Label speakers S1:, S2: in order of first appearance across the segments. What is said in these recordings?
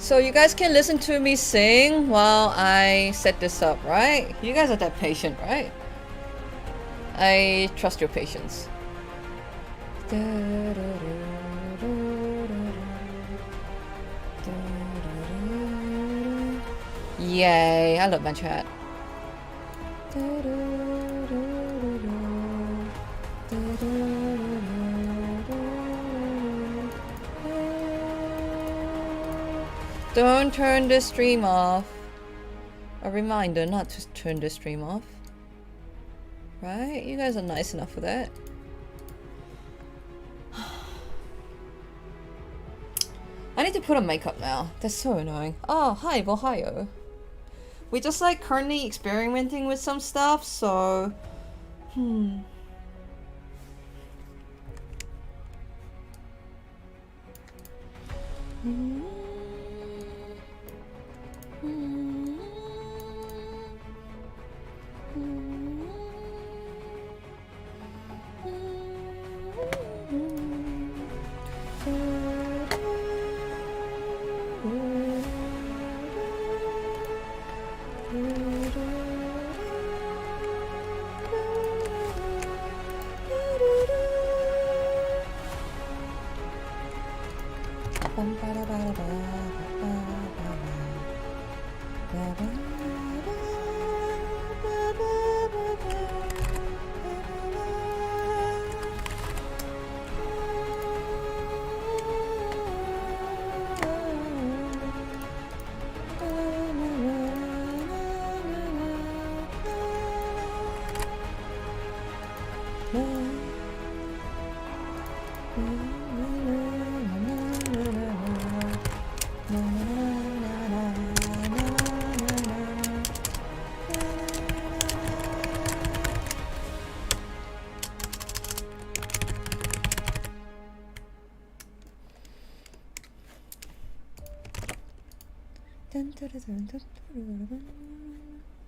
S1: So you guys can listen to me sing while I set this up, right? You guys are that patient, right? I trust your patience. Yay, I love my chat. Don't turn the stream off. A reminder not to turn the stream off. Right? You guys are nice enough for that. I need to put on makeup now. That's so annoying. Oh, hi, Ohio. We're just like currently experimenting with some stuff, so...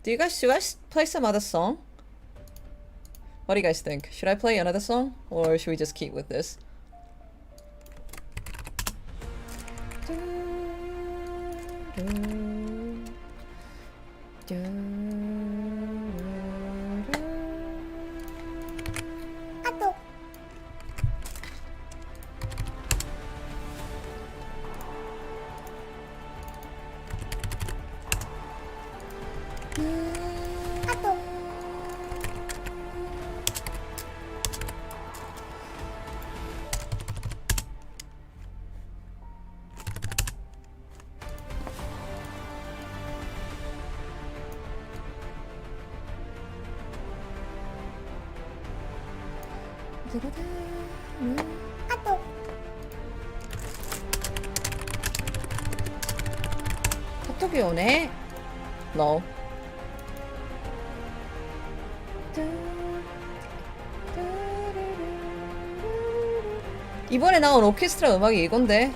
S1: Do you guys, should I play some other song? What do you guys think? Should I play another song? Or should we just keep with this? 카톡이 오네? No. 이번에 나온 오케스트라 음악이 이건데.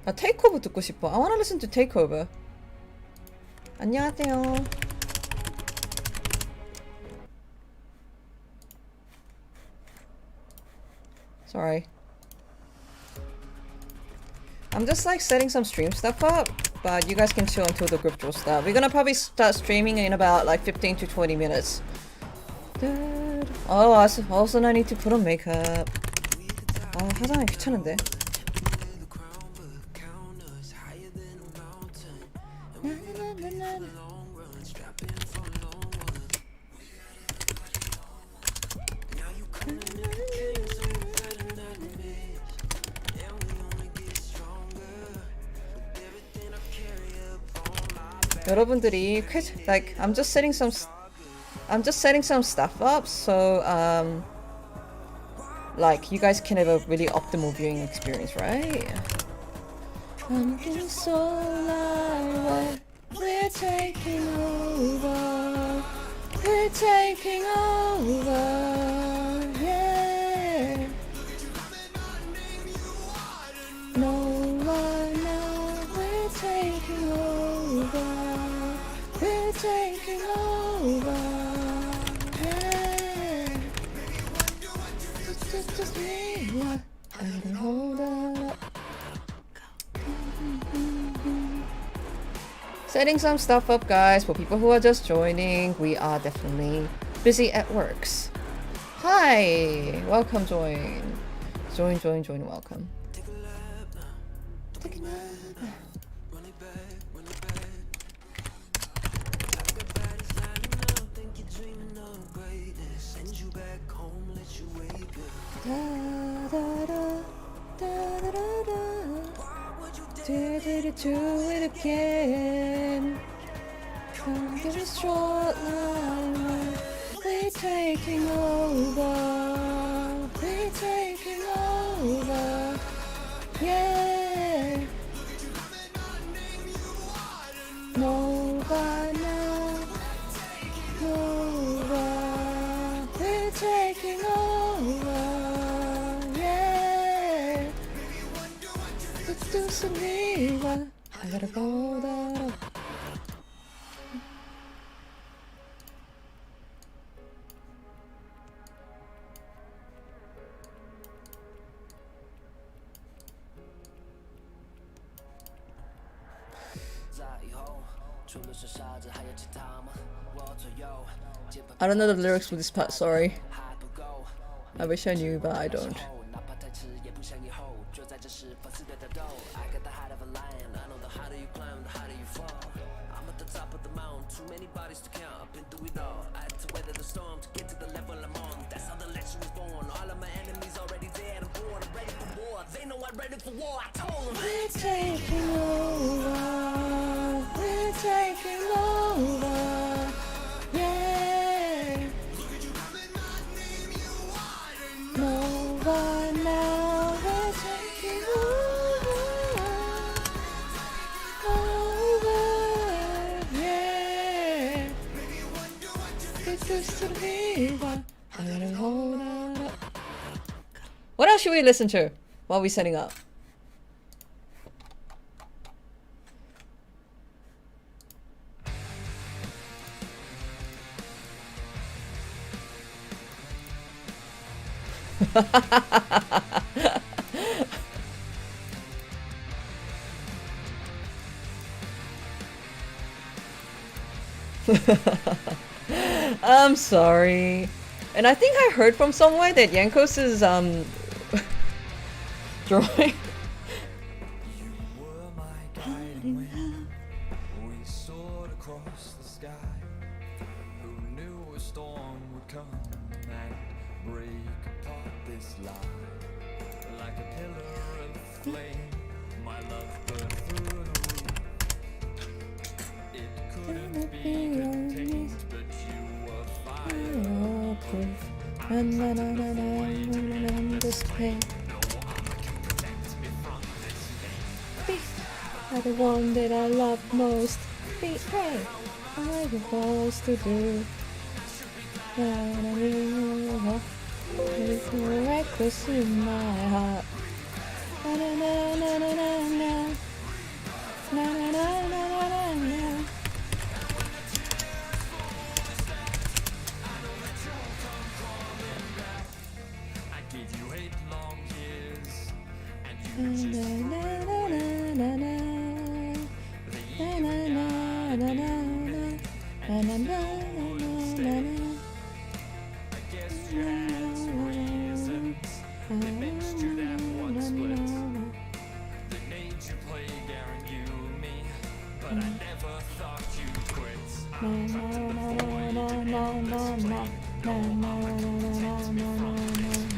S1: 나 테이크오버 듣고 싶어. I wanna listen to 테이크오버. 안녕하세요. Sorry. I'm just like setting some stream stuff up, but you guys can chill until the group will start. We're gonna probably start streaming in about like 15 to 20 minutes. Oh, also I need to put on makeup. 아, 화장이 귀찮은데. 여러분들이 like I'm just setting some stuff up so like you guys can have a really optimal viewing experience, right? I'm getting so loud. We're taking over. We're taking over. Yeah. No one now. We're taking over. We're taking over. Yeah. It's just me. I can hold up. Setting some stuff up, guys, for people who are just joining. We are definitely busy at works. Hi! Welcome, join. Join, welcome. Take a nap. Do it again. Come get a short line. We're taking over. We're taking over. Yeah. No by now. Over. We're taking over. I gotta go that. I don't know the lyrics for this part, sorry. I wish I knew, but I don't. We're taking over. We're taking over. Yeah. Nova now. We're taking over. Over. Yeah. It's just to be one. I gotta hold on up. What else should we listen to while we're setting up? I'm sorry. And I think I heard from somewhere that Yankos is drawing.
S2: You were my guiding wind. We soared across the sky. Who knew a storm would come and break apart this life? Like a pillar of flame, my love burned through the roof. It couldn't be contained, but you were fireproof.
S1: This pain. Be the one that I love most. Be hey, I was to do. It's reckless in my heart. Na na na na na na na na na na na na.
S2: I gave you 8 long years, and you
S1: Na
S2: just
S1: na na na na na. Na na na na na na na na na na.
S2: I guess you had your reasons. They mixed that one split. They made you play Garen, you and me, but I never thought you'd quit.
S1: Na na na na na na na na na na na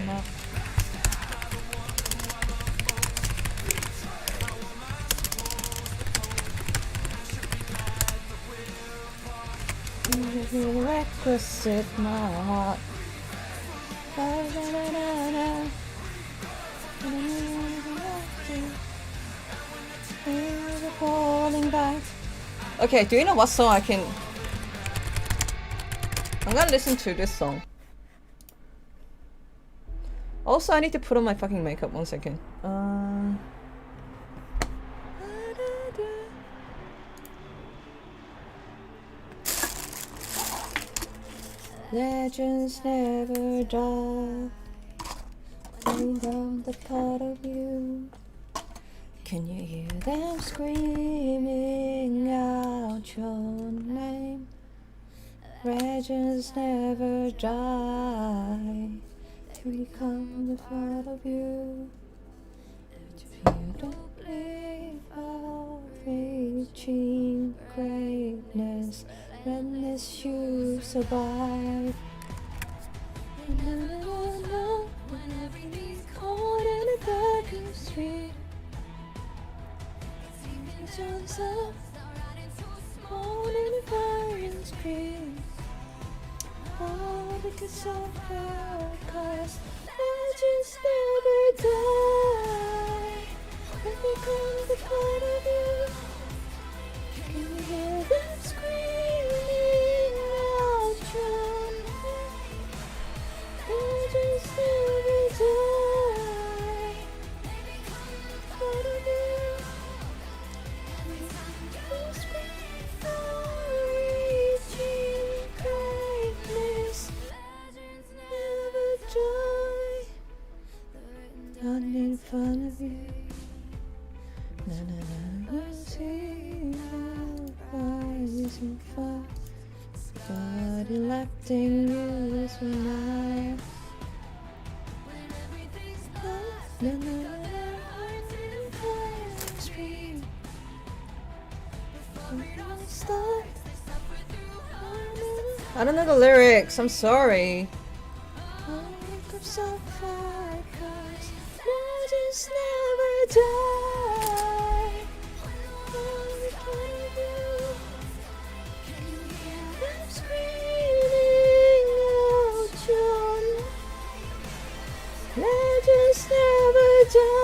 S1: na. You're reckless in my heart. Falling back. Okay, do you know what song I can? I'm gonna listen to this song. Also, I need to put on my fucking makeup. 1 second. Legends never die. Around the part of you. Can you hear them screaming out your name? Legends never die. They become the part of you. If you don't believe of reaching greatness, unless you survive. When everything's caught in a dark street, it's yourself caught in a fire street. All because of her past. Legends never die. They become the part of you. Can you hear them screaming out your name? Legends never die. Part of you. Not in front of you. Na na na na. See rising fire. Body locked in you is when I. Na na na na. Scream. Stop. I don't know the lyrics. I'm sorry. I wake up so far 'cause legends never die. I'm screaming out your name. Legends never die.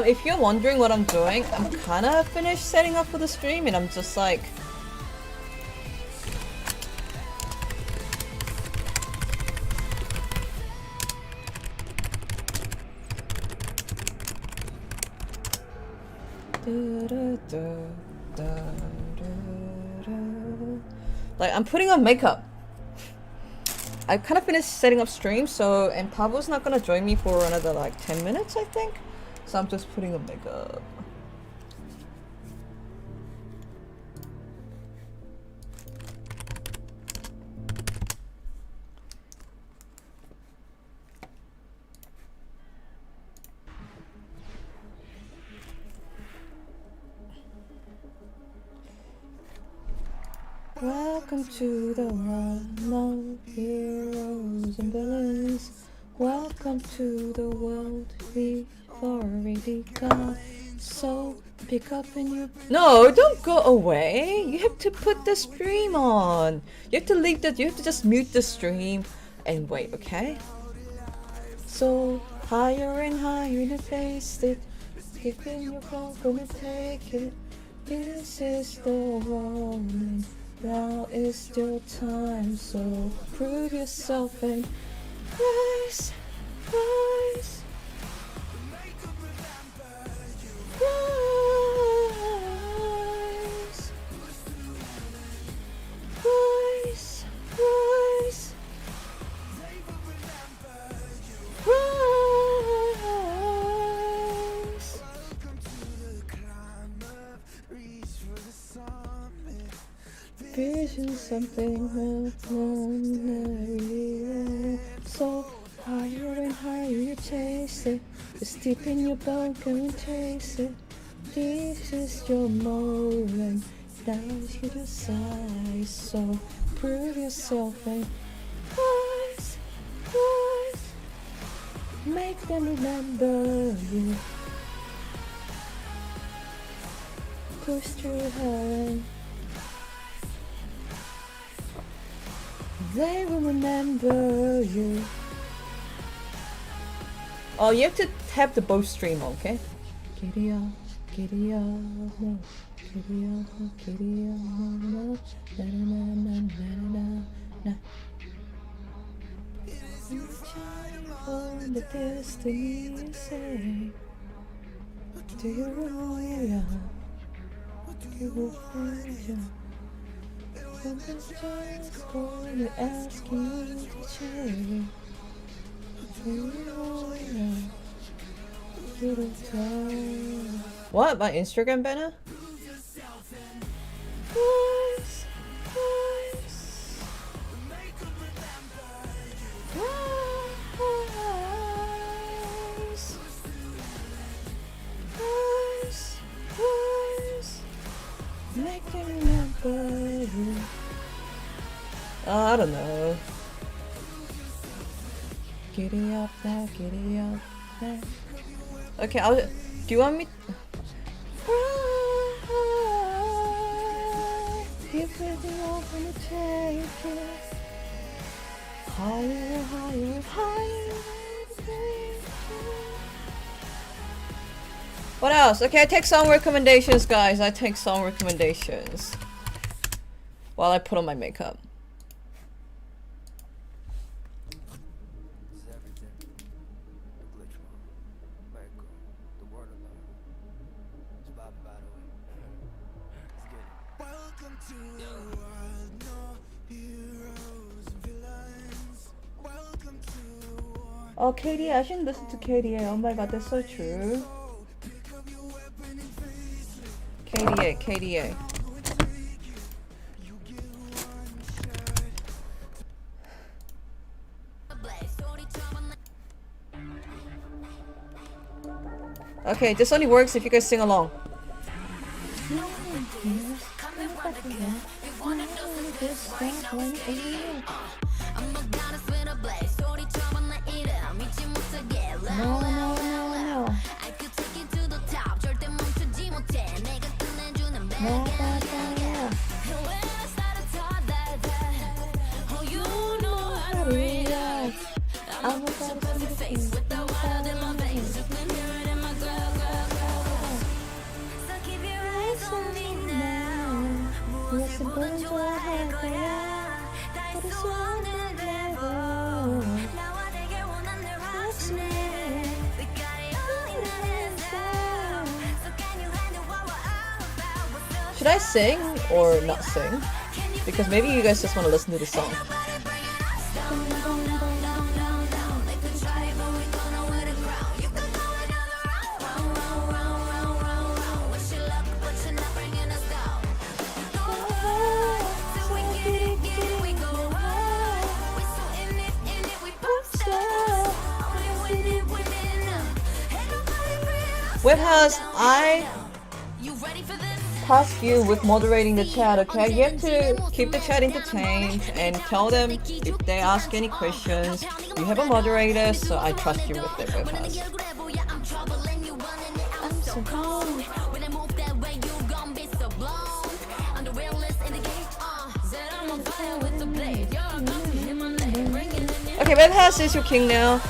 S1: If you're wondering what I'm doing, I'm kinda finished setting up for the stream and I'm just like. Like, I'm putting on makeup. I kind of finished setting up stream, so, and Pabu's not gonna join me for another like 10 minutes, I think. So I'm just putting on makeup. Welcome to the world, no heroes and villains. Welcome to the world we've already got. So pick up in your. No, don't go away. You have to put the stream on. You have to leave that. You have to just mute the stream and wait, okay? So higher and higher to face it. Keeping your phone, gonna take it. This is the moment. Now is your time, so prove yourself and rise, rise, rise, rise, rise, rise. Vision something ordinary. So higher and higher you chase it. It's deep in your bone, go and chase it. This is your moment. Now you decide. So prove yourself and rise, rise. Make them remember you. Push through hell. They will remember you. Oh, you have to have the both stream on, okay? Giddy up, no. Giddy up, no. Na na na na na na. On the destiny you say. Do you know you are? You will find you. When the giants call you, ask you to change. What? My Instagram banner? Rise, rise, rise, rise, make them remember you. I don't know. Giddy up now, giddy up now. Okay, I'll. Do you want me? Give it all gonna take it. Higher, higher, higher. What else? Okay, I take song recommendations, guys. I take song recommendations while I put on my makeup.
S2: Welcome to the world, no heroes and villains. Welcome to the war.
S1: Oh, KDA. I shouldn't listen to KDA. Oh my god, that's so true. KDA, KDA. Okay, this only works if you guys sing along. No, no, no, no. Should I sing or not sing? Because maybe you guys just want to listen to the song. Webhouse, I task you with moderating the chat, okay? You have to keep the chat entertained and tell them if they ask any questions. You have a moderator, so I trust you with it, Webhouse. I'm so cold. Okay, Webhouse is your king now.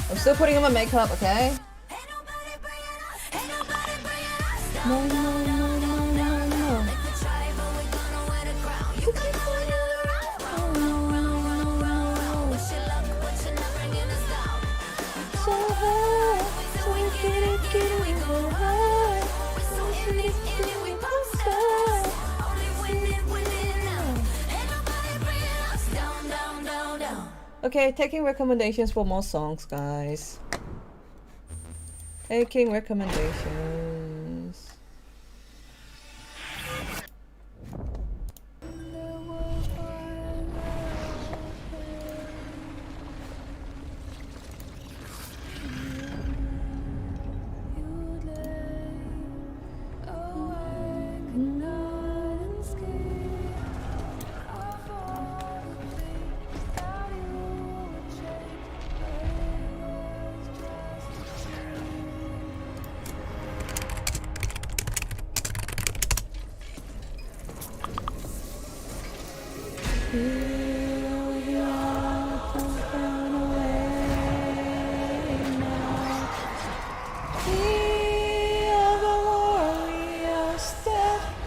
S1: I'm still putting on my makeup, okay? No, no, no, no, no, no. So high, so we get it, go high. Okay, taking recommendations for more songs, guys. Taking recommendations.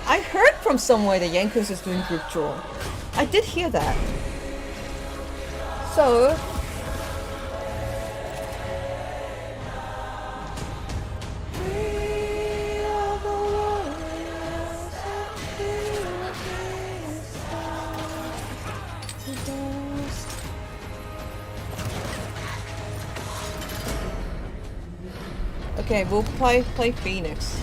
S1: I heard from somewhere that Yankos is doing group draw. I did hear that. So okay, we'll play Phoenix.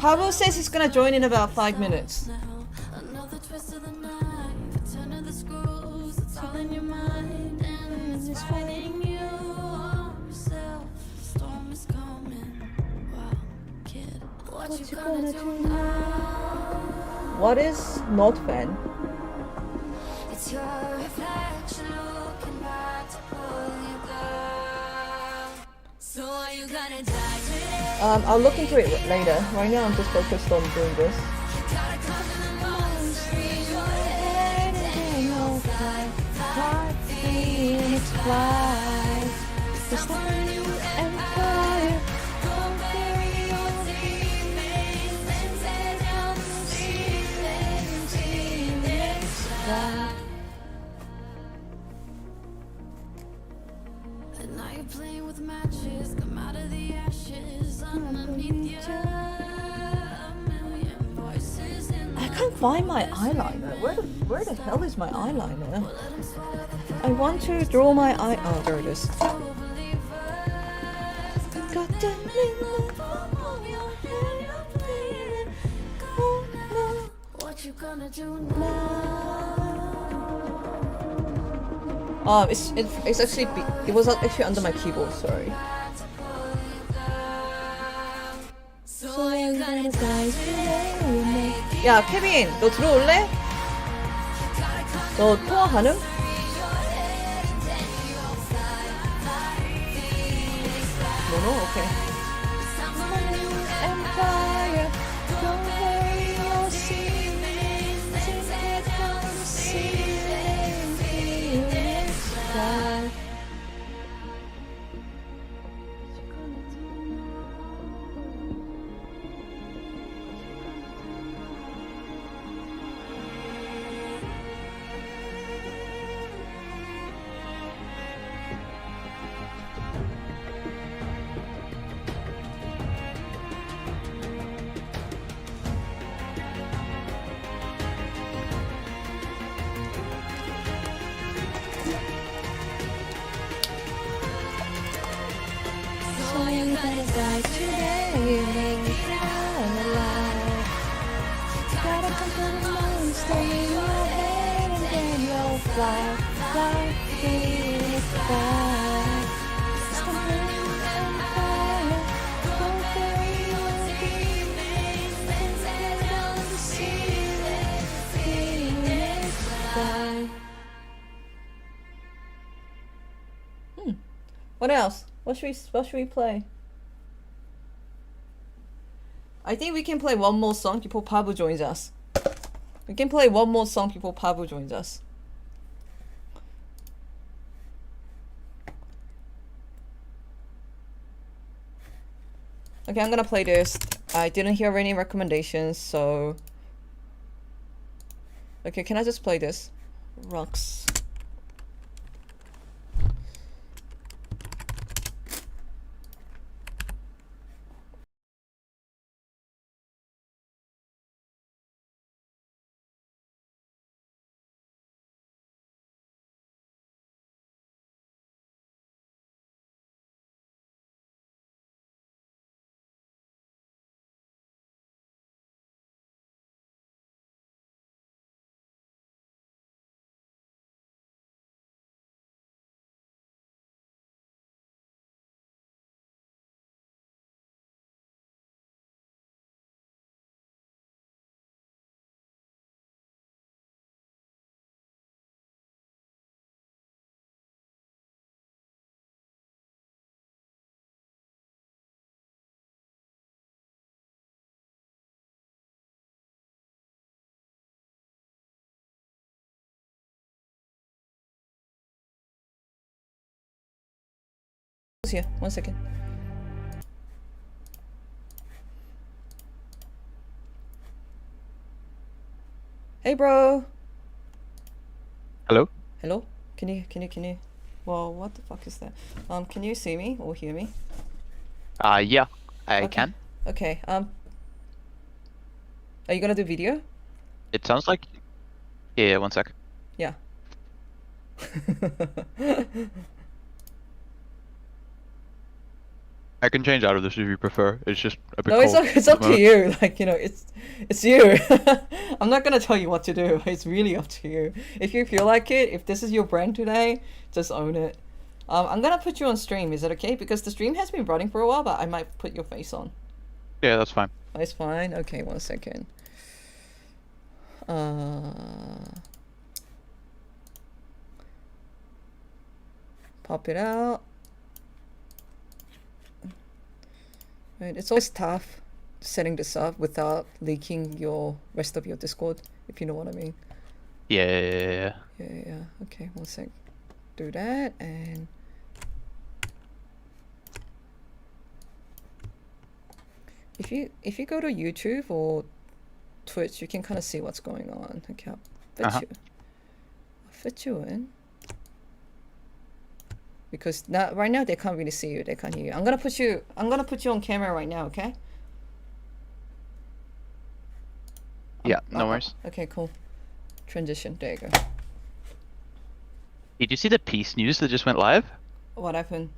S1: Pabu says he's gonna join in about 5 minutes.
S3: Another twist of the knife, turn of the screws, it's all in your mind, and it's finding you yourself. Storm is coming. Wow, kid, what you gonna do now?
S1: What is not fan?
S3: It's your reflection looking back to pull you down. So are you gonna die today?
S1: I'll look into it later. Right now I'm just focused on doing this.
S3: Gotta come to the monster in your head, and you'll fly, fly, Phoenix fly. To start a new empire, go bury your demons, and tear down the ceilings, Phoenix fly. And now you're playing with matches, come out of the ashes, underneath you. A million voices in
S1: I can't find my eyeliner. Where the hell is my eyeliner? I want to draw my eye. Oh, there it is.
S3: what you gonna do now?
S1: It's actually it was actually under my keyboard. Sorry.
S3: So are you gonna die today?
S1: 야 케빈, 너 들어올래? 너 통화 가능? 너너 오케이. Empire, don't worry, you'll see me. Tear down the ceiling, Phoenix fly.
S3: So are you gonna die today? Make it out alive.
S1: Gotta come to the monster in your head and then you'll fly, fly, Phoenix fly. Stop living empire, go bury your demons, and tear down the ceiling, Phoenix fly. What else? What should we play? I think we can play one more song before Pabu joins us. We can play one more song before Pabu joins us. Okay, I'm gonna play this. I didn't hear any recommendations, so... Okay, can I just play this? Rocks. Here, 1 second. Hey, bro.
S4: Hello?
S1: Hello? Can you? Well, what the fuck is that? Can you see me or hear me?
S4: Yeah, I
S1: Okay.
S4: can.
S1: Okay. Are you gonna do video?
S4: It sounds like... Yeah, 1 sec.
S1: Yeah.
S4: I can change out of this if you prefer. It's just a bit
S1: No,
S4: cold.
S1: it's
S4: at
S1: up
S4: the
S1: to
S4: moment.
S1: you. Like, you know, it's you. I'm not gonna tell you what to do. It's really up to you. If you feel like it, if this is your brand today, just own it. I'm gonna put you on stream. Is it okay? Because the stream has been running for a while, but I might put your face on.
S4: Yeah, that's fine.
S1: It's fine. Okay, 1 second. Pop it out. Right, it's always tough setting this up without leaking your rest of your Discord, if you know what I mean.
S4: Yeah.
S1: Yeah. Okay, 1 sec. Do that and if you go to YouTube or Twitch, you can kind of see what's going on. Okay, I'll fit you in. Because right now they can't really see you, they can't hear you. I'm gonna put you on camera right now, okay?
S4: Yeah, no worries.
S1: Okay, cool. Transition, there you go.
S4: Did you see the Peace news that just went live?
S1: What happened?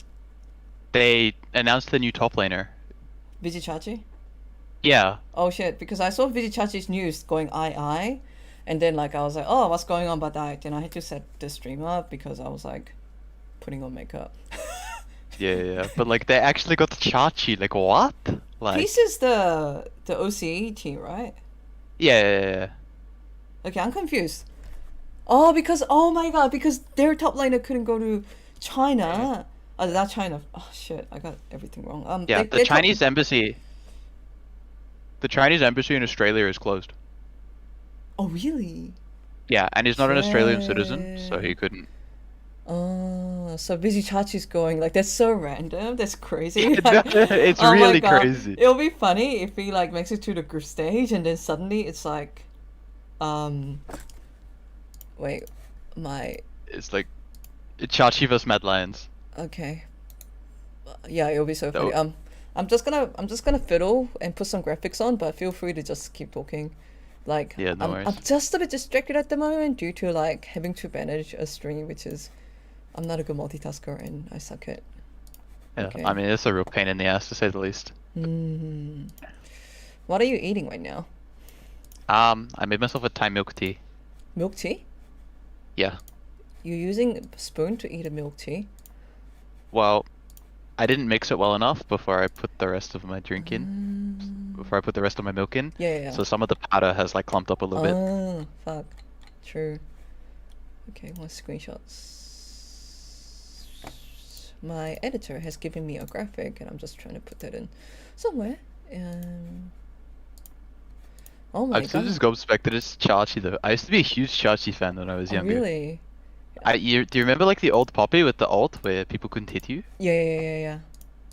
S4: They announced the new top laner.
S1: Vizichachi?
S4: Yeah.
S1: Oh shit, because I saw Vizichachi's news going I, and then like I was like, oh, what's going on? But then I had to set the stream up because I was like putting on makeup.
S4: Yeah. But like they actually got the Chachi. Like what? Like
S1: Peace is the OCE team, right?
S4: yeah.
S1: Okay, I'm confused. Oh, because oh my god, because their top laner couldn't go to China. Not China. Oh shit, I got everything wrong.
S4: Yeah,
S1: they-
S4: the
S1: they
S4: Chinese embassy. The Chinese embassy in Australia is closed.
S1: Oh really?
S4: Yeah, and he's not an Australian citizen, so he
S1: Shit.
S4: couldn't.
S1: Oh, so Vizichachi's going like that's so random. That's crazy.
S4: It's
S1: Oh my
S4: really
S1: God.
S4: crazy.
S1: It'll be funny if he like makes it to the group stage and then suddenly it's like, wait, my
S4: It's like Chachi vs Mad Lions.
S1: okay, yeah, it'll be so funny.
S4: No.
S1: I'm just gonna fiddle and put some graphics on, but feel free to just keep talking. Like,
S4: Yeah, no
S1: I'm
S4: worries.
S1: just a bit distracted at the moment due to like having to manage a stream, which is I'm not a good multitasker and I suck at.
S4: Yeah,
S1: Okay.
S4: I mean it's a real pain in the ass to say the least.
S1: What are you eating right now?
S4: I made myself a Thai milk tea.
S1: Milk tea?
S4: Yeah.
S1: You're using a spoon to eat a milk tea?
S4: Well, I didn't mix it well enough before I put the rest of my drink in. Before I put the rest of my milk in.
S1: Yeah.
S4: So some of the powder has like clumped up a little bit.
S1: Oh, fuck. True. Okay, one screenshots. My editor has given me a graphic and I'm just trying to put that in somewhere. Oh my
S4: I've still
S1: god.
S4: just gobsmacked it's Chachi though. I used to be a huge Chachi fan when I was
S1: Oh,
S4: younger.
S1: really?
S4: Do you remember like the old Poppy with the ult where people couldn't hit you?
S1: Yeah.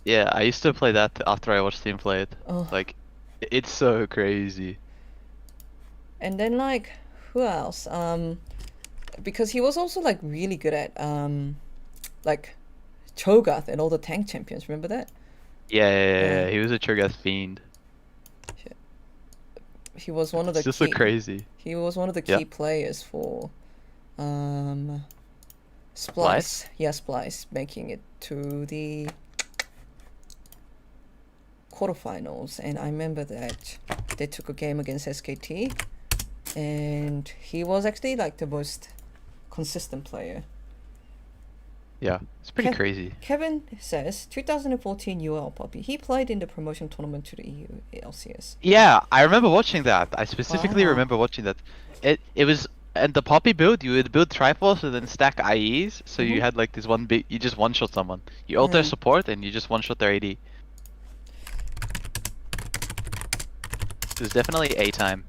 S4: Yeah, I used to play that after I watched him play it.
S1: Oh.
S4: Like, it's so crazy.
S1: And then like who else? Because he was also like really good at like Cho'Gath and all the tank champions, remember that?
S4: Yeah, he was a Cho'Gath fiend.
S1: He was one of the
S4: It's just so crazy.
S1: He was one of the
S4: Yeah.
S1: key players for Splice.
S4: Splice?
S1: Yeah, Splice, making it to the quarterfinals. And I remember that they took a game against SKT and he was actually like the most consistent player.
S4: Yeah, it's pretty
S1: Kev-
S4: crazy.
S1: Kevin says 2014 UL Poppy. He played in the promotion tournament to the EU LCS.
S4: Yeah, I remember watching that. I specifically
S1: Wow.
S4: remember watching that. It was and the Poppy build. You would build Triforce and then stack IEs. So you had like this one big. You just one shot someone. You ult their
S1: Mhm.
S4: support and you just one shot their AD. It was definitely a time.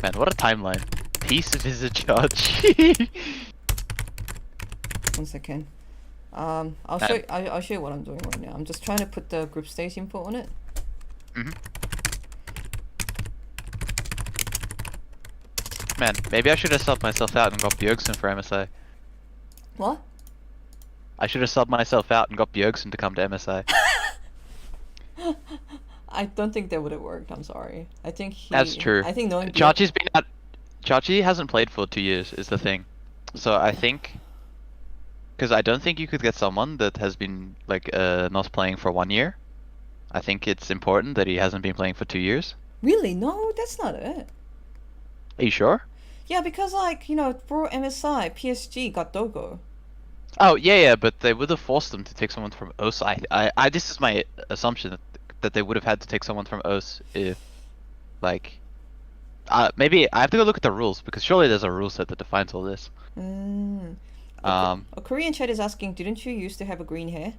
S4: Man, what a timeline. Peace visit Chachi.
S1: 1 second. I'll show you what I'm doing right now. I'm just trying to put the group stage info on it.
S4: Man, maybe I should have subbed myself out and got Bjergsen for MSI.
S1: What?
S4: I should have subbed myself out and got Bjergsen to come to MSI.
S1: I don't think that would have worked. I'm sorry. I think
S4: That's true.
S1: I think knowing
S4: Chachi's been out. Chachi hasn't played for 2 years, is the thing. So I think because I don't think you could get someone that has been like not playing for 1 year. I think it's important that he hasn't been playing for 2 years.
S1: Really? No, that's not it.
S4: Are you sure?
S1: Yeah, because like, for MSI, PSG got Dogo.
S4: Oh yeah, but they would have forced them to take someone from OS. This is my assumption that they would have had to take someone from OS if, like, maybe I have to go look at the rules because surely there's a rule set that defines all this.
S1: A Korean chat is asking, didn't you used to have a green hair?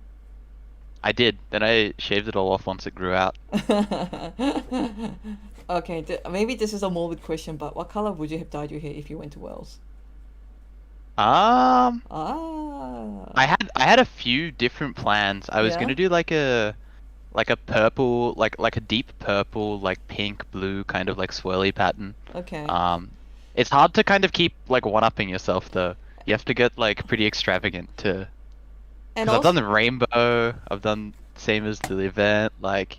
S4: I did. Then I shaved it all off once it grew out.
S1: Okay, maybe this is a morbid question, but what color would you have dyed your hair if you went to Wales?
S4: Ah.
S1: I
S4: I had a few different plans. I was
S1: Yeah?
S4: gonna do like a purple, like a deep purple, like pink, blue kind of like swirly pattern.
S1: Okay.
S4: It's hard to kind of keep like one-upping yourself though. You have to get like pretty extravagant to.
S1: And
S4: Because I've
S1: also,
S4: done the rainbow, I've done same as the event, like.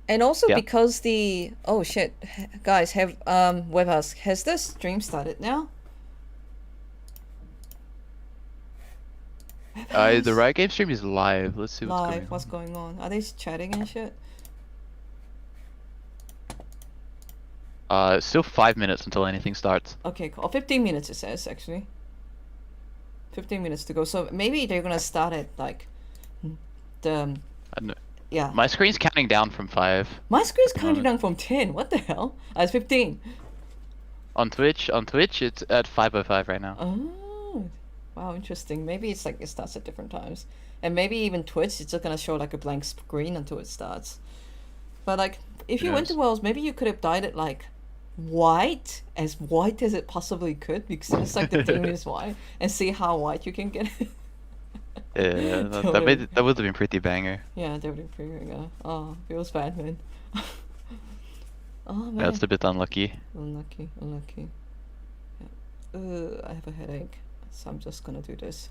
S4: Yeah.
S1: because oh shit, guys, have web ask, has the stream started now?
S4: The Riot Game stream is live. Let's see what's going
S1: Live, what's
S4: on.
S1: going on? Are they chatting and shit?
S4: It's still 5 minutes until anything starts.
S1: Okay, cool. 15 minutes it says actually. 15 minutes to go. So maybe they're gonna start at like the
S4: I don't know.
S1: yeah.
S4: My screen's counting down from 5.
S1: My screen's
S4: the
S1: counting
S4: moment.
S1: down from 10. What the hell? It's 15.
S4: On Twitch, it's at 5:05 right now.
S1: Oh, wow, interesting. Maybe it's like it starts at different times, and maybe even Twitch, it's just gonna show like a blank screen until it starts. But like, if you went to
S4: Yes.
S1: Wales, maybe you could have dyed it like white as it possibly could, because it's like the theme is white, and see how white you can get it.
S4: Yeah,
S1: Totally.
S4: that would have been pretty banger.
S1: Yeah, they would pretty good. Oh, feels bad, man. Oh man.
S4: That's a bit unlucky.
S1: Unlucky, unlucky. Yeah. I have a headache, so I'm just gonna do this.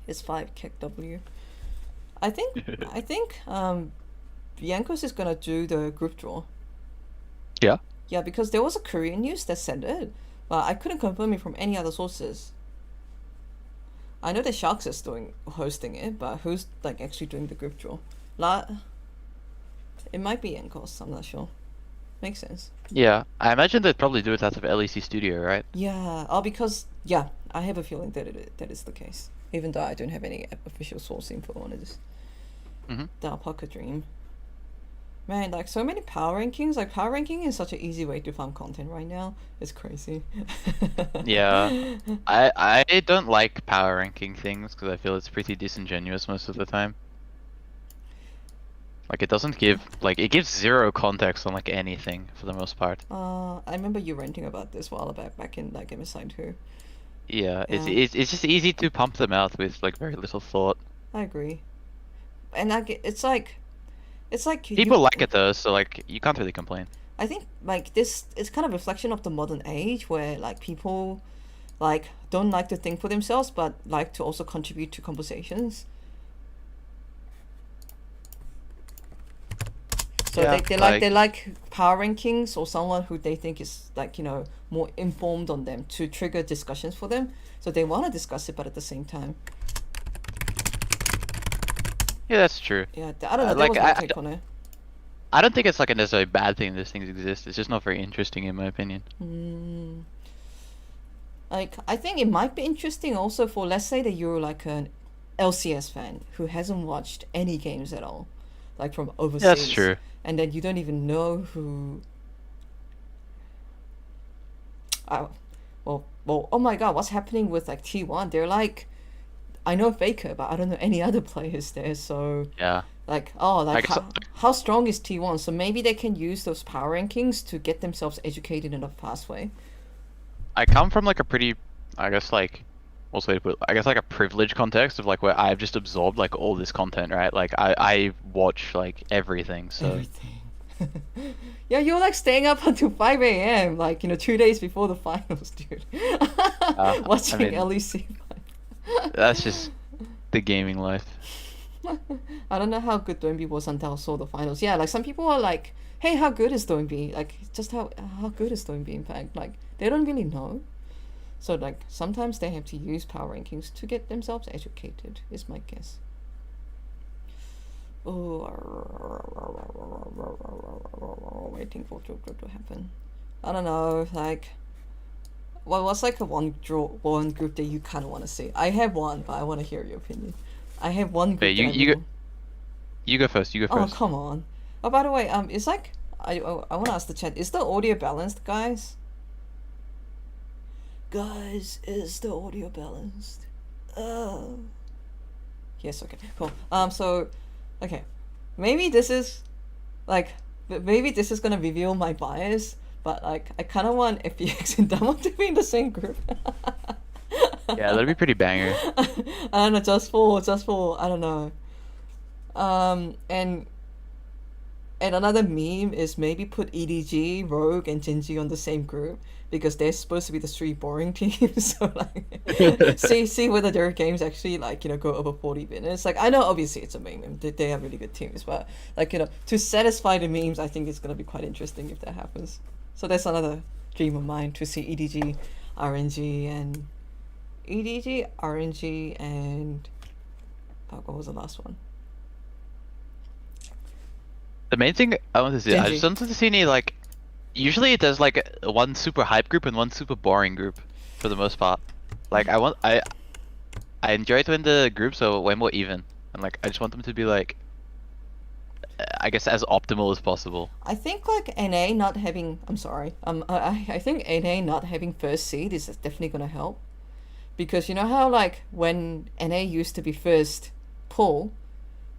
S1: It's 5 kick W. I think Yankos is gonna do the group draw.
S4: Yeah.
S1: Yeah, because there was a Korean news that said it, but I couldn't confirm it from any other sources. I know the Sharks is hosting it, but who's like actually doing the group draw? It might be Yankos, I'm not sure. Makes sense.
S4: Yeah, I imagine they'd probably do it out of LEC Studio, right?
S1: Yeah, because I have a feeling that is the case. Even though I don't have any official source info on it.
S4: Mhm.
S1: The Alpaca Dream. Man, like so many power rankings. Like power ranking is such an easy way to farm content right now. It's crazy.
S4: Yeah. I don't like power ranking things because I feel it's pretty disingenuous most of the time. Like it doesn't give it gives zero context on like anything for the most part.
S1: I remember you ranting about this a while back in like MSI 2.
S4: Yeah,
S1: Yeah.
S4: it's just easy to pump them out with like very little thought.
S1: I agree. And like it's like
S4: People like it though, so like you can't really complain.
S1: I think like this is kind of reflection of the modern age where like people like don't like to think for themselves but like to also contribute to conversations. So
S4: Yeah,
S1: they like power rankings or someone who they think is like, more informed on them to trigger discussions for them. So they want to discuss it but at the same time.
S4: Yeah, that's true.
S1: Yeah, I don't know, that
S4: like,
S1: was my take on it.
S4: I don't think it's like a necessarily bad thing these things exist. It's just not very interesting in my opinion.
S1: Like, I think it might be interesting also for, let's say that you're like an LCS fan who hasn't watched any games at all, like from overseas.
S4: That's true.
S1: And then you don't even know who. Well, oh my god, what's happening with like T1? They're like, I know Faker, but I don't know any other players there. So
S4: Yeah.
S1: like,
S4: guess-
S1: how strong is T1? So maybe they can use those power rankings to get themselves educated in a fast way.
S4: I come from like a pretty, I guess like, what's the way to put it? I guess like a privileged context of like where I've just absorbed like all this content, right? Like I watch like everything, so.
S1: Everything. Yeah, you're like staying up until 5 a.m. like 2 days before the finals, dude. Watching
S4: I mean-
S1: LEC.
S4: That's just the gaming life.
S1: I don't know how good Doinby was until I saw the finals. Yeah, like some people are like, hey, how good is Doinby? Like, just how good is Doinby, in fact? Like, they don't really know. So like sometimes they have to use power rankings to get themselves educated, is my guess. Oh, waiting for Joker to happen. I don't know, like, what's like a one group that you kind of want to see? I have one, but I want to hear your opinion. I have one group.
S4: Wait,
S1: that I
S4: you
S1: really-
S4: You go first. You go
S1: Oh,
S4: first.
S1: come on. Oh, by the way, it's like I want to ask the chat: is the audio balanced, guys? Guys, is the audio balanced? Yes. Okay. Cool. So, okay, maybe this is gonna reveal my bias, but like I kind of want FPX and Damo to be in the same group.
S4: Yeah, that'd be pretty banger.
S1: I don't know, just for I don't know. And another meme is maybe put EDG, Rogue, and Genji on the same group because they're supposed to be the three boring teams. So like, see whether their games actually like go over 40 minutes. Like I know obviously it's a meme, they have really good teams, but like to satisfy the memes, I think it's gonna be quite interesting if that happens. So that's another dream of mine to see EDG, RNG, and what was the last one?
S4: The main thing I want to see, I
S1: Genji.
S4: just wanted to see any like. Usually there's like one super hype group and one super boring group, for the most part. Like I enjoy it when the groups are way more even, and like I just want them to be like, I guess as optimal as possible.
S1: I think like NA not having, I'm sorry, I think NA not having first seed is definitely gonna help, because you know how like when NA used to be first pull,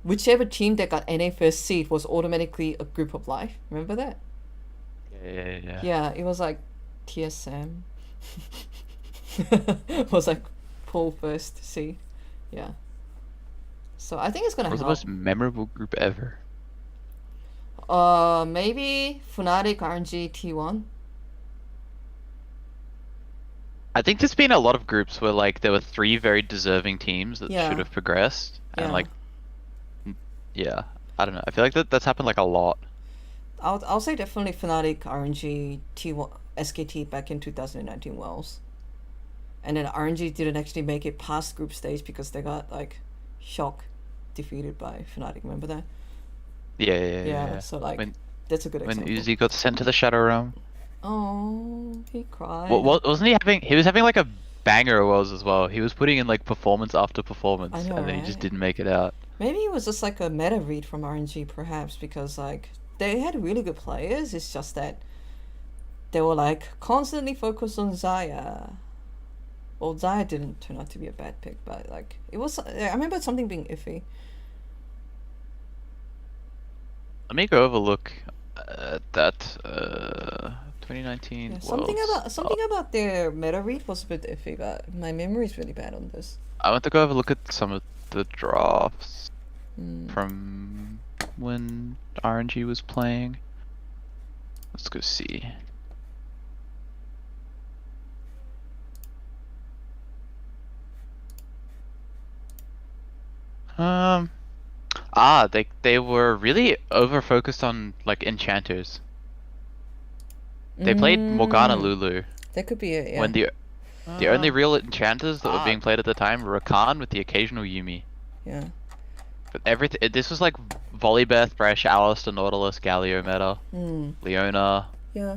S1: whichever team that got NA first seed was automatically a group of life. Remember that?
S4: Yeah.
S1: Yeah, it was like TSM was like pull first seed. Yeah. So I think it's gonna
S4: What was the
S1: help.
S4: most memorable group ever?
S1: Maybe Fnatic, RNG, T1.
S4: I think there's been a lot of groups where like there were three very deserving teams that
S1: Yeah.
S4: should have progressed, and
S1: Yeah.
S4: like, yeah, I don't know. I feel like that's happened like a lot.
S1: I'll say definitely Fnatic, RNG, T1, SKT back in 2019 Wells. And then RNG didn't actually make it past group stage because they got like shock defeated by Fnatic. Remember that?
S4: Yeah.
S1: So like
S4: When
S1: that's a good
S4: when
S1: example.
S4: Uzi got sent to the Shadow Realm.
S1: Oh, he cried.
S4: Wasn't he having? He was having like a banger of Worlds as well. He was putting in like performance after performance,
S1: I know,
S4: and then he just
S1: right?
S4: didn't make it out.
S1: Maybe it was just like a meta read from RNG perhaps, because like they had really good players. It's just that they were like constantly focused on Zaya. Well, Zaya didn't turn out to be a bad pick, but like it was. I remember something being iffy.
S4: Let me go overlook that 2019
S1: Yeah, something
S4: Worlds.
S1: about their meta read was a bit iffy, but my memory is really bad on this.
S4: I want to go have a look at some of the drafts
S1: Mm.
S4: from when RNG was playing. Let's go see. They were really over focused on like enchanters. They played Morgana Lulu
S1: That could be it. Yeah.
S4: when the only real enchanters that were
S1: Ah.
S4: being played at the time were Rakan with the occasional Yuumi.
S1: Yeah.
S4: But everything this was like Volibear, Thresh, Alistar, Nautilus, Galio meta,
S1: Mm.
S4: Leona.
S1: Yeah.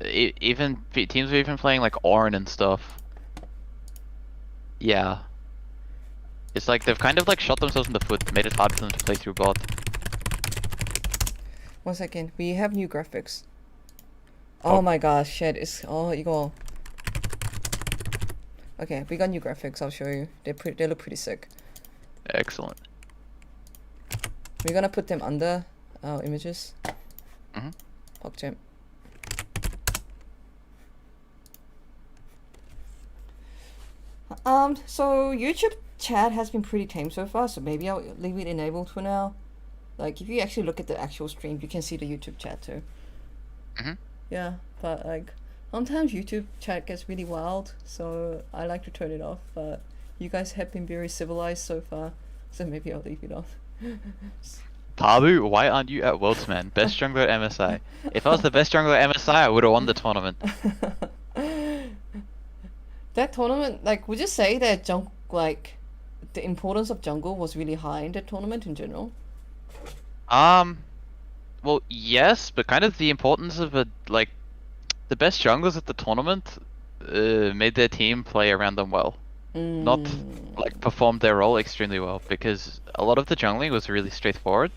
S4: Even teams were even playing like Ornn and stuff. Yeah. It's like they've kind of like shot themselves in the foot, made it hard for them to play through bot.
S1: 1 second. We have new graphics. Oh my gosh, shit! 이거. Okay, we got new graphics. I'll show you. They look pretty sick.
S4: Excellent.
S1: We're gonna put them under our images.
S4: Mhm.
S1: PogChamp. So YouTube chat has been pretty tame so far, so maybe I'll leave it enabled for now. Like, if you actually look at the actual stream, you can see the YouTube chat too.
S4: Mhm.
S1: Yeah, but like, sometimes YouTube chat gets really wild, so I like to turn it off, but you guys have been very civilized so far, so maybe I'll leave it off.
S4: Pabu, why aren't you at Worlds, man? Best jungler at MSI. If I was the best jungler at MSI, I would have won the tournament.
S1: That tournament, like, would you say that like the importance of jungle was really high in that tournament in general?
S4: Um, well, yes, but kind of the importance of like the best junglers at the tournament made their team play around them well, not like performed their role extremely well because a lot of the jungling was really straightforward.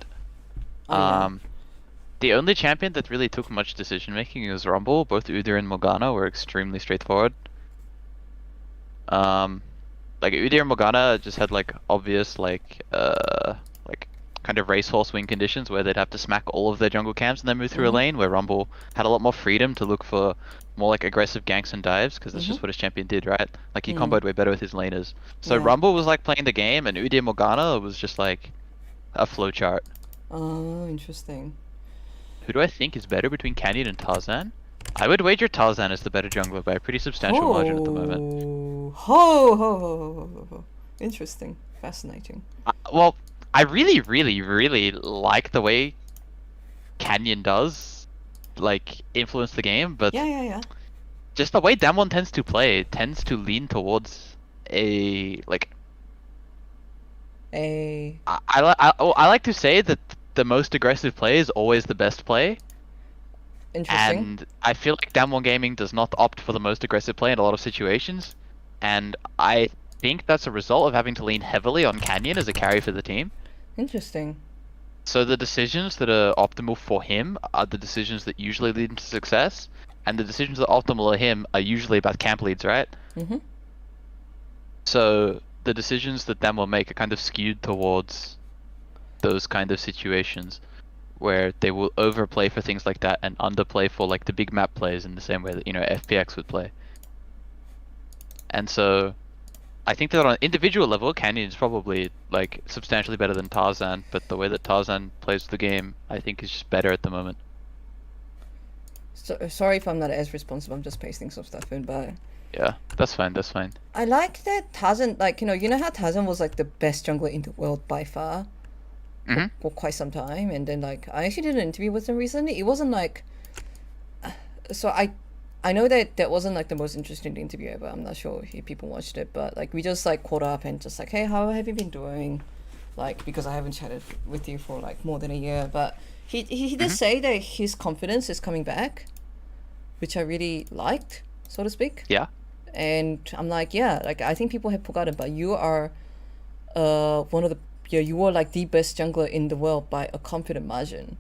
S1: Oh yeah.
S4: Um, the only champion that really took much decision making was Rumble. Both Udyr and Morgana were extremely straightforward. Um, like Udyr and Morgana just had like obvious like kind of racehorse win conditions where they'd have to smack all of their jungle camps and then move through a lane. Where Rumble had a lot more freedom to look for more like aggressive ganks and dives because that's just what his champion did, right? Like he comboed way better with his laners. So
S1: Yeah.
S4: Rumble was like playing the game, and Udyr Morgana was just like a flowchart.
S1: Oh, interesting.
S4: Who do I think is better between Canyon and Tarzan? I would wager Tarzan is the better jungler by a pretty substantial margin at the moment.
S1: Ho, ho, ho, ho, ho, ho, ho. Interesting. Fascinating.
S4: Well, I really, really, really like the way Canyon does, like, influence the game, but
S1: Yeah, yeah, yeah.
S4: just the way Damwon tends to play tends to lean towards a, like,
S1: A
S4: I like to say that the most aggressive play is always the best play,
S1: interesting.
S4: and I feel like Damwon Gaming does not opt for the most aggressive play in a lot of situations, and I think that's a result of having to lean heavily on Canyon as a carry for the team.
S1: Interesting.
S4: So the decisions that are optimal for him are the decisions that usually lead him to success, and the decisions that are optimal for him are usually about camp leads, right?
S1: Mm-hmm.
S4: So the decisions that them will make are kind of skewed towards those kind of situations where they will overplay for things like that and underplay for like the big map plays in the same way that, you know, FPX would play. And so I think that on an individual level, Canyon is probably like substantially better than Tarzan, but the way that Tarzan plays the game, I think is just better at the moment.
S1: So, sorry if I'm not as responsive. I'm just pasting some stuff in, but
S4: Yeah, that's fine, that's fine.
S1: I like that Tarzan, like, you know how Tarzan was like the best jungler in the world by far
S4: Mhm.
S1: for quite some time, and then like I actually did an interview with him recently. It wasn't like, so I know that that wasn't like the most interesting interview ever. I'm not sure if people watched it, but like we just like caught up and just like, hey, how have you been doing? Like, because I haven't chatted with you for like more than a year, but he did say that his confidence is coming back, which I really liked, so to speak.
S4: Yeah.
S1: And I'm like, yeah, like I think people have forgotten, but you are one of the, yeah, you are like the best jungler in the world by a confident margin.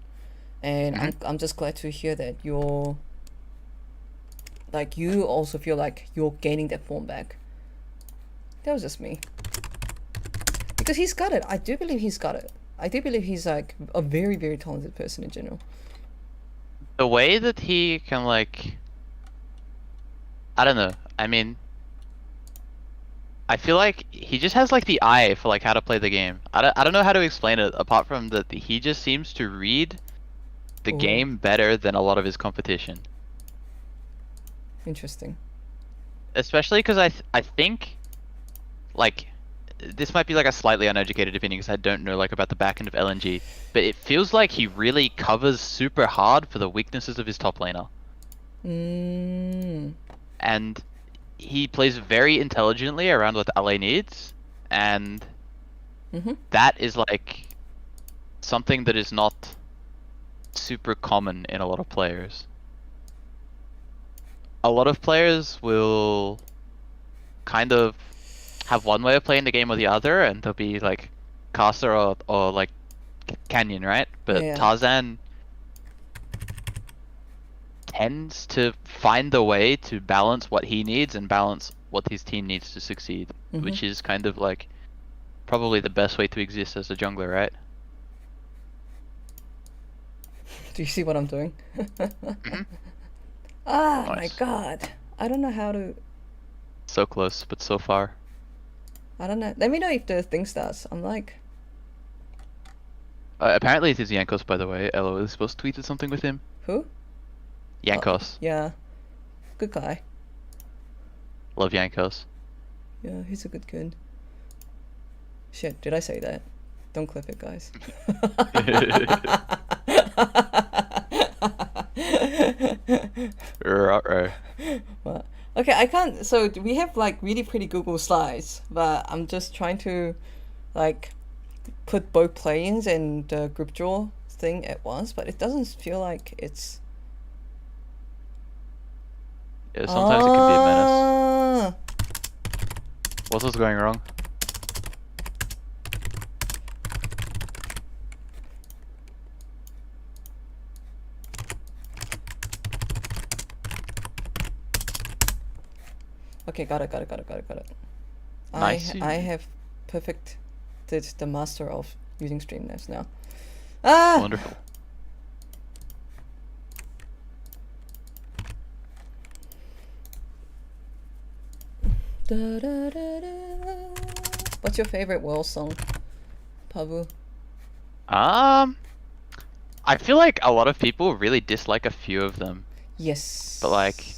S1: And I'm just glad to hear that you're like, you also feel like you're gaining that form back. That was just me, because he's got it. I do believe he's got it. I do believe he's like a very, very talented person in general.
S4: The way that he can like, I don't know. I mean, I feel like he just has like the eye for like how to play the game. I don't know how to explain it apart from that he just seems to read the
S1: Ooh.
S4: game better than a lot of his competition.
S1: Interesting.
S4: Especially because I think like this might be like a slightly uneducated opinion because I don't know like about the back end of LNG, but it feels like he really covers super hard for the weaknesses of his top laner. And he plays very intelligently around what the LA needs, and that is like something that is not super common in a lot of players. A lot of players will kind of have one way of playing the game or the other, and they'll be like Caster or like Canyon, right? But
S1: Yeah.
S4: Tarzan tends to find the way to balance what he needs and balance what his team needs to succeed, which is kind of like probably the best way to exist as a jungler, right?
S1: Do you see what I'm doing? Ah, my
S4: Nice.
S1: God. I don't know how to.
S4: So close, but so far.
S1: I don't know. Let me know if the thing starts. I'm like,
S4: Apparently it is Yankos, by the way. LO is supposed to tweeted something with him.
S1: who?
S4: Yankos.
S1: Yeah. Good guy.
S4: Love Yankos.
S1: Yeah, he's a good kid. Shit, did I say that? Don't clip it, guys.
S4: Ruh-roh.
S1: Well, Okay, I can't. So we have like really pretty Google slides, but I'm just trying to like put both play-ins and the group draw thing at once, but it doesn't feel like it's.
S4: Yeah, sometimes it can be a menace.
S1: Ah,
S4: What's going wrong?
S1: Okay, got it.
S4: Nice.
S1: I have perfected the master of using StreamNets now. Ah!
S4: Wonderful.
S1: Da, da, da, da. What's your favorite world song, Pabu?
S4: I feel like a lot of people really dislike a few of them,
S1: Yes.
S4: but like,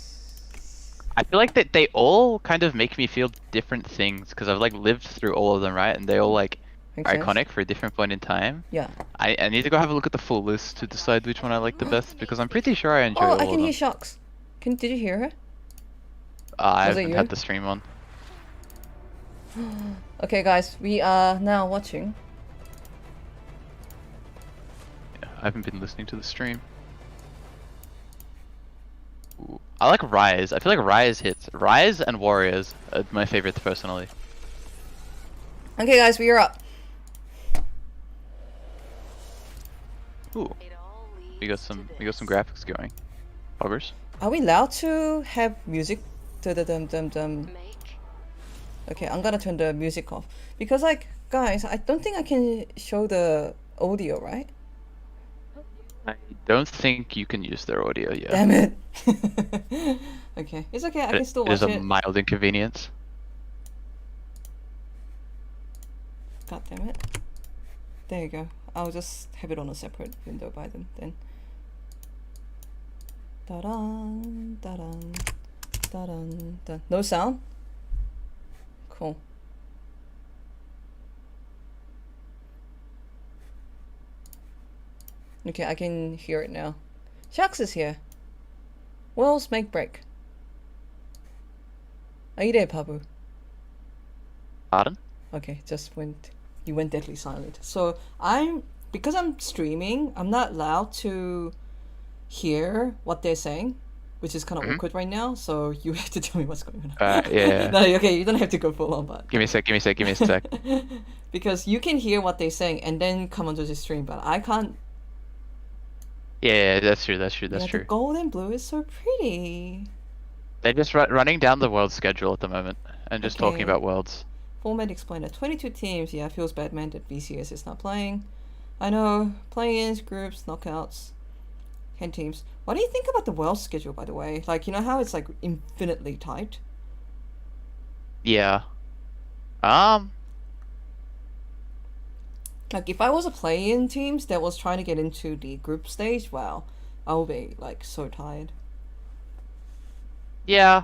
S4: I feel like that they all kind of make me feel different things because I've like lived through all of them, right? And they all like
S1: Makes
S4: are
S1: sense.
S4: iconic for a different point in time.
S1: Yeah.
S4: I need to go have a look at the full list to decide which one I like the best because I'm pretty sure I enjoy
S1: Oh,
S4: all
S1: I
S4: of
S1: can
S4: them.
S1: hear Sharks. Did you hear her?
S4: I
S1: Was it
S4: haven't
S1: you?
S4: had the stream on.
S1: Okay, guys, we are now watching.
S4: I haven't been listening to the stream. Ooh, I like Rise. I feel like Rise hits. Rise and Warriors are my favorites personally.
S1: Okay, guys, we are up.
S4: Ooh, we got some graphics going. Buggers.
S1: Are we allowed to have music? Dum. Okay, I'm gonna turn the music off because, like, guys, I don't think I can show the audio, right?
S4: I don't think you can use their audio yet.
S1: Damn it. Okay, it's okay. I can still
S4: It is
S1: watch
S4: a
S1: it.
S4: mild inconvenience.
S1: God damn it. There you go. I'll just have it on a separate window by then. Da-dun, da-dun, da-dun, dun. No sound? Cool. Okay, I can hear it now. Sharks is here. Worlds make break. Are you there, Pabu?
S4: Pardon?
S1: Okay, you went deadly silent. So because I'm streaming, I'm not allowed to hear what they're saying, which is kind of awkward right now. So you have to tell me what's going on.
S4: Yeah.
S1: No, okay, you don't have to go full on, but
S4: Give me a sec.
S1: because you can hear what they're saying and then come onto the stream, but I can't.
S4: Yeah, that's true.
S1: Yeah, the
S4: true.
S1: gold and blue is so pretty.
S4: They're just running down the world schedule at the moment and just talking
S1: Okay.
S4: about worlds.
S1: Format explainer. 22 teams. Yeah, feels bad, man, that BCS is not playing. I know. Play-ins, groups, knockouts, 10 teams. What do you think about the world schedule, by the way? Like, you know how it's like infinitely tight?
S4: Yeah.
S1: Like, if I was a play-in teams that was trying to get into the group stage, wow, I would be like so tired.
S4: Yeah.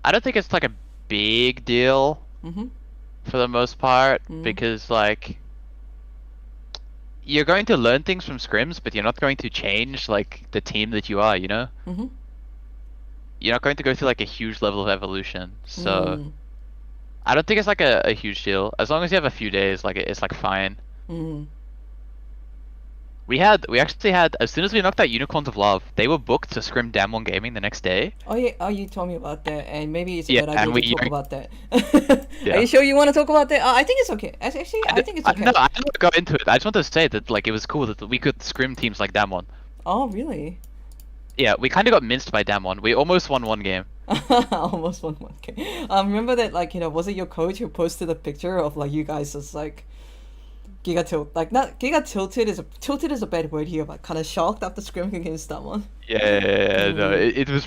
S4: I don't think it's like a big deal
S1: Mm-hmm.
S4: for the most part
S1: Mm.
S4: because like you're going to learn things from scrims, but you're not going to change like the team that you are, you know?
S1: Mm-hmm.
S4: You're not going to go through like a huge level of evolution. So
S1: Mm.
S4: I don't think it's like a huge deal. As long as you have a few days, like it's like fine.
S1: Mm.
S4: We actually had, as soon as we knocked out Unicorns of Love, they were booked to scrim Damwon Gaming the next day.
S1: Oh yeah, oh you told me about that, and maybe it's a
S4: Yeah,
S1: good idea
S4: and
S1: to
S4: we-
S1: talk about that.
S4: Yeah.
S1: Are you sure you want to talk about that? I think it's okay. Actually, I think it's okay.
S4: No, I don't want to go into it. I just want to say that like it was cool that we could scrim teams like Damwon.
S1: Oh really?
S4: Yeah, we kind of got minced by Damwon. We almost won one game.
S1: Almost won one. Okay. Remember that, like, you know, was it your coach who posted a picture of like you guys as like Giga tilt, like not Giga tilted is a bad word here, but kind of shocked after scrimming against someone.
S4: Yeah, no,
S1: Mm.
S4: it was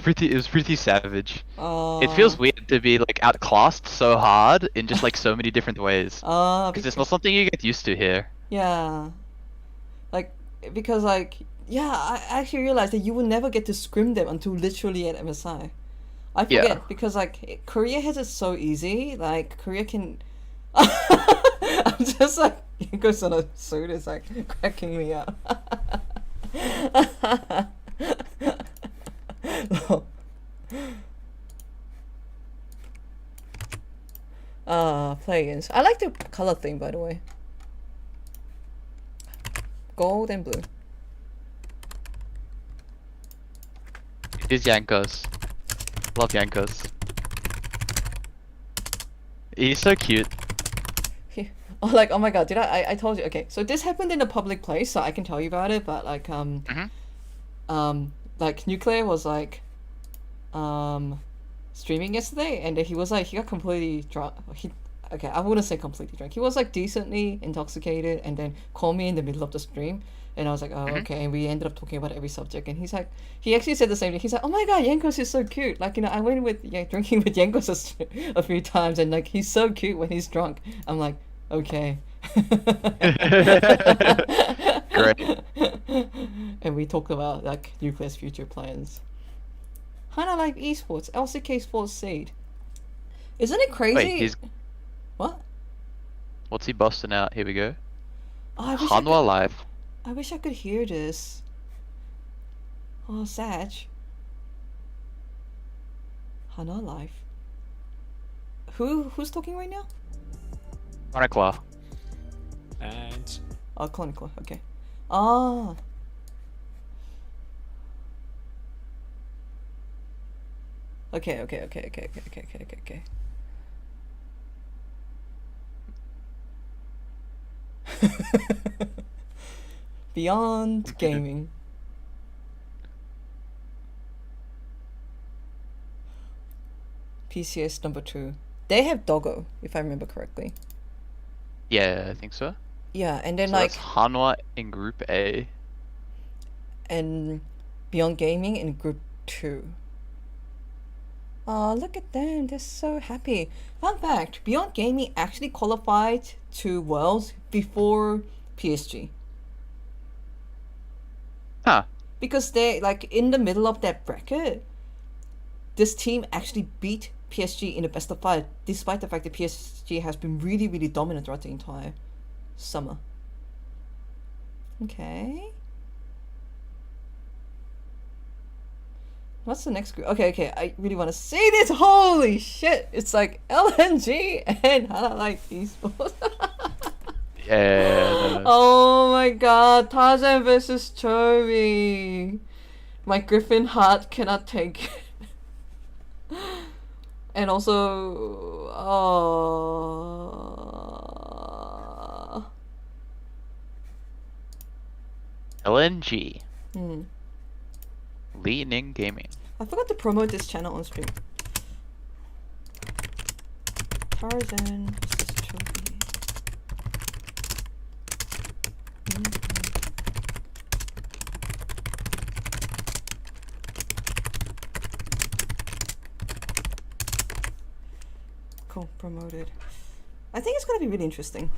S4: pretty savage.
S1: Uh,
S4: It feels weird to be like outclassed so hard in just like so many different ways. Because it's not something you get used to here.
S1: yeah, like because like yeah, I actually realized that you will never get to scrim them until literally at MSI. I forget
S4: Yeah.
S1: because like Korea has it so easy. Like Korea can. I'm just like it goes on a suit. It's like cracking me up. Play-ins. I like the color theme, by the way. Gold and blue.
S4: It is Yankos. Love Yankos. He's so cute.
S1: Oh, like, oh my god, did I told you. Okay, so this happened in a public place, so I can tell you about it, but like, like, Nuclear was like, streaming yesterday, and then he was like, he got completely drunk. Okay, I wouldn't say completely drunk. He was like decently intoxicated, and then called me in the middle of the stream, and I was like, oh, okay, and we ended up talking about every subject, and he's like, he actually said the same thing. He's like, oh my god, Yankos is so cute. Like, you know, I went with drinking with Yankos a few times, and like, he's so cute when he's drunk. I'm like, okay.
S4: Great.
S1: And we talked about like Nuclear's future plans. Hana Life Esports, LCK Sports Seed. Isn't it crazy?
S4: Wait, he's
S1: What?
S4: what's he busting out? Here we go.
S1: Oh, I wish
S4: Hanwha Live.
S1: I wish I could hear this. Oh, Sag. Hana Life. Who's talking right now?
S4: Chronicler.
S5: And
S1: Oh, Chronicle, okay. Ah. Okay. Beyond gaming. PCS number 2. They have Doggo, if I remember correctly.
S4: Yeah, I think so.
S1: Yeah, and then
S4: So
S1: like
S4: that's Hanwha in Group A.
S1: and Beyond Gaming in Group 2. Oh, look at them. They're so happy. Fun fact, Beyond Gaming actually qualified to Worlds before PSG.
S4: Huh.
S1: Because they, like, in the middle of that bracket, this team actually beat PSG in the best of 5, despite the fact that PSG has been really, really dominant throughout the entire summer. Okay. What's the next group? Okay, I really want to see this. Holy shit! It's like LNG and Hana Life Esports.
S4: Yeah.
S1: Oh my god, Tarzan versus Chovy. My Griffin heart cannot take it. And also,
S4: LNG.
S1: hmm.
S4: Lean in gaming.
S1: I forgot to promote this channel on stream. Tarzan versus Chovy. Cool, promoted. I think it's gonna be really interesting.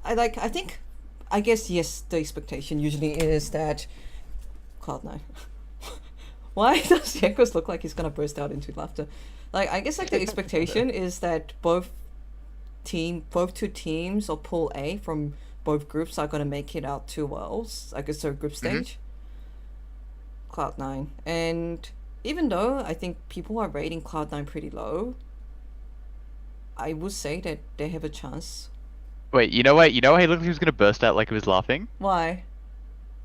S1: I guess yes, the expectation usually is that Cloud9. Why does Yankos look like he's gonna burst out into laughter? Like, I guess like the expectation is that both two teams or pool A from both groups are gonna make it out to Worlds. I guess so group stage. Cloud9. And even though I think people are rating Cloud9 pretty low, I would say that they have a chance.
S4: Wait, you know what? You know why he looked like he was gonna burst out like he was laughing?
S1: Why?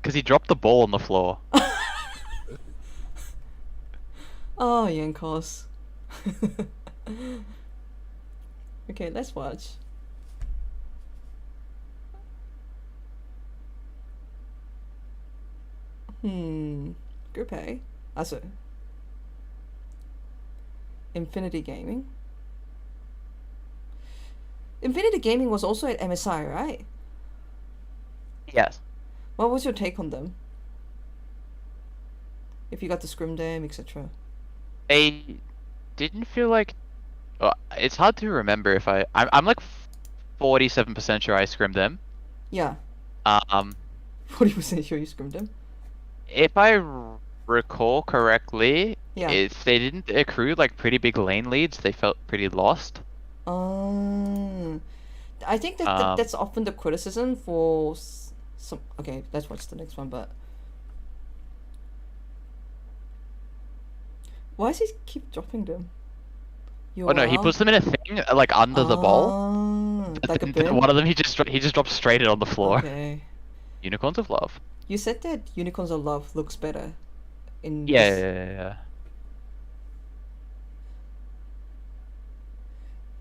S4: Because he dropped the ball on the floor.
S1: Oh, Yankos. Okay, let's watch. Group A. Also, Infinity Gaming. Infinity Gaming was also at MSI, right?
S4: Yes.
S1: What was your take on them? If you got to scrim them, etc.
S4: They didn't feel like. Well, it's hard to remember if I'm like 47% sure I scrimmed them.
S1: Yeah. 40% sure you scrimmed them.
S4: If I recall correctly,
S1: Yeah.
S4: if they didn't accrue like pretty big lane leads, they felt pretty lost.
S1: I think that that's often the criticism for some. Okay, let's watch the next one. But why does he keep dropping them? You
S4: Oh no, he puts them in a thing like under the ball.
S1: Like a
S4: And
S1: bin?
S4: one of them he just drops straight on the floor.
S1: Okay.
S4: Unicorns of Love.
S1: You said that Unicorns of Love looks better in
S4: Yeah,
S1: this,
S4: yeah, yeah, yeah.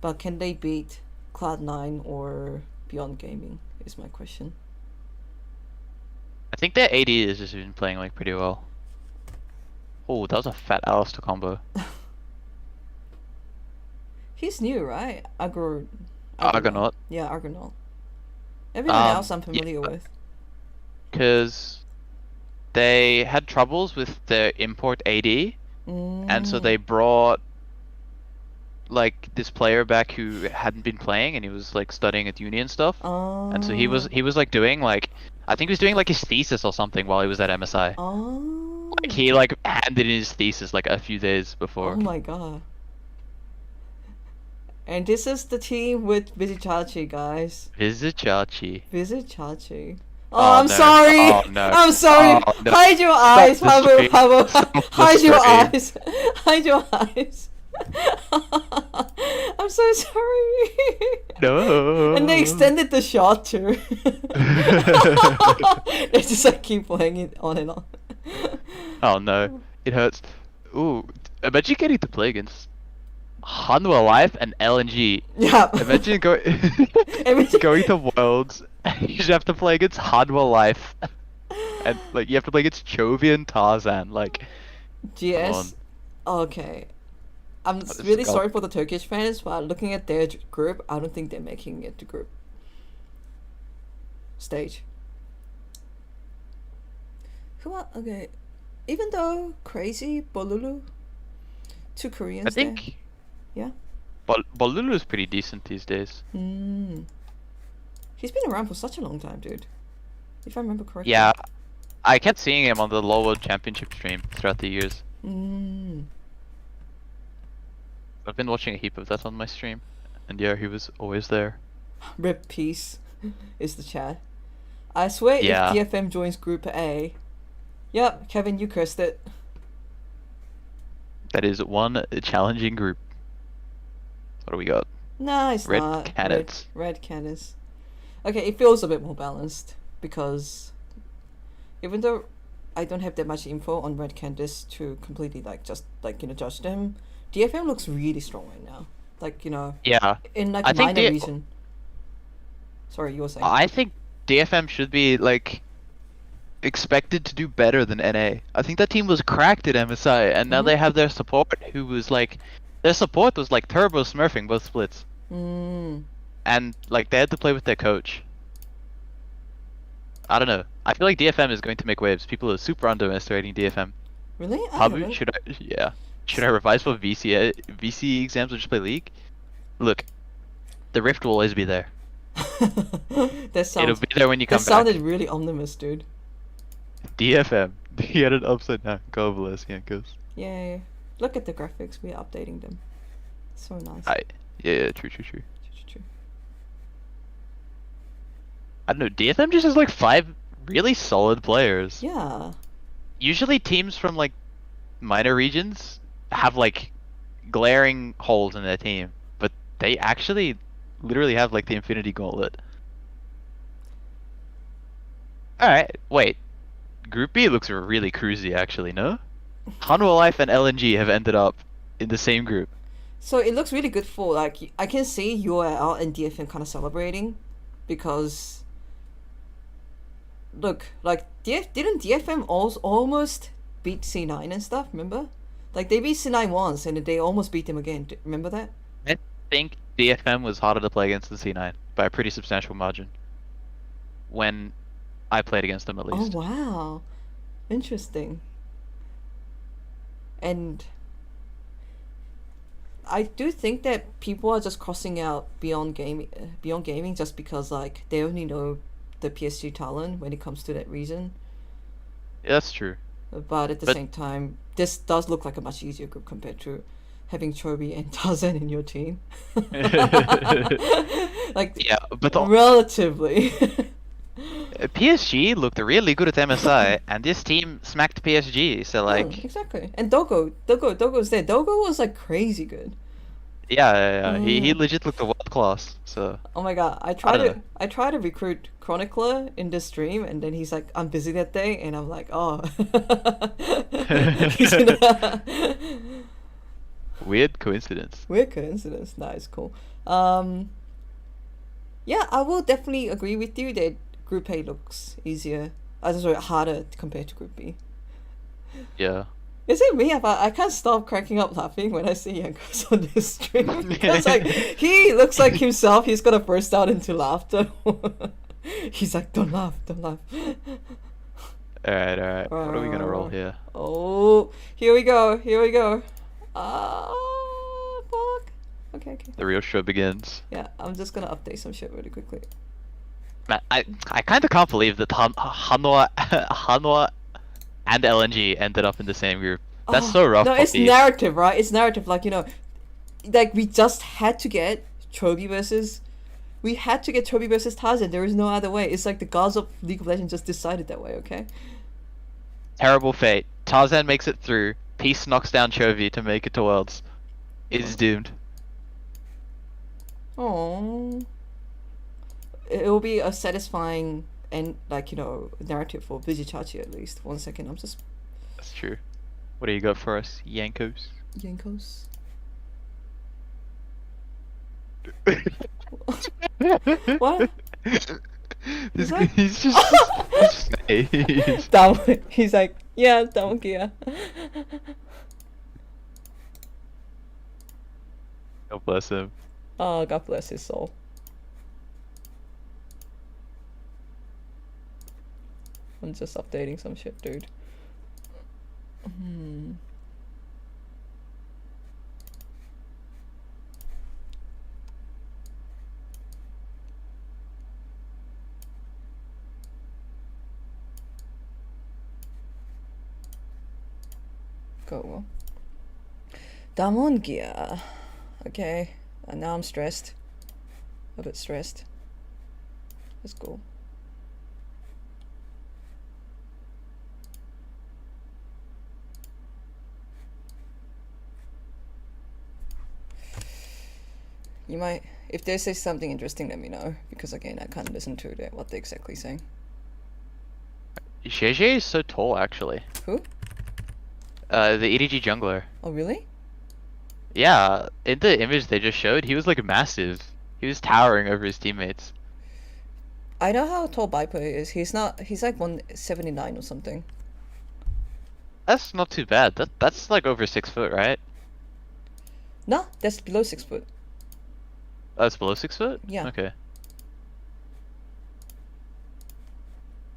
S1: but can they beat Cloud9 or Beyond Gaming is my question.
S4: I think their AD has just been playing like pretty well. Oh, that was a fat Alistair combo.
S1: He's new, right?
S4: Argonaut.
S1: Yeah, Argonaut. Everyone else I'm familiar with.
S4: Because they had troubles with their import AD, and so they brought like this player back who hadn't been playing, and he was like studying at uni and stuff. And so he was like doing like, I think he was doing like his thesis or something while he was at MSI.
S1: Oh.
S4: Like he like handed in his thesis like a few days before.
S1: Oh my god. And this is the team with Vizichachi, guys.
S4: Vizichachi.
S1: Vizichachi. Oh,
S4: Oh,
S1: I'm
S4: no.
S1: sorry.
S4: Oh, no.
S1: I'm sorry.
S4: Oh, no.
S1: Hide your eyes,
S4: the
S1: Pabu.
S4: stream.
S1: Pabu.
S4: Stop the
S1: Hide your
S4: stream.
S1: eyes. Hide your eyes. I'm so sorry.
S4: No.
S1: And they extended the shot too. They just like keep playing it on and on.
S4: Oh no, it hurts. Ooh, imagine getting to play against Hanwha Life and LNG.
S1: Yeah.
S4: Imagine
S1: Imagine-
S4: going to Worlds. You just have to play against Hanwha Life, and like you have to play against Chovy and Tarzan. Like,
S1: GS. Okay. I'm
S4: is
S1: really
S4: skull.
S1: sorry for the Turkish fans, but looking at their group, I don't think they're making it to group stage. Who are okay? Even though Crazy Bolulu, two Koreans.
S4: I think.
S1: there. Yeah.
S4: Bolulu is pretty decent these days.
S1: He's been around for such a long time, dude. If I remember correctly.
S4: Yeah, I kept seeing him on the Low World Championship stream throughout the years. I've been watching a heap of that on my stream, and yeah, he was always there.
S1: Rip peace is the chat. I swear
S4: Yeah.
S1: if DFM joins Group A. Yep, Kevin, you cursed it.
S4: That is one challenging group. What do we got?
S1: No, it's
S4: Red
S1: not.
S4: Canids.
S1: Red Canids. Okay, it feels a bit more balanced because even though I don't have that much info on Red Canids to completely judge them, DFM looks really strong right now. Like,
S4: Yeah,
S1: in like
S4: I
S1: a
S4: think
S1: minor
S4: the-
S1: region. Sorry, you were saying.
S4: I think DFM should be like expected to do better than NA. I think that team was cracked at MSI, and now they have their support, who was like, their support was like turbo smurfing both splits, and like they had to play with their coach. I don't know. I feel like DFM is going to make waves. People are super underestimating DFM.
S1: Really? I
S4: Pabu,
S1: haven't.
S4: should I revise for VC exams or just play League? Look, the Rift will always be there.
S1: That
S4: It'll
S1: sounds.
S4: be there when you
S1: That
S4: come back.
S1: sounded really ominous, dude.
S4: DFM. He had an upside down Gobless, Yankos.
S1: Yay! Look at the graphics. We're updating them. So nice.
S4: Yeah, true.
S1: True.
S4: I don't know, DFM just has like 5 really solid players.
S1: Yeah.
S4: Usually teams from like minor regions have like glaring holes in their team, but they actually literally have like the Infinity Gauntlet. Alright, wait. Group B looks really cruisy actually, no? Hanwha Life and LNG have ended up in the same group.
S1: So it looks really good for like I can see URL and DFM kind of celebrating, because look, like didn't DFM almost beat C9 and stuff? Remember, like they beat C9 once and they almost beat them again. Remember that?
S4: I think DFM was harder to play against than C9 by a pretty substantial margin. When I played against them at
S1: Oh
S4: least.
S1: wow, interesting. And I do think that people are just crossing out Beyond Gaming just because like they only know the PSG talent when it comes to that region.
S4: Yeah, that's true.
S1: But at the
S4: But-
S1: same time, this does look like a much easier group compared to having Chobi and Tarzan in your team. Like
S4: Yeah, but
S1: relatively.
S4: PSG looked really good at MSI, and this team smacked PSG. So like,
S1: exactly. And Dogo's there. Dogo was like crazy good.
S4: Yeah. He legit looked a world class. So
S1: Oh my god,
S4: I don't know.
S1: I tried to recruit Chronicler in this stream, and then he's like, I'm busy that day, and I'm like, oh. He's
S4: Weird coincidence.
S1: Weird coincidence. Nice, cool. Yeah, I will definitely agree with you that Group A looks easier. Sorry, harder compared to Group B.
S4: Yeah.
S1: Is it me? I can't stop cracking up laughing when I see Yankos on this stream. Because like he looks like himself. He's gonna burst out into laughter. He's like, don't laugh, don't laugh.
S4: Alright. What are we gonna roll here?
S1: Oh, here we go. Here we go. Ah, fuck. Okay.
S4: The real show begins.
S1: Yeah, I'm just gonna update some shit really quickly.
S4: Man, I kind of can't believe that Hanwha and LNG ended up in the same group. That's so rough.
S1: No,
S4: for
S1: it's
S4: these.
S1: narrative, right? It's narrative. Like, you know, like we just had to get Chobi versus. We had to get Chobi versus Tarzan. There is no other way. It's like the gods of League of Legends just decided that way. Okay.
S4: Terrible fate. Tarzan makes it through. Peace knocks down Chovy to make it to Worlds. Is doomed.
S1: Oh. It will be a satisfying and like, you know, narrative for Vijichachi at least. 1 second, I'm just
S4: That's true. What do you got for us, Yankos?
S1: Yankos. What?
S4: This
S1: that?
S4: he's just nice.
S1: Down. He's like, yeah, down gear.
S4: God bless him.
S1: Oh, God bless his soul. I'm just updating some shit, dude. Go. Damon gear. Okay. And now I'm stressed. A bit stressed. Let's go. You might, if they say something interesting, let me know, because again, I can't listen to what they're exactly saying.
S4: JJ is so tall, actually.
S1: Who?
S4: The EDG jungler.
S1: Oh, really?
S4: Yeah, in the image they just showed, he was like massive. He was towering over his teammates.
S1: I know how tall Viper is. He's like 179 or something.
S4: That's not too bad. That's like over 6 foot, right?
S1: No, that's below 6 foot.
S4: Oh, it's below 6 foot?
S1: Yeah.
S4: Okay.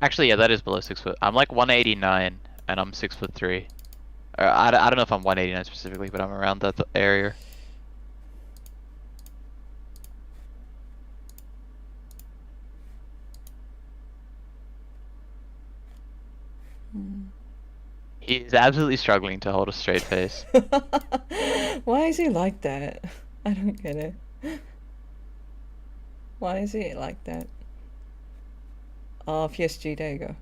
S4: Actually, yeah, that is below 6 foot. I'm like 189, and I'm 6'3". Or I don't know if I'm 189 specifically, but I'm around that area. He's absolutely struggling to hold a straight face.
S1: Why is he like that? I don't get it. Why is he like that? Oh, PSG, there you go.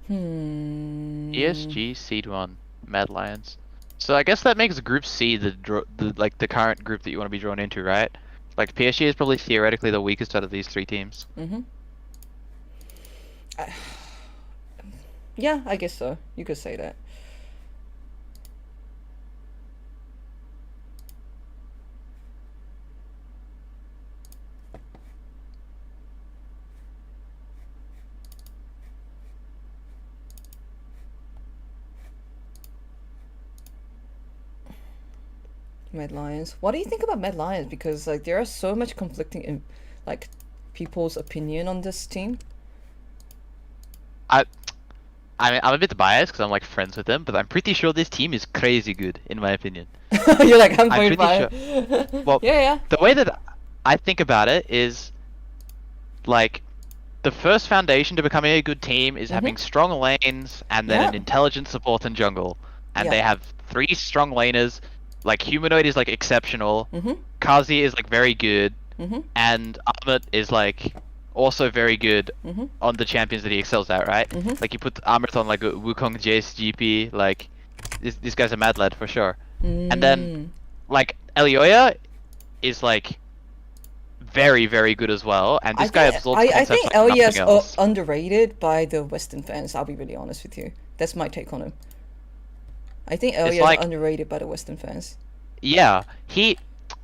S4: ESG Seed 1, Mad Lions. So I guess that makes Group C the current group that you want to be drawn into, right? Like PSG is probably theoretically the weakest out of these 3 teams.
S1: Yeah, I guess so. You could say that. Mad Lions. What do you think about Mad Lions? Because like there are so much conflicting like people's opinion on this team.
S4: I mean, I'm a bit biased because I'm like friends with them, but I'm pretty sure this team is crazy good in my opinion.
S1: You're like, I'm
S4: I'm
S1: going
S4: pretty
S1: by.
S4: Well,
S1: yeah.
S4: the way that I think about it is like the first foundation to becoming a good team is having strong lanes and then an
S1: Yeah.
S4: intelligent support and jungle. And
S1: Yeah.
S4: they have 3 strong laners like Humanoid is like exceptional.
S1: Mhm.
S4: Kazi is like very good,
S1: Mhm.
S4: and Armut is like also very good
S1: Mhm.
S4: on the champions that he excels at, right?
S1: Mhm.
S4: Like you put Armut on like a Wukong Jace GP, like this guy's a mad lad for sure. And then like Elioya is like very very good as well, and this guy absorbs
S1: I
S4: concepts
S1: think
S4: like
S1: Elya is
S4: nothing else.
S1: underrated by the Western fans. I'll be really honest with you. That's my take on him. I think Elya
S4: like-
S1: is underrated by the Western fans.
S4: Yeah,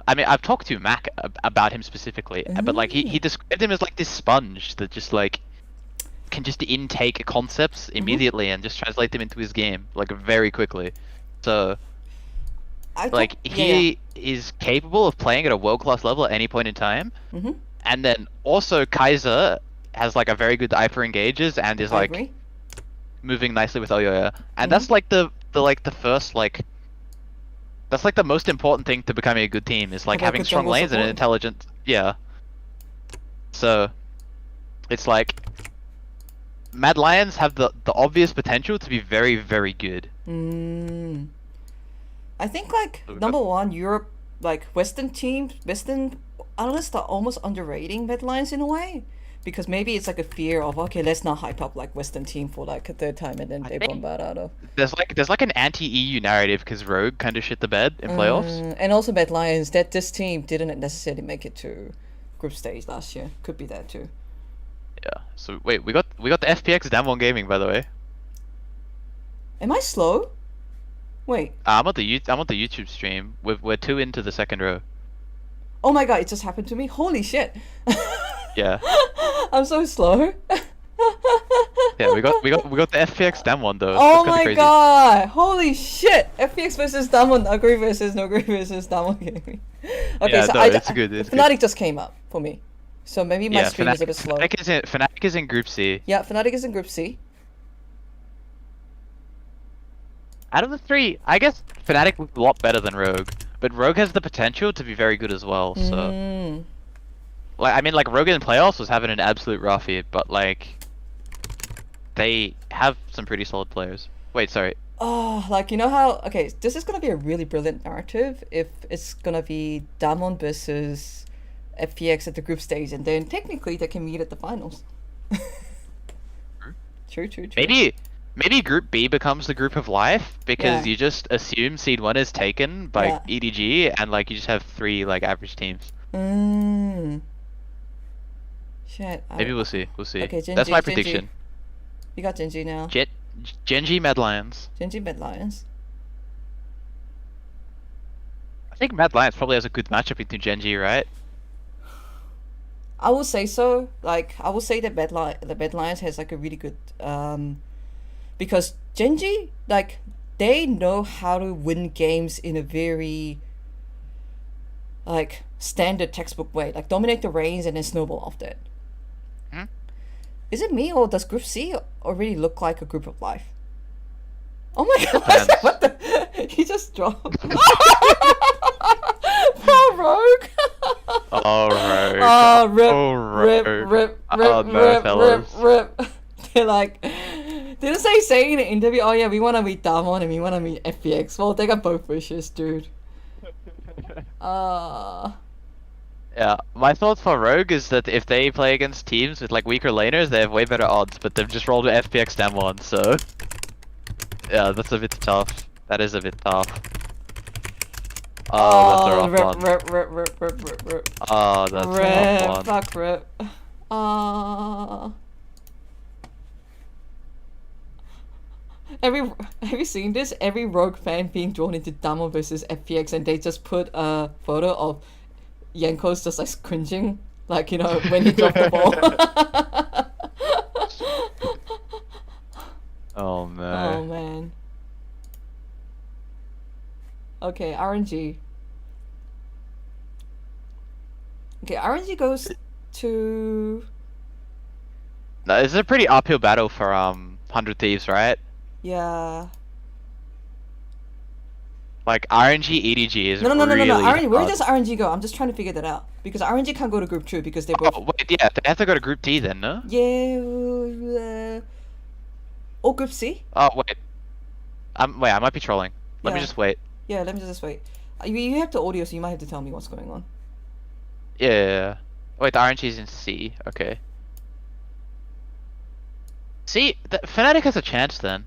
S4: I mean, I've talked to Mac about him specifically, but like he described him as like this sponge that just like can just intake concepts immediately and just translate them into his game like very quickly. So like he is capable of playing at a world class level at any point in time.
S1: Mhm.
S4: And then also Kaiser has like a very good eye for engages and is
S1: I
S4: like
S1: agree.
S4: moving nicely with Elyoya. And that's like the first like that's like the most important thing to becoming a good team is like
S1: Have, like,
S4: having
S1: good
S4: strong
S1: jungle
S4: lanes and an
S1: support.
S4: intelligent So it's like Mad Lions have the obvious potential to be very very good.
S1: I think like
S4: So we
S1: number one, Europe, like Western teams, Western analysts are almost underrating Mad Lions in a way. Because maybe it's like a fear of, okay, let's not hype up like Western team for like a third time and then they
S4: think-
S1: bombard out of.
S4: There's like an anti-EU narrative because Rogue kind of shit the bed in playoffs.
S1: And also Mad Lions, that this team didn't necessarily make it to group stage last year. Could be that too.
S4: Yeah. So wait, we got the FPX Damwon Gaming by the way.
S1: Am I slow? Wait.
S4: I'm on the YouTube stream. We're 2 into the second row.
S1: Oh my god, it just happened to me. Holy shit.
S4: Yeah.
S1: I'm so slow.
S4: Yeah, we got the FPX Damwon though.
S1: Oh
S4: That's gonna be
S1: my
S4: crazy.
S1: god! Holy shit! FPX versus Damon, agree versus no agree versus Damon Gaming. Okay,
S4: Yeah,
S1: so
S4: no, it's good, it's good.
S1: Fnatic just came up for me, so maybe my
S4: Yeah,
S1: stream is a bit slow.
S4: Fnatic is in Group C.
S1: Yeah, Fnatic is in Group C.
S4: Out of the 3, I guess Fnatic looked a lot better than Rogue, but Rogue has the potential to be very good as well. So, like, I mean, like Rogue in playoffs was having an absolute roughie, but like, they have some pretty solid players. Wait, sorry.
S1: Oh, like you know how? Okay, this is gonna be a really brilliant narrative if it's gonna be Damon versus FPX at the group stage, and then technically they can meet at the finals. True.
S4: Maybe Group B becomes the group of life because
S1: Yeah.
S4: you just assume Seed 1 is taken by
S1: Yeah.
S4: EDG and like you just have 3 like average teams.
S1: Shit.
S4: Maybe we'll see. We'll see.
S1: Okay,
S4: That's
S1: Genji,
S4: my
S1: Genji.
S4: prediction.
S1: You got Genji now.
S4: Genji Mad Lions.
S1: Genji Mad Lions.
S4: I think Mad Lions probably has a good matchup between Genji, right?
S1: I will say so. Like I will say that the Mad Lions has like a really good because Genji, like, they know how to win games in a very like standard textbook way, like dominate the reigns and then snowball off that.
S4: Hmm?
S1: Is it me or does Group C already look like a group of life? Oh my god!
S4: Depends.
S1: What the? He just dropped. Poor Rogue.
S4: Oh, Rogue.
S1: Oh, rip,
S4: Oh,
S1: rip,
S4: Rogue.
S1: rip,
S4: Oh,
S1: rip,
S4: no,
S1: rip,
S4: fellas.
S1: rip. They're like, didn't they say in the interview, oh yeah, we want to meet Damon and we want to meet FPX? Well, they got both wishes, dude.
S4: Yeah, my thought for Rogue is that if they play against teams with like weaker laners, they have way better odds, but they've just rolled with FPX Damwon, so yeah, that's a bit tough. That is a bit tough. Oh, that's a rough one.
S1: Rip.
S4: Oh, that's a rough
S1: Rip,
S4: one.
S1: fuck rip. Have you seen this? Every Rogue fan being drawn into Damon versus FPX, and they just put a photo of Yanko's just like cringing, like, you know, when he dropped the ball.
S4: Oh no.
S1: Oh man. Okay, RNG. Okay, RNG goes to...
S4: No, this is a pretty uphill battle for 100 Thieves, right?
S1: Yeah.
S4: Like RNG EDG is
S1: No.
S4: really
S1: RNG, where
S4: hard.
S1: does RNG go? I'm just trying to figure that out. Because RNG can't go to Group 2 because they both...
S4: Oh wait, yeah, they have to go to Group D then, no?
S1: Yeah. Or Group C?
S4: Oh wait, wait, I might be trolling. Let me
S1: Yeah.
S4: just wait.
S1: Yeah, let me just wait. You have the audio, so you might have to tell me what's going on.
S4: Yeah. Wait, the RNG's in C. Okay. See, Fnatic has a chance then.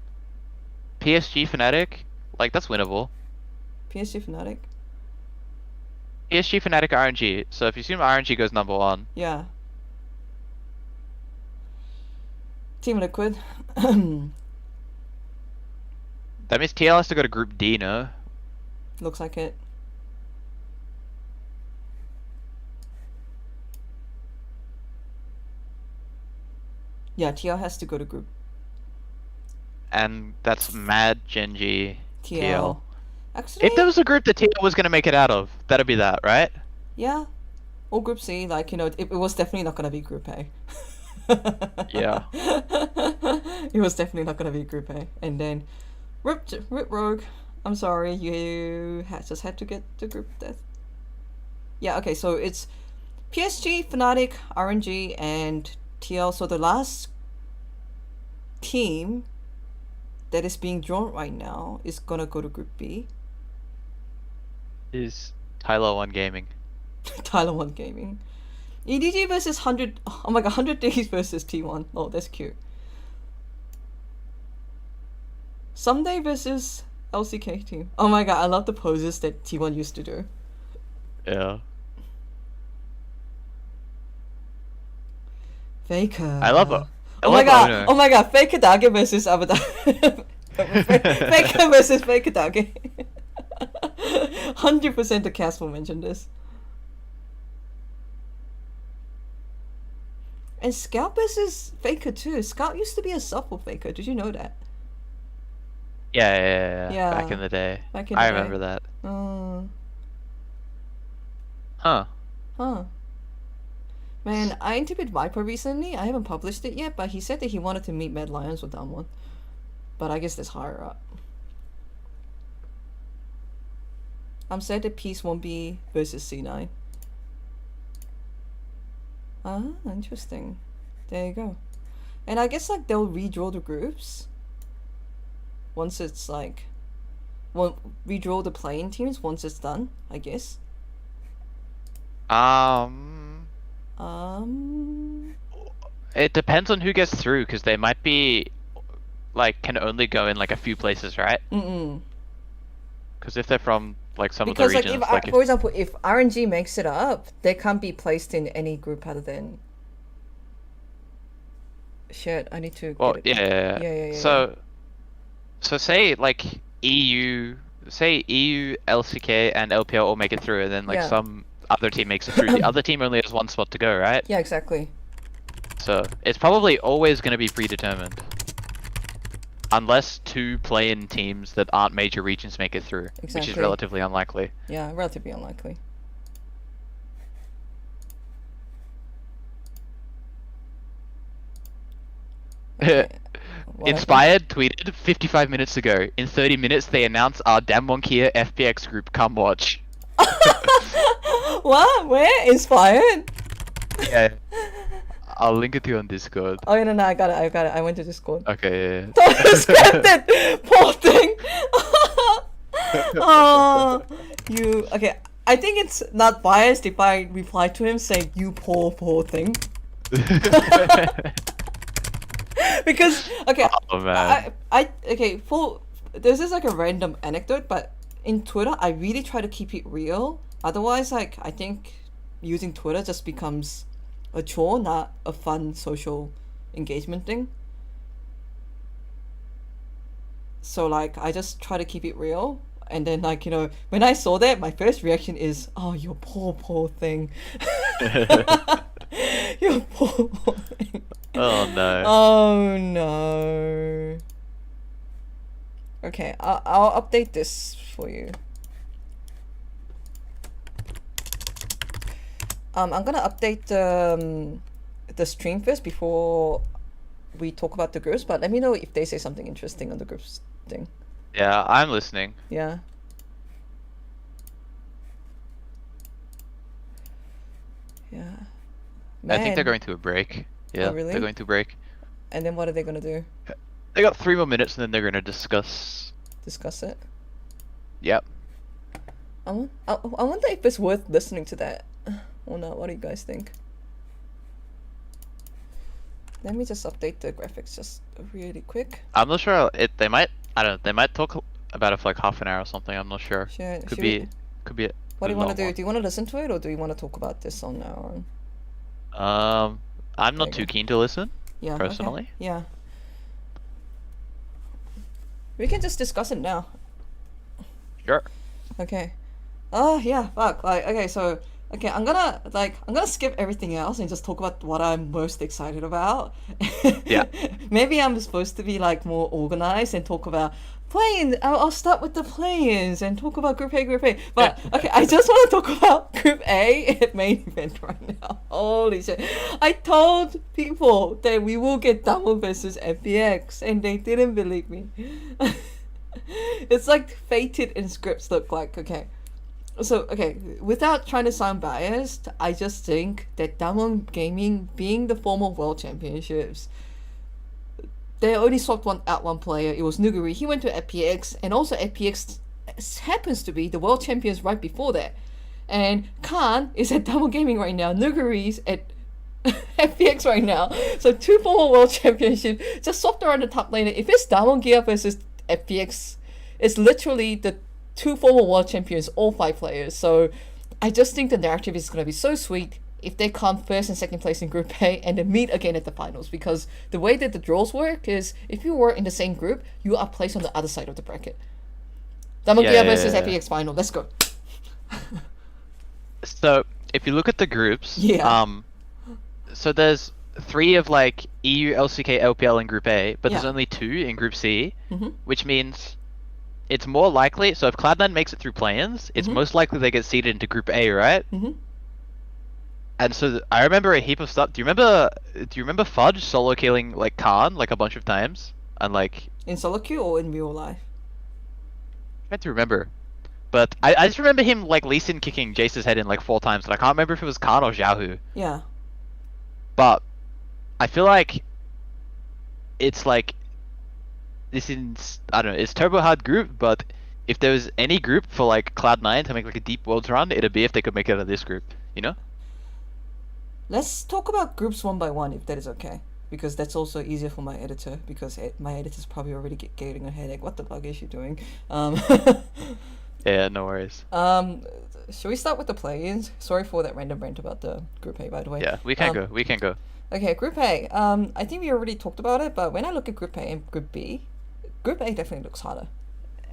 S4: PSG Fnatic, like that's winnable.
S1: PSG Fnatic.
S4: PSG Fnatic RNG. So if you assume RNG goes number 1,
S1: Yeah. Team Liquid.
S4: that means TL has to go to Group D, no?
S1: Looks like it. Yeah, TL has to go to group
S4: And that's Mad, Genji,
S1: TL.
S4: TL.
S1: Actually,
S4: If there was a group that TL was gonna make it out of, that'd be that, right?
S1: yeah. Or group C, like, you know, it was definitely not gonna be group A.
S4: Yeah.
S1: It was definitely not gonna be group A. And then Rip Rogue. I'm sorry, you just had to get the group death. Yeah, okay, so it's PSG, Fnatic, RNG, and TL. So the last team that is being drawn right now is gonna go to Group B.
S4: Is Tyler 1 Gaming.
S1: Tyler 1 Gaming. EDG versus 100. Oh my god, 100 Days versus T1. Oh, that's cute. Someday versus LCK team. Oh my god, I love the poses that T1 used to do.
S4: Yeah.
S1: Faker.
S4: I love it.
S1: Oh my god! Oh my god! Faker Dage versus Abada. Faker versus Faker Dage. 100% the cast will mention this. And Scout versus Faker too. Scout used to be a sub for Faker. Did you know that?
S4: Yeah.
S1: Yeah.
S4: Back in the day.
S1: Back in
S4: I
S1: the day.
S4: remember that.
S1: Huh.
S4: Huh.
S1: Man, I interviewed Viper recently. I haven't published it yet, but he said that he wanted to meet Mad Lions with that one. But I guess that's higher up. I'm sad that Peace won't be versus C9. Ah, interesting. There you go. And I guess like they'll redraw the groups once it's like, well, redraw the playing teams once it's done, I guess.
S4: It depends on who gets through, because they might be, like, can only go in like a few places, right? Because if they're from like some of the
S1: Because
S4: regions,
S1: like if, for example, if RNG makes it up, they can't be placed in any group other than. Shit, I need to.
S4: well,
S1: get it.
S4: yeah. So say like EU, LCK, and LPL all make it through, and then like
S1: Yeah.
S4: some other team makes it through. The other team only has one spot to go, right?
S1: Yeah, exactly.
S4: So it's probably always going to be predetermined. Unless 2 play-in teams that aren't major regions make it through, which is
S1: Exactly.
S4: relatively unlikely.
S1: Yeah, relatively unlikely. Okay. What
S4: Inspired tweeted 55 minutes ago. In 30 minutes, they announce our Damwonkia FPX group. Come watch.
S1: happened? What? Where? Inspired?
S4: Yeah. I'll link it to you on Discord.
S1: Oh, no, I got it. I went to Discord.
S4: Okay. Yeah.
S1: Don't scrapped it! Poor thing! Oh, you. Okay, I think it's not biased if I reply to him saying, you poor thing. Because, okay,
S4: Oh man.
S1: okay, this is like a random anecdote, but in Twitter, I really try to keep it real. Otherwise, like, I think using Twitter just becomes a chore, not a fun social engagement thing. So, like, I just try to keep it real. And then, like, you know, when I saw that, my first reaction is, oh, you poor thing. You poor thing.
S4: Oh no.
S1: Oh no. Okay, I'll update this for you. I'm gonna update the stream first before we talk about the groups, but let me know if they say something interesting on the groups thing.
S4: Yeah, I'm listening.
S1: Yeah. Yeah.
S4: I think they're
S1: Man.
S4: going to a break. Yeah,
S1: really?
S4: they're going to break.
S1: And then what are they gonna do?
S4: They got 3 more minutes and then they're going to discuss.
S1: Discuss it?
S4: Yep.
S1: I wonder if it's worth listening to that or not. What do you guys think? Let me just update the graphics just really quick.
S4: I'm not sure. They might. I don't know. They might talk about it for like half an hour or something. I'm not sure.
S1: Should
S4: Could
S1: we-
S4: be. Could be.
S1: What do you want to do?
S4: long
S1: Do you want to listen to it, or do you want to talk about this on our own?
S4: one. I'm
S1: There
S4: not
S1: you
S4: too
S1: go.
S4: keen to listen.
S1: Yeah. okay.
S4: Personally?
S1: Yeah. We can just discuss it now.
S4: Sure.
S1: Okay. Oh yeah, fuck. Like okay, so okay, I'm gonna skip everything else and just talk about what I'm most excited about.
S4: Yeah.
S1: Maybe I'm supposed to be like more organized and talk about play-ins. I'll start with the play-ins and talk about Group A. But okay, I just want to talk about Group A main event right now. Holy shit! I told people that we will get Damo versus FPX, and they didn't believe me. It's like fated in scripts look like. Okay. So, okay, without trying to sound biased, I just think that Diamond Gaming, being the former World Championships, they only swapped one player. It was Nuguri. He went to FPX, and also FPX happens to be the World Champions right before that. And Khan is at Diamond Gaming right now. Nuguri's at FPX right now. So two former World Championships just swapped around the top laner. If it's Diamond Gear versus FPX, it's literally the two former world champions, all 5 players. So I just think the narrative is going to be so sweet if they come first and second place in Group A and then meet again at the finals. Because the way that the draws work is if you were in the same group, you are placed on the other side of the bracket. Damagia
S4: Yeah,
S1: versus
S4: yeah.
S1: FPX final. Let's go.
S4: So if you look at the groups,
S1: Yeah.
S4: so there's 3 of like EU, LCK, LPL in Group A, but there's
S1: Yeah.
S4: only 2 in Group C,
S1: Mhm.
S4: which means it's more likely. So if Cloud9 makes it through play-ins, it's
S1: Mhm.
S4: most likely they get seeded into Group A, right?
S1: Mhm.
S4: And so I remember a heap of stuff. Do you remember Fudge solo killing like Khan like a bunch of times? And like
S1: In solo queue or in real life?
S4: I trying to remember. But I just remember him like Lee Sin kicking Jace's head in like 4 times, and I can't remember if it was Khan or Xiaohu.
S1: Yeah.
S4: But I feel like it's like this is, I don't know, it's turbo hard group, but if there was any group for like Cloud9 to make like a deep worlds run, it'd be if they could make it out of this group, you know?
S1: Let's talk about groups one by one if that is okay. Because that's also easier for my editor, because my editor's probably already getting a headache. What the fuck is she doing?
S4: Yeah, no worries.
S1: Should we start with the play-ins? Sorry for that random rant about the Group A, by the way.
S4: Yeah, we can go.
S1: Okay, Group A. I think we already talked about it, but when I look at Group A and Group B, Group A definitely looks harder.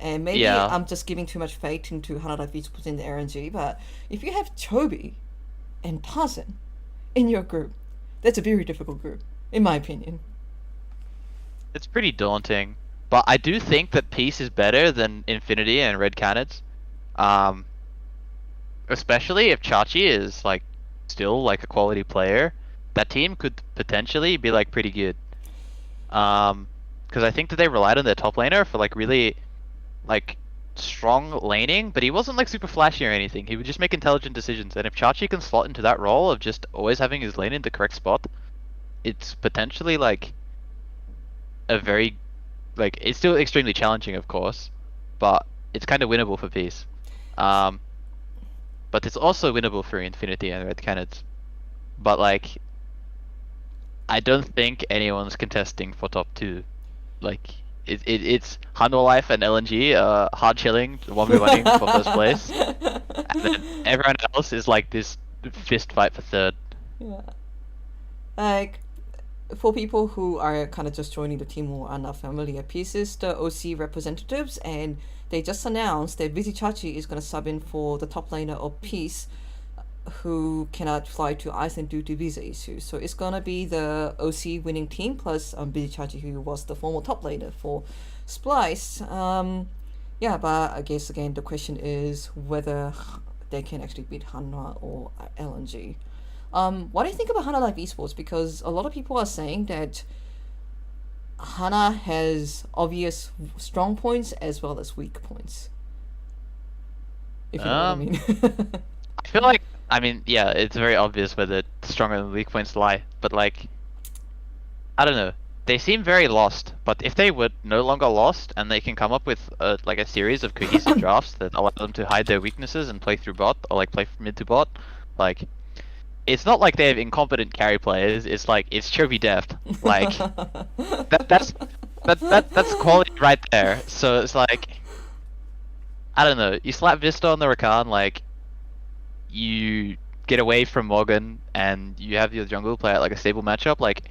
S1: And maybe
S4: Yeah.
S1: I'm just giving too much faith into Hanada Beats put in the RNG, but if you have Chobi and Tarzan in your group, that's a very difficult group, in my opinion.
S4: It's pretty daunting, but I do think that Peace is better than Infinity and Red Canids. Especially if Chachi is like still like a quality player, that team could potentially be like pretty good. Because I think that they relied on their top laner for like really like strong laning, but he wasn't like super flashy or anything. He would just make intelligent decisions, and if Chachi can slot into that role of just always having his lane in the correct spot, it's potentially like a very like, it's still extremely challenging, of course, but it's kind of winnable for Peace. But it's also winnable for Infinity and Red Canids. But like, I don't think anyone's contesting for top 2. Like, it's Hanwha Life and LNG hard chilling 1v1ing for first place, and then everyone else is like this fist fight for third.
S1: Yeah. Like, for people who are kind of just joining the team or are not familiar, Peace is the OC representatives, and they just announced that Vizi Chachi is going to sub in for the top laner of Peace, who cannot fly to Iceland due to visa issues. So it's going to be the OC winning team plus Vizi Chachi, who was the former top laner for Splice. Yeah, but I guess again the question is whether they can actually beat Hanwha or LNG. What do you think about Hana Live Esports? Because a lot of people are saying that Hana has obvious strong points as well as weak points. If you know what I mean.
S4: I feel like, I mean, yeah, it's very obvious where the strong and weak points lie, but like, I don't know. they seem very lost. But if they were no longer lost and they can come up with like a series of cohesive drafts that allow them to hide their weaknesses and play through bot or like play from mid to bot, like it's not like they have incompetent carry players. It's like it's Chovy deft. Like that's quality right there. So it's like I don't know. You slap Vista on the Rakan, like you get away from Morgan and you have your jungle play at like a stable matchup. Like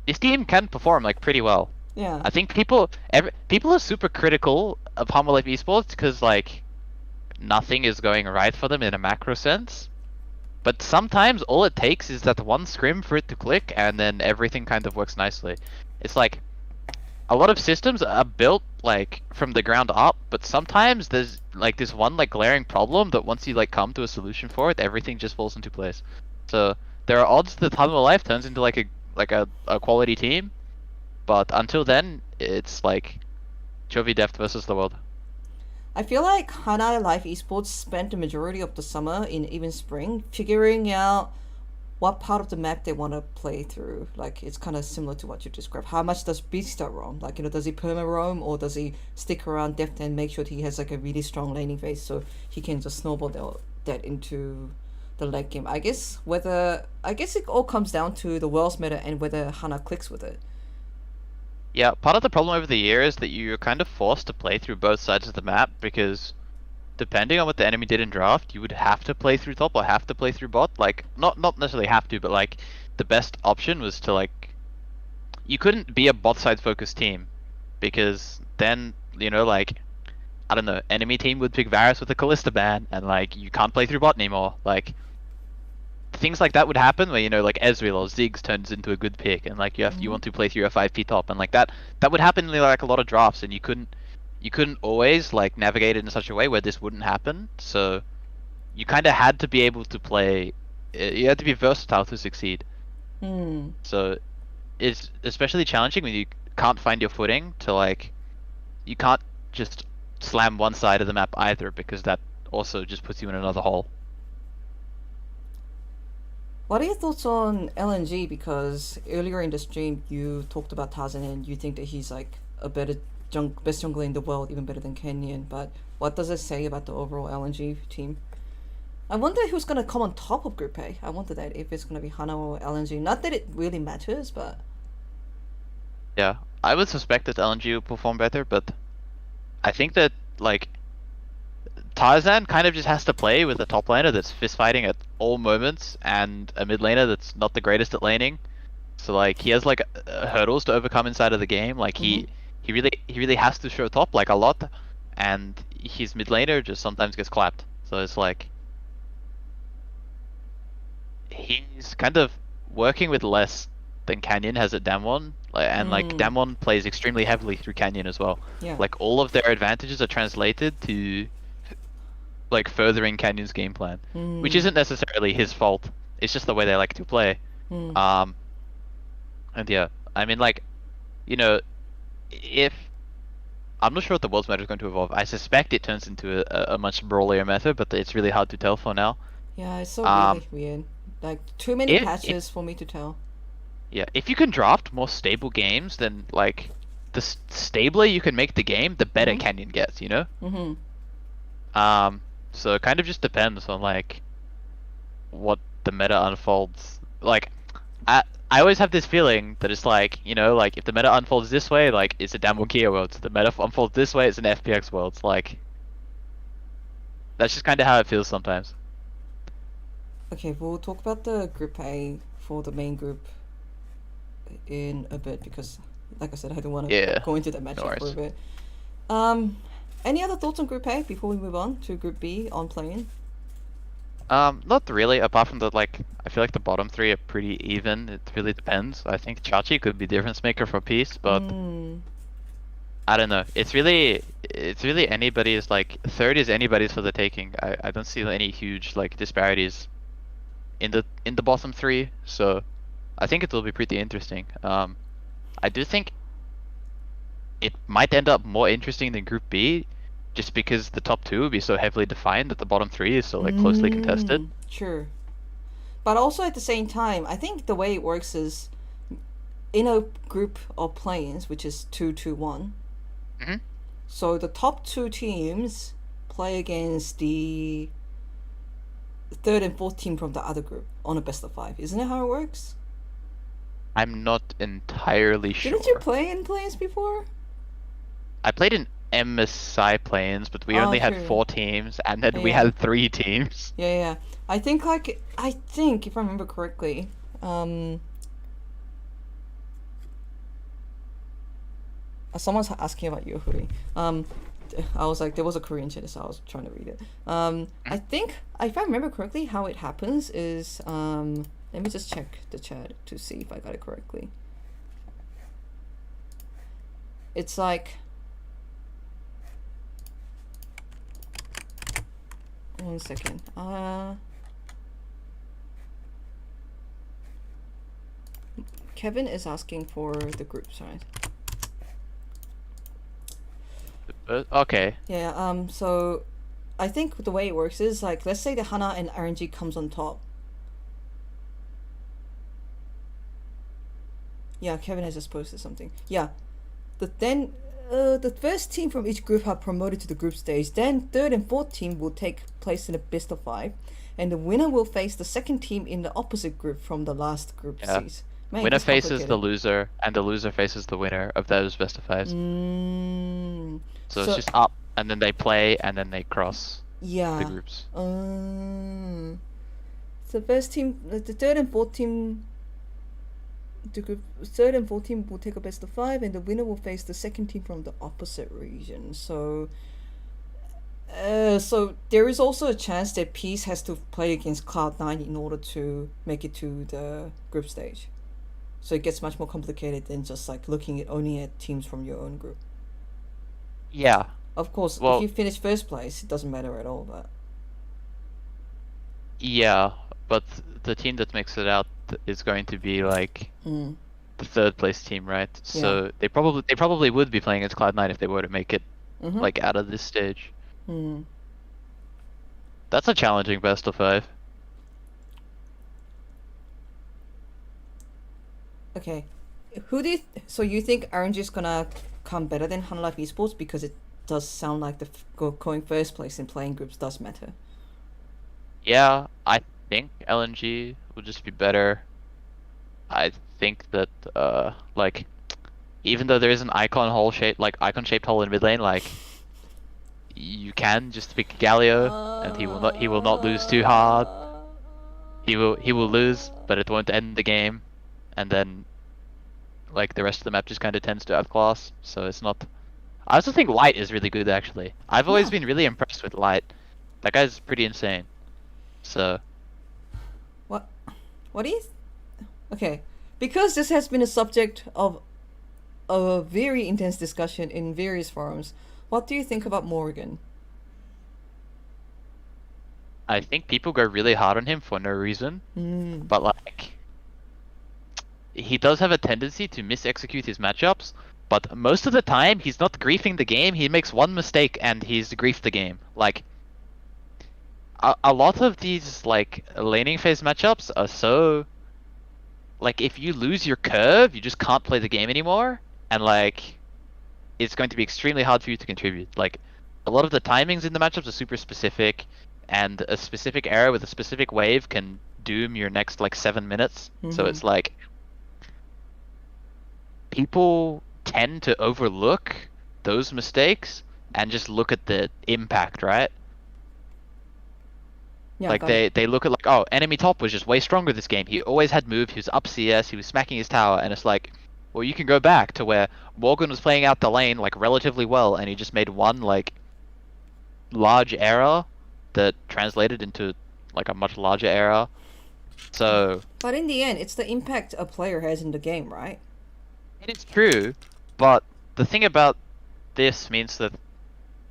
S4: this team can perform like pretty well.
S1: Yeah.
S4: I think people are super critical of Humble Life Esports because like nothing is going right for them in a macro sense. But sometimes all it takes is that one scrim for it to click, and then everything kind of works nicely. It's like a lot of systems are built like from the ground up, but sometimes there's like this one like glaring problem that once you like come to a solution for it, everything just falls into place. So there are odds that Humble Life turns into like a quality team, but until then, it's like Chovy Deft versus the world.
S1: I feel like Hana Life Esports spent the majority of the summer in even spring figuring out what part of the map they want to play through. Like it's kind of similar to what you described. How much does Beastar roam? Like does he perma roam or does he stick around depth and make sure that he has like a really strong laning phase so he can just snowball that into the late game? I guess it all comes down to the world's meta and whether Hana clicks with it.
S4: Yeah, part of the problem over the year is that you're kind of forced to play through both sides of the map because depending on what the enemy did in draft, you would have to play through top or have to play through bot. Like, not necessarily have to, but like the best option was to like you couldn't be a bot side focused team because then like I don't know, enemy team would pick Varus with a Kalista ban and like you can't play through bot anymore. Like things like that would happen where like Ezreal or Ziggs turns into a good pick and like you want to play through a 5p top and like that would happen in like a lot of drafts and you couldn't always like navigate it in such a way where this wouldn't happen. So you kind of had to be able to play. You had to be versatile to succeed. So it's especially challenging when you can't find your footing to like. You can't just slam one side of the map either because that also just puts you in another hole.
S1: What are your thoughts on LNG? Because earlier in the stream you talked about Tarzan and you think that he's like a better best jungler in the world, even better than Kenyan. But what does it say about the overall LNG team? I wonder who's gonna come on top of Group A. I wonder that if it's gonna be Hana or LNG. Not that it really matters, but
S4: Yeah, I would suspect that LNG will perform better, but I think that like Tarzan kind of just has to play with a top laner that's fist fighting at all moments and a mid laner that's not the greatest at laning. So like he has like hurdles to overcome inside of the game. Like he really has to show top like a lot, and his mid laner just sometimes gets clapped. So it's like he's kind of working with less than Canyon has at Damwon, and like Damwon plays extremely heavily through Canyon as well.
S1: yeah.
S4: Like all of their advantages are translated to like furthering Canyon's game plan, which isn't necessarily his fault. It's just the way they like to play. And yeah, I mean like, if I'm not sure what the world's meta is going to evolve. I suspect it turns into a much brawlier meta, but it's really hard to tell for now.
S1: Yeah, it's so really weird. Like too many patches for me to tell.
S4: Yeah, if you can draft more stable games, then like the stabler you can make the game, the better Canyon gets. So it kind of just depends on like what the meta unfolds. Like I always have this feeling that it's like, like if the meta unfolds this way, like it's a Damwon Kia world. So the meta unfolds this way, it's an FPX world. It's like that's just kind of how it feels sometimes.
S1: Okay, we'll talk about the Group A for the main group in a bit because, like I said, I don't want to go into that matchup for a bit. Any other thoughts on Group A before we move on to Group B on playing?
S4: Not really, apart from that, like, I feel like the bottom three are pretty even. It really depends. I think Chachi could be difference maker for Peace, but I don't know. It's really anybody's, like, third is anybody's for the taking. I don't see any huge, like, disparities in the bottom three, so I think it will be pretty interesting. I do think it might end up more interesting than Group B, just because the top two will be so heavily defined that the bottom three is so like closely contested.
S1: Sure, but also at the same time, I think the way it works is in a group of players, which is 2-2-1.
S4: Mhm.
S1: So the top two teams play against the third and fourth team from the other group on a best of 5. Isn't it how it works?
S4: I'm not entirely sure.
S1: Didn't you play in Planes before?
S4: I played in MSI planes, but we only had
S1: true.
S4: 4 teams, and then we
S1: Yeah.
S4: had 3 teams.
S1: Yeah. I think if I remember correctly, someone's asking about Yuri. I was like, there was a Korean chat, so I was trying to read it. I think, if I remember correctly, how it happens is, let me just check the chat to see if I got it correctly. It's like, one second. Kevin is asking for the groups, right?
S4: Okay.
S1: Yeah, so I think the way it works is like, let's say the Hana and RNG comes on top. Yeah, Kevin has just posted something. Yeah. The first team from each group are promoted to the group stage. Then third and fourth team will take place in a best of 5. And the winner will face the second team in the opposite group from the last group
S4: Yeah.
S1: stage. Man,
S4: Winner
S1: it's
S4: faces the
S1: complicated.
S4: loser, and the loser faces the winner of those best of 5s. So it's just up, and then they play, and then they cross
S1: yeah.
S4: the groups.
S1: So first team, the third and fourth team, third and fourth team will take a best of 5, and the winner will face the second team from the opposite region. So there is also a chance that Peace has to play against Cloud9 in order to make it to the group stage. So it gets much more complicated than just like looking at only at teams from your own group.
S4: Yeah.
S1: Of course,
S4: Well-
S1: if you finish first place, it doesn't matter at all. But
S4: Yeah, but the team that makes it out is going to be like the third place team, right? So they probably would be playing against Cloud9 if they were to make it like out of this stage. That's a challenging best of 5.
S1: Okay, so you think RNG is gonna come better than Hanlife Esports, because it does sound like going first place in playing groups does matter.
S4: Yeah, I think LNG will just be better. I think that like even though there is an icon shaped hole in mid lane, like you can just pick Galio and he will not lose too hard. He will lose, but it won't end the game, and then like the rest of the map just kind of tends to outclass. So it's not. I also think Light is really good actually. I've always been really impressed with Light. That guy's pretty insane. So.
S1: What do you? Okay, because this has been a subject of a very intense discussion in various forums. What do you think about Morgan?
S4: I think people go really hard on him for no reason, but like he does have a tendency to mis-execute his matchups, but most of the time he's not griefing the game. He makes one mistake and he's griefed the game. Like a lot of these like laning phase matchups are so like if you lose your curve, you just can't play the game anymore, and like it's going to be extremely hard for you to contribute. Like a lot of the timings in the matchups are super specific, and a specific error with a specific wave can doom your next like 7 minutes. So it's like people tend to overlook those mistakes and just look at the impact, right?
S1: Yeah,
S4: like they look at like, oh, enemy top was just way stronger this game. He always had move, he was up CS, he was smacking his tower, and it's like, well, you can go back to where Morgan was playing out the lane like relatively well, and he just made one like large error that translated into like a much larger error. So
S1: But in the end, it's the impact a player has in the game, right?
S4: it is true, but the thing about this means that,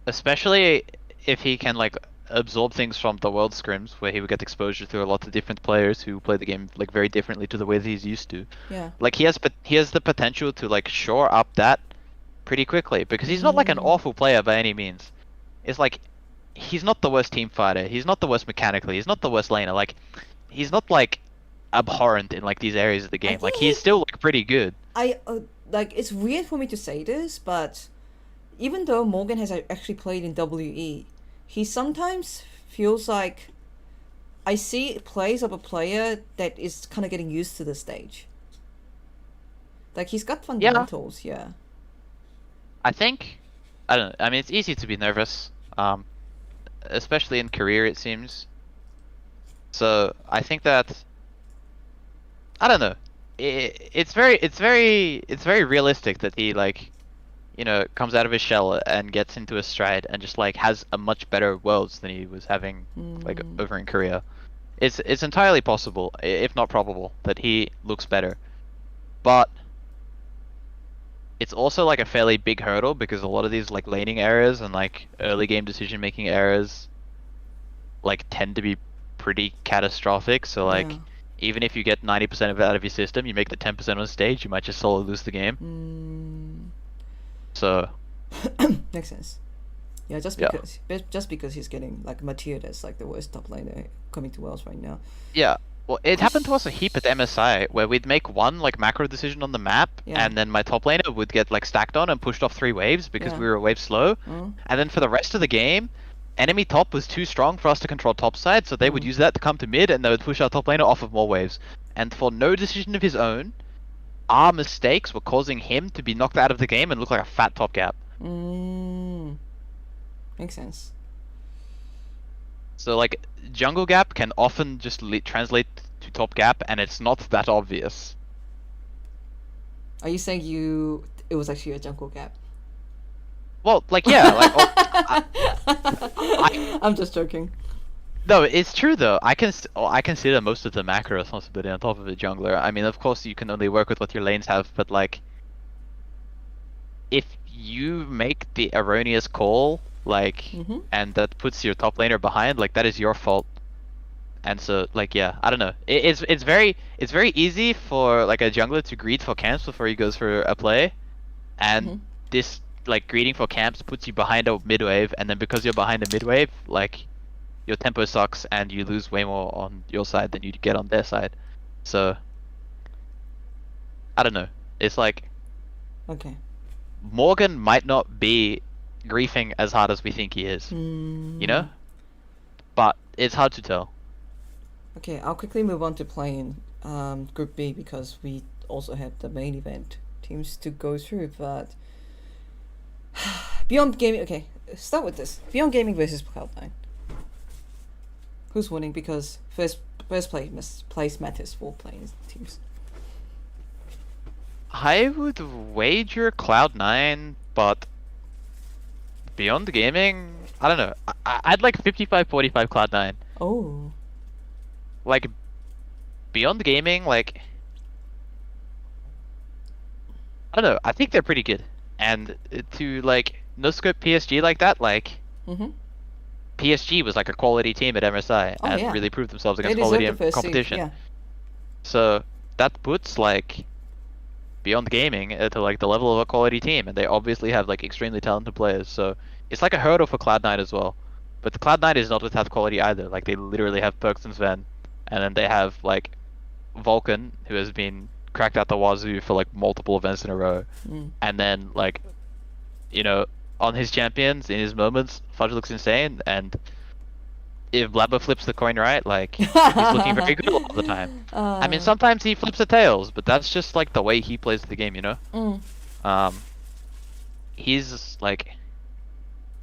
S4: especially if he can like absorb things from the world scrims, where he would get exposure to a lot of different players who play the game like very differently to the way that he's used to.
S1: Yeah.
S4: Like he has the potential to like shore up that pretty quickly, because he's not like an awful player by any means. It's like he's not the worst team fighter, he's not the worst mechanically, he's not the worst laner. Like he's not like abhorrent in like these areas of the game. Like
S1: think
S4: he's still like pretty good.
S1: I like it's weird for me to say this, but even though Morgan has actually played in WE, he sometimes feels like I see plays of a player that is kind of getting used to the stage. Like he's got fundamentals, yeah.
S4: I think, I don't know. I mean, it's easy to be nervous, especially in career, it seems. So I think that, I don't know. It's very realistic that he like, you know, comes out of his shell and gets into a stride and just like has a much better Worlds than he was having like over in Korea. It's entirely possible, if not probable, that he looks better, but it's also like a fairly big hurdle because a lot of these like laning errors and like early game decision making errors like tend to be pretty catastrophic. So like
S1: Yeah.
S4: even if you get 90% of it out of your system, you make the 10% on stage, you might just solo lose the game. So
S1: Makes sense. Yeah,
S4: Yeah.
S1: just because he's getting like matered as like the worst top laner coming to Worlds right now.
S4: yeah, well, it happened to us a heap at MSI where we'd make one like macro decision on the map,
S1: Yeah.
S4: and then my top laner would get like stacked on and pushed off 3 waves because
S1: Yeah.
S4: we were a wave slow.
S1: Mm.
S4: And then for the rest of the game, enemy top was too strong for us to control top side, so they would use that to come to mid, and they would push our top laner off of more waves. And for no decision of his own, our mistakes were causing him to be knocked out of the game and look like a fat top gap.
S1: Makes sense.
S4: So like jungle gap can often just translate to top gap, and it's not that obvious.
S1: Are you saying it was actually a jungle gap?
S4: Well, like yeah, like
S1: I'm just joking.
S4: no, it's true though. I consider most of the macro responsibility on top of a jungler. I mean, of course, you can only work with what your lanes have, but like, if you make the erroneous call, like, and that puts your top laner behind, like that is your fault. And so, like, yeah, I don't know. It's very easy for like a jungler to greed for camps before he goes for a play, and this like greeting for camps puts you behind a mid wave, and then because you're behind a mid wave, like your tempo sucks and you lose way more on your side than you get on their side. So I don't know. It's like
S1: Okay.
S4: Morgan might not be griefing as hard as we think he is, you know? But it's hard to tell.
S1: Okay, I'll quickly move on to playing Group B because we also have the main event teams to go through. But Beyond Gaming, okay, start with this. Beyond Gaming versus Cloud9. Who's winning? Because first place matters for playing teams.
S4: I would wager Cloud9, but Beyond Gaming, I don't know. I'd like 55-45 Cloud9.
S1: Oh.
S4: Like, Beyond Gaming, like, I don't know. I think they're pretty good. And to, like, no-scope PSG like that, like, PSG was like a quality team at MSI and
S1: yeah.
S4: really proved themselves
S1: They
S4: against
S1: deserve
S4: quality
S1: the first seed,
S4: competition.
S1: yeah.
S4: So that puts like Beyond Gaming to like the level of a quality team, and they obviously have like extremely talented players. So it's like a hurdle for Cloud9 as well. But the Cloud9 is not without quality either. Like they literally have Perks and Sven, and then they have like Vulcan, who has been cracked out the wazoo for like multiple events in a row, and then like, you know, on his champions in his moments, Fudge looks insane, and if Blabber flips the coin right, like he's looking very good a lot of the time. I mean, sometimes he flips the tails, but that's just like the way he plays the game, you know. He's like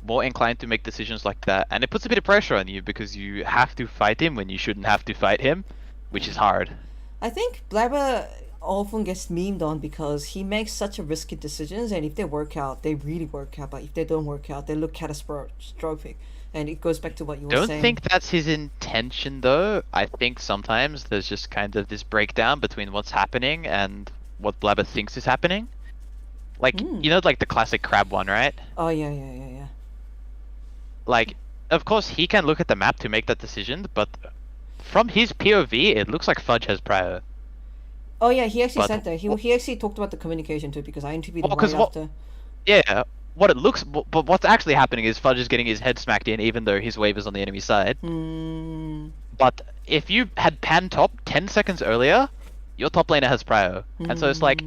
S4: more inclined to make decisions like that, and it puts a bit of pressure on you because you have to fight him when you shouldn't have to fight him, which is hard.
S1: I think Blabber often gets memed on because he makes such a risky decisions, and if they work out, they really work out. But if they don't work out, they look catastrophic. And it goes back to what you were saying.
S4: Don't think that's his intention, though. I think sometimes there's just kind of this breakdown between what's happening and what Blabber thinks is happening. Like, you know, like the classic crab one, right?
S1: Oh yeah.
S4: Like, of course, he can look at the map to make that decision, but from his POV, it looks like Fudge has prior.
S1: Oh yeah, he actually
S4: But-
S1: said that. He actually talked about the communication too because I interviewed him
S4: Well, 'cause
S1: right
S4: what-
S1: after.
S4: Yeah, what it looks, but what's actually happening is Fudge is getting his head smacked in, even though his wave is on the enemy side. But if you had pan top 10 seconds earlier, your top laner has prio. And so it's like,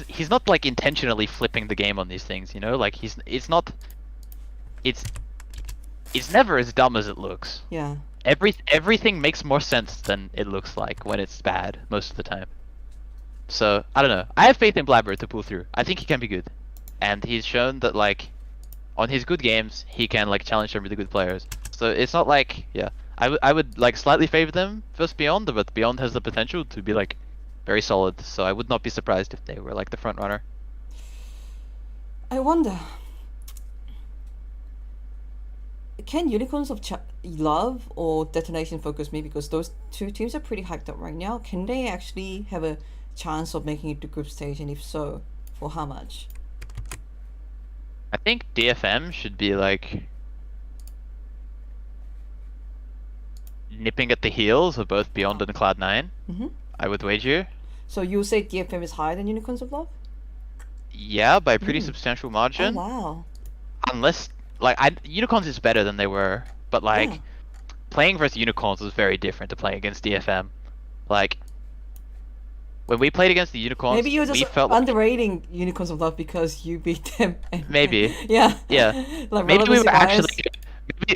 S4: he's not like intentionally flipping the game on these things, you know? Like it's never as dumb as it looks.
S1: Yeah.
S4: Everything makes more sense than it looks like when it's bad most of the time. So I don't know. I have faith in Blabber to pull through. I think he can be good, and he's shown that like on his good games he can like challenge some really good players. So it's not like I would like slightly favor them versus Beyond, but Beyond has the potential to be like very solid. So I would not be surprised if they were like the front runner.
S1: I wonder, can Unicorns of Love or Detonation focus me, because those two teams are pretty hyped up right now? Can they actually have a chance of making it to group stage, and if so, for how much?
S4: I think DFM should be like nipping at the heels of both Beyond and Cloud9. I would wager.
S1: So you say DFM is higher than Unicorns of Love?
S4: Yeah, by a pretty substantial margin.
S1: Oh wow.
S4: Unless like Unicorns is better than they were, but like
S1: Yeah.
S4: playing versus Unicorns was very different to playing against DFM. Like when we played against the Unicorns,
S1: Maybe you're
S4: we
S1: just
S4: felt like,
S1: underrating Unicorns of Love because you beat them. And,
S4: maybe.
S1: Yeah.
S4: Yeah.
S1: Like
S4: Maybe we
S1: relevancy
S4: were
S1: bias.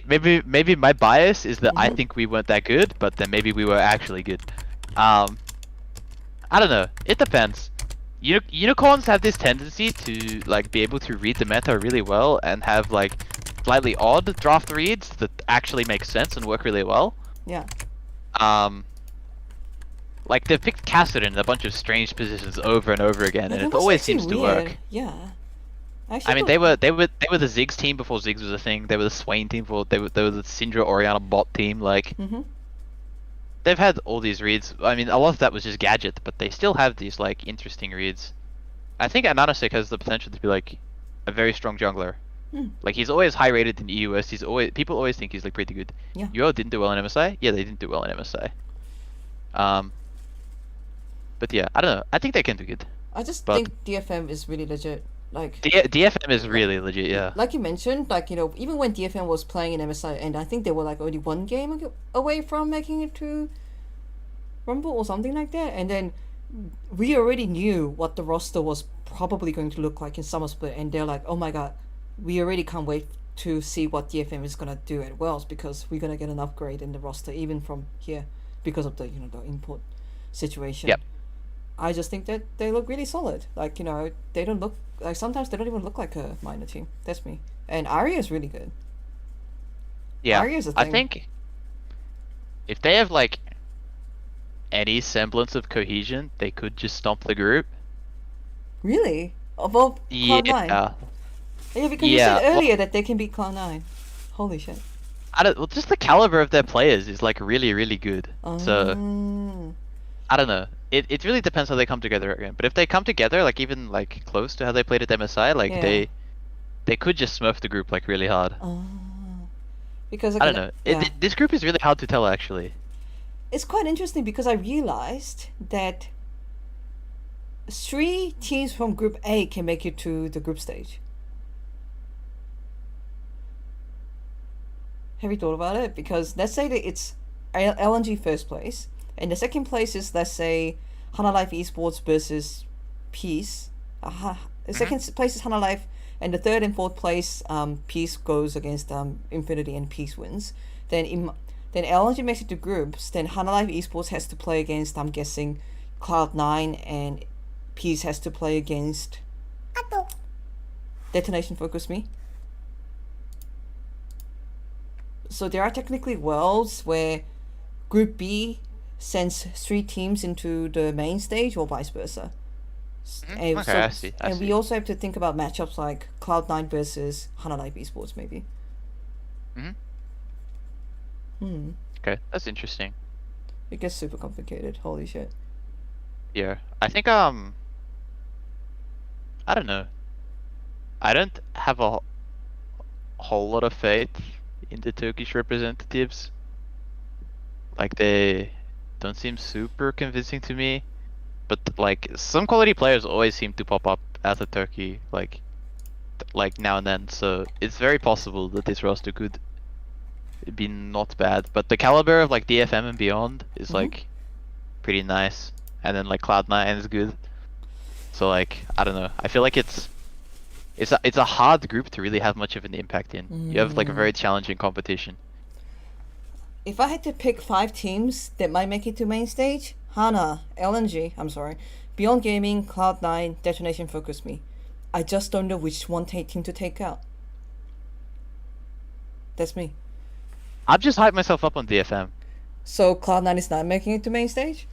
S4: actually maybe my bias is that I think we weren't that good, but then maybe we were actually good. I don't know. It depends. Unicorns have this tendency to like be able to read the meta really well and have like slightly odd draft reads that actually make sense and work really well.
S1: Yeah.
S4: Like they've picked Cassidy in a bunch of strange positions over and over again,
S1: Yeah,
S4: and
S1: that
S4: it
S1: was
S4: always
S1: actually
S4: seems to
S1: weird.
S4: work.
S1: Yeah.
S4: I
S1: Actually
S4: mean, they were the Ziggs team before Ziggs was a thing. They were the Swain team before they were the Syndra Oriana bot team. Like they've had all these reads. I mean, a lot of that was just gadget, but they still have these like interesting reads. I think Ananasik has the potential to be like a very strong jungler. Like he's always high rated in EUS. People always think he's like pretty good.
S1: Yeah.
S4: Yo didn't do well in MSI. Yeah, they didn't do well in MSI. But yeah, I don't know. I think they can do good.
S1: I just
S4: But-
S1: think DFM is really legit. Like
S4: DFM is really legit. Yeah.
S1: like you mentioned, like, you know, even when DFM was playing in MSI, and I think they were like only one game away from making it to Rumble or something like that, and then we already knew what the roster was probably going to look like in Summer Split, and they're like, oh my god, we already can't wait to see what DFM is gonna do at Wells, because we're gonna get an upgrade in the roster even from here because of the, you know, the import situation.
S4: Yep.
S1: I just think that they look really solid. Like, you know, they don't look like, sometimes they don't even look like a minor team. That's me. And Arya is really good.
S4: Yeah.
S1: Arya's a
S4: I
S1: thing.
S4: think if they have like any semblance of cohesion, they could just stomp the group.
S1: Really? Above Cloud9?
S4: Yeah.
S1: Yeah, because
S4: Yeah,
S1: you said
S4: well-
S1: earlier that they can beat Cloud9. Holy shit.
S4: Well, just the caliber of their players is like really, really good. So
S1: Mm.
S4: I don't know. It really depends how they come together again. But if they come together, like even like close to how they played at MSI, like
S1: Yeah.
S4: they could just smurf the group like really hard.
S1: Because
S4: I don't know. This group is really hard to tell actually.
S1: it's quite interesting because I realized that 3 teams from Group A can make it to the group stage. Have you thought about it? Because let's say that it's LNG first place, and the second place is, let's say, Hana Life Esports versus Peace. The second place is Hana Life, and the third and fourth place, Peace goes against Infinity, and Peace wins. Then LNG makes it to groups. Then Hana Life Esports has to play against, I'm guessing, Cloud9, and Peace has to play against Detonation Focus Me. So there are technically worlds where Group B sends 3 teams into the main stage, or vice versa. And
S4: Okay, I see. I
S1: and
S4: see.
S1: we also have to think about matchups like Cloud9 versus Hana Life Esports, maybe.
S4: Okay, that's interesting.
S1: It gets super complicated. Holy shit.
S4: Yeah, I think I don't know. I don't have a whole lot of faith in the Turkish representatives. Like they don't seem super convincing to me. But like some quality players always seem to pop up out of Turkey, like now and then. So it's very possible that this roster could it'd be not bad. But the caliber of like DFM and beyond is
S1: Mhm.
S4: like pretty nice, and then like Cloud9 is good. So like I don't know. I feel like it's a hard group to really have much of an impact in. You have like a very challenging competition.
S1: If I had to pick 5 teams that might make it to main stage, Hana, LNG, I'm sorry, Beyond Gaming, Cloud9, Detonation Focus Me. I just don't know which one team to take out. That's me.
S4: I've just hyped myself up on DFM.
S1: So Cloud9 is not making it to main stage?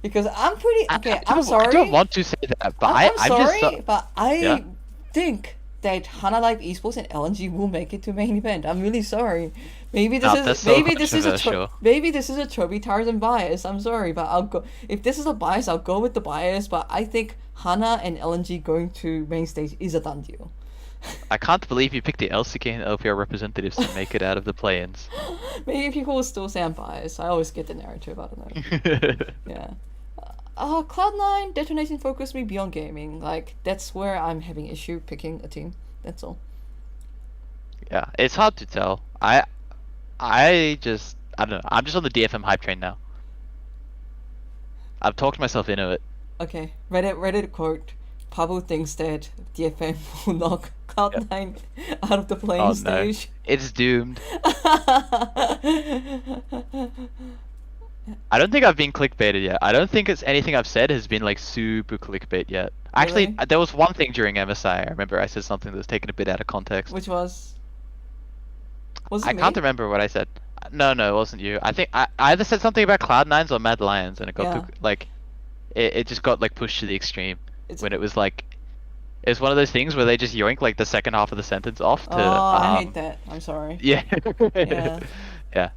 S1: Because I'm pretty okay. I'm sorry.
S4: I don't want to say that, but
S1: I'm
S4: I'm
S1: sorry,
S4: just
S1: but I
S4: Yeah.
S1: think that Hana Live Esports and LNG will make it to main event. I'm really sorry. Maybe this
S4: No,
S1: is
S4: that's so
S1: maybe this is a
S4: controversial.
S1: maybe this is a Chubby Tarzan bias. I'm sorry, but I'll go if this is a bias. I'll go with the bias. But I think Hana and LNG going to main stage is a done deal.
S4: I can't believe you picked the LCK and LPR representatives to make it out of the play-ins.
S1: Maybe people will still say I'm biased. I always get the narrative. I don't know. Yeah. Cloud9, Detonation Focus Me, Beyond Gaming. Like, that's where I'm having issue picking a team. That's all.
S4: Yeah, it's hard to tell. I don't know. I'm just on the DFM hype train now. I've talked myself into it.
S1: Okay, Reddit quote. Pabu thinks that DFM will knock Cloud9 out of the playing
S4: Oh no,
S1: stage.
S4: it's doomed. I don't think I've been clickbaited yet. I don't think it's anything I've said has been like super clickbait yet. Actually,
S1: Really?
S4: there was one thing during MSI. I remember I said something that was taken a bit out of context.
S1: Which was it
S4: I
S1: me?
S4: can't remember what I said. No, it wasn't you. I think I either said something about Cloud9s or Mad Lions, and it got
S1: Yeah.
S4: like, it just got like pushed to the extreme
S1: It's-
S4: when it was like, it's one of those things where they just yoink like the second half of the sentence off to.
S1: I hate that. I'm sorry.
S4: Yeah.
S1: Yeah.
S4: Yeah.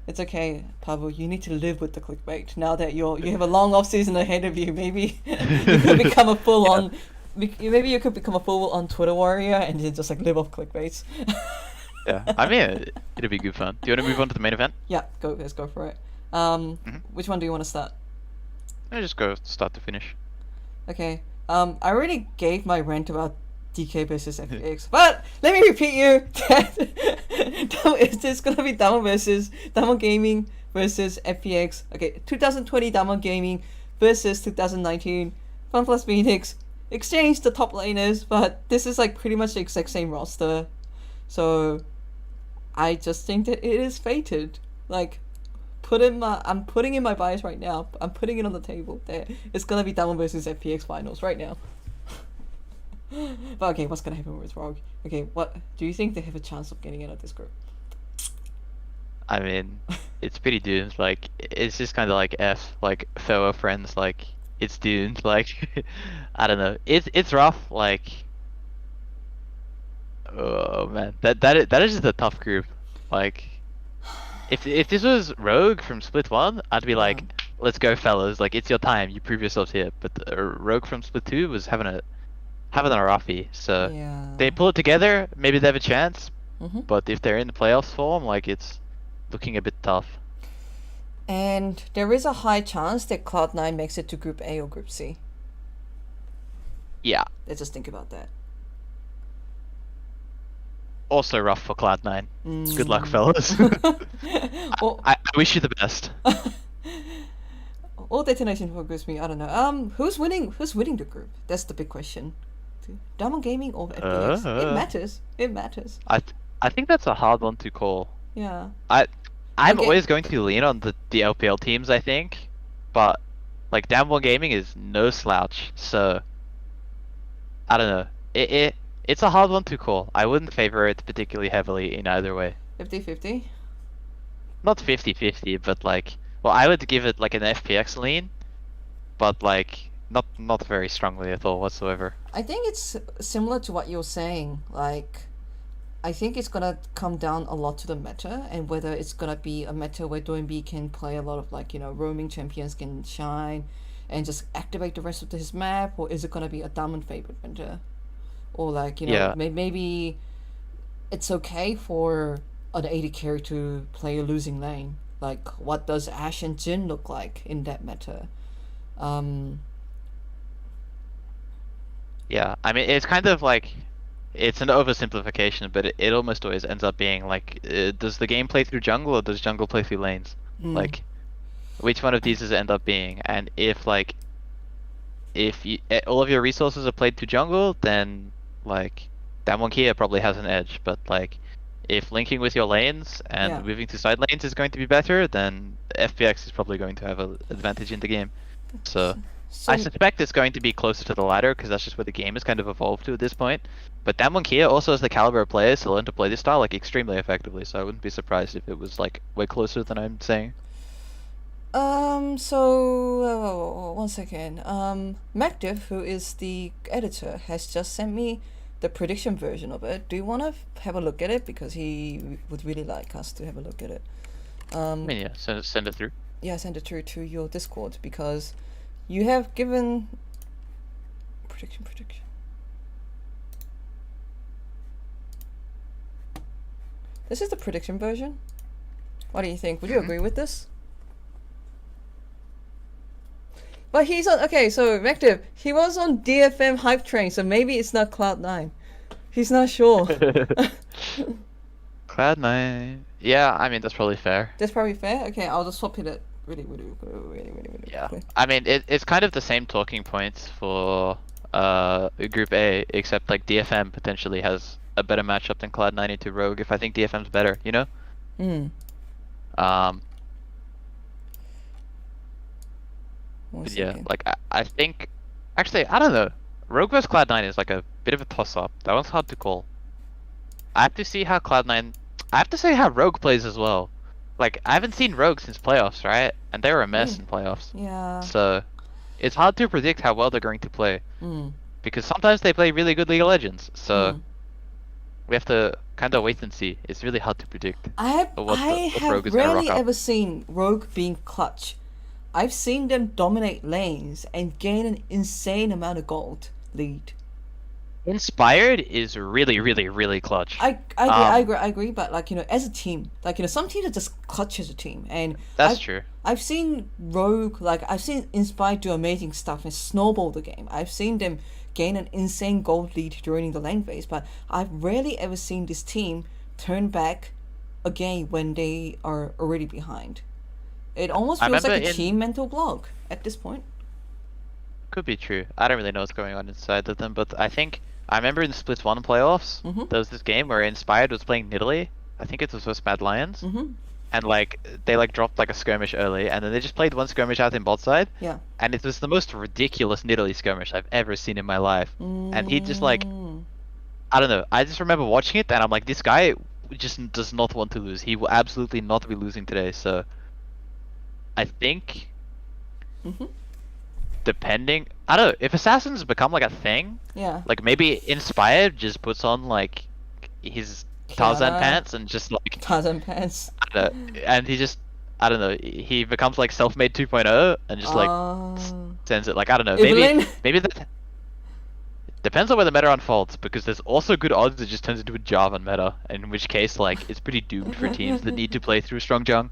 S1: It's okay, Pabu. You need to live with the clickbait. Now that you have a long off season ahead of you, maybe you could become a full on. Maybe you could become a full on Twitter warrior and then just like live off clickbaits.
S4: Yeah. I mean, it'll be good fun. Do you want to move on to the main event?
S1: Yeah, let's go for it. Which one do you want to start?
S4: I'll just go start to finish.
S1: Okay. I already gave my rant about DK versus FPX, but let me repeat you that it's gonna be Diamond Gaming versus FPX. Okay, 2020 Diamond Gaming versus 2019 FunPlus Phoenix. Exchange the top laners, but this is like pretty much the exact same roster. So I just think that it is fated. Like, I'm putting in my bias right now. I'm putting it on the table. There, it's gonna be Diamond versus FPX finals right now. But okay, what's gonna happen with Rogue? Okay, what do you think they have a chance of getting out of this group?
S4: I mean, it's pretty doomed. Like, it's just kind of like F, like fellow friends. Like, it's doomed. Like, I don't know. It's rough. Like, oh man, that is just a tough group. Like, if this was Rogue from Split 1, I'd be like, let's go, fellas. Like, it's your time. You prove yourselves here. But Rogue from Split 2 was having a roughie. So
S1: Yeah.
S4: they pull it together. Maybe they have a chance.
S1: Mhm.
S4: But if they're in the playoffs form, like, it's looking a bit tough.
S1: And there is a high chance that Cloud9 makes it to Group A or Group C.
S4: Yeah.
S1: Let's just think about that.
S4: Also rough for Cloud9. Good luck,
S1: Mm.
S4: fellas.
S1: Or,
S4: I wish you the best.
S1: or Detonation Focus Me. I don't know. Who's winning? Who's winning the group? That's the big question. Diamond Gaming or FPX? It matters. It matters.
S4: I think that's a hard one to call.
S1: Yeah.
S4: I'm
S1: Okay.
S4: always going to lean on the LPL teams, I think, but like Downborn Gaming is no slouch, so I don't know. It's a hard one to call. I wouldn't favor it particularly heavily in either way.
S1: 50-50.
S4: Not 50-50, but like, well, I would give it like an FPX lean, but like not very strongly at all whatsoever.
S1: I think it's similar to what you're saying. Like, I think it's gonna come down a lot to the meta and whether it's gonna be a meta where DoinB can play a lot of like, roaming champions can shine and just activate the rest of his map, or is it gonna be a Diamond favorite meta? Or like,
S4: Yeah.
S1: maybe it's okay for an AD carry to play a losing lane. Like, what does Ashe and Jhin look like in that meta?
S4: Yeah, I mean, it's kind of like, it's an oversimplification, but it almost always ends up being like, does the game play through jungle or does jungle play through lanes? Like, which one of these does it end up being? And if all of your resources are played to jungle, then like Damonkia probably has an edge. But like if linking with your lanes and
S1: Yeah.
S4: moving to side lanes is going to be better, then FPX is probably going to have an advantage in the game. So
S1: So
S4: I suspect it's going to be closer to the latter because that's just where the game has kind of evolved to at this point. But Damonkia also has the caliber of players to learn to play this style like extremely effectively. So I wouldn't be surprised if it was like way closer than I'm saying.
S1: so one second. Macdiv, who is the editor, has just sent me the prediction version of it. Do you want to have a look at it? Because he would really like us to have a look at it.
S4: I mean, yeah, send it through.
S1: Yeah, send it through to your Discord because you have given prediction. This is the prediction version. What do you think? Would you agree with this? But he's on. Okay, so Macdiv, he was on DFM hype train, so maybe it's not Cloud9. He's not sure.
S4: Cloud9. Yeah, I mean that's probably fair.
S1: That's probably fair. Okay, I'll just swap it really
S4: Yeah,
S1: quickly.
S4: I mean it's kind of the same talking points for Group A, except like DFM potentially has a better matchup than Cloud9 into Rogue. If I think DFM's better, you know.
S1: One
S4: But yeah,
S1: second.
S4: like I think actually I don't know. Rogue vs Cloud9 is like a bit of a toss up. That one's hard to call. I have to see how Cloud9. I have to see how Rogue plays as well. Like I haven't seen Rogue since playoffs, right? And they were a mess in playoffs.
S1: Yeah.
S4: So it's hard to predict how well they're going to play
S1: Mm.
S4: because sometimes they play really good League of Legends. So
S1: Mm.
S4: we have to kind of wait and see. It's really hard to predict.
S1: I
S4: what Rogue
S1: have
S4: is gonna rock
S1: rarely
S4: up.
S1: ever seen Rogue being clutch. I've seen them dominate lanes and gain an insane amount of gold lead.
S4: Inspired is really, really, really clutch.
S1: I agree, but like as a team, like some teams are just clutch as a team, and
S4: That's
S1: I've,
S4: true.
S1: I've seen Rogue, like I've seen Inspired do amazing stuff and snowball the game. I've seen them gain an insane gold lead during the lane phase, but I've rarely ever seen this team turn back a game when they are already behind. It almost
S4: I
S1: feels like
S4: remember
S1: a
S4: in-
S1: team mental block at this point.
S4: Could be true. I don't really know what's going on inside of them, but I think I remember in the Split 1 playoffs, there was this game where Inspired was playing Nidalee. I think it was versus Mad Lions. And like they like dropped like a skirmish early, and then they just played one skirmish out in bot side,
S1: Yeah.
S4: and it was the most ridiculous Nidalee skirmish I've ever seen in my life. And he just like, I don't know. I just remember watching it, and I'm like, this guy just does not want to lose. He will absolutely not be losing today. So I think, depending, I don't know, if Assassins become like a thing,
S1: Yeah.
S4: like maybe Inspired just puts on like his Tarzan
S1: Kiana.
S4: pants and just like
S1: Tarzan pants.
S4: I don't know, and he just I don't know, he becomes like self-made 2.0 and just like sends it like I don't know,
S1: Evelyn?
S4: maybe that depends on where the meta unfolds because there's also good odds it just turns into a Jarvan meta, in which case like it's pretty doomed for teams that need to play through strong jung.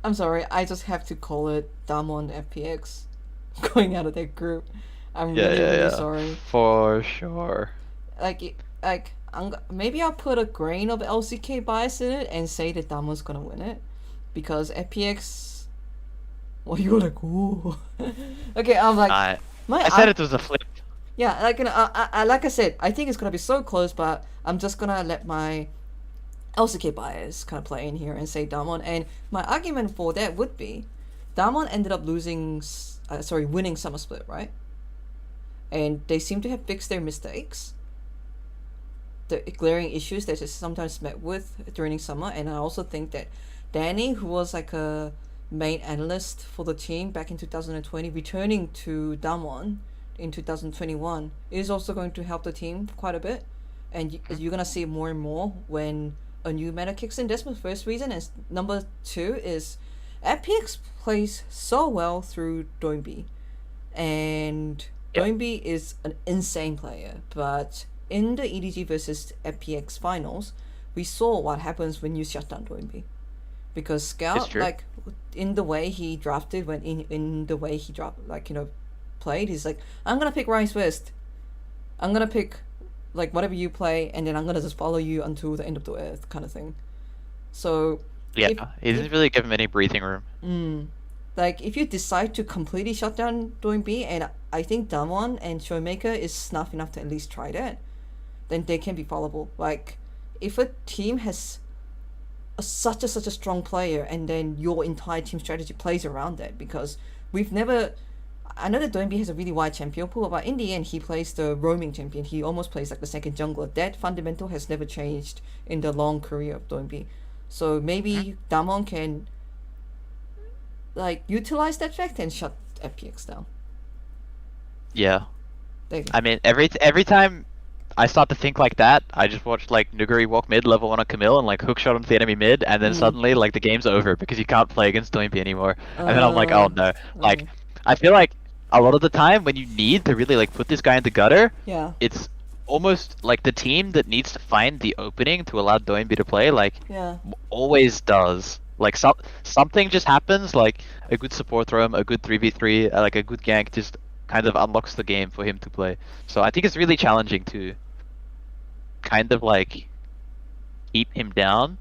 S1: I'm sorry, I just have to call it Damon FPX going out of that group. I'm really sorry.
S4: For sure.
S1: Maybe I'll put a grain of LCK bias in it and say that Damon's gonna win it, because FPX. Well, you're like, ooh. Okay, I'm like,
S4: I said it was a flip.
S1: yeah, like like I said, I think it's gonna be so close, but I'm just gonna let my LCK bias kind of play in here and say Damon. And my argument for that would be, Damon ended up winning Summer Split, right? And they seem to have fixed their mistakes, the glaring issues that is sometimes met with during summer. And I also think that Danny, who was like a main analyst for the team back in 2020, returning to Damon in 2021 is also going to help the team quite a bit. And you're gonna see more and more when a new meta kicks in. That's my first reason. And number two is FPX plays so well through Doinby, and Doinby is an insane player. But in the EDG versus FPX finals, we saw what happens when you shut down Doinby, because Scout, like in the way he drafted, in the way he played, he's like, I'm gonna pick Rice West. I'm gonna pick like whatever you play, and then I'm gonna just follow you until the end of the earth, kind of thing. So
S4: Yeah,
S1: if,
S4: he didn't really give him any breathing room.
S1: like if you decide to completely shut down Doing B, and I think Damwon and Showmaker is snuff enough to at least try that, then they can be followable. Like if a team has such a strong player, and then your entire team strategy plays around that, because we've never. I know that Doinby has a really wide champion pool, but in the end, he plays the roaming champion. He almost plays like the second jungler. That fundamental has never changed in the long career of Doinby. So maybe Damon can like utilize that fact and shut FPX down.
S4: Yeah.
S1: There you go.
S4: I mean, every time I start to think like that, I just watch like Nuguri walk mid, level 1 on Camille, and like hook shot onto the enemy mid, and then suddenly like the game's over because you can't play against Doinby anymore. And then I'm like, oh no. Like, I feel like a lot of the time when you need to really like put this guy in the gutter,
S1: Yeah.
S4: it's almost like the team that needs to find the opening to allow Doinby to play, like,
S1: Yeah.
S4: always does. Like something just happens, like a good support roam, a good 3v3, like a good gank just kind of unlocks the game for him to play. So I think it's really challenging to kind of like keep him down.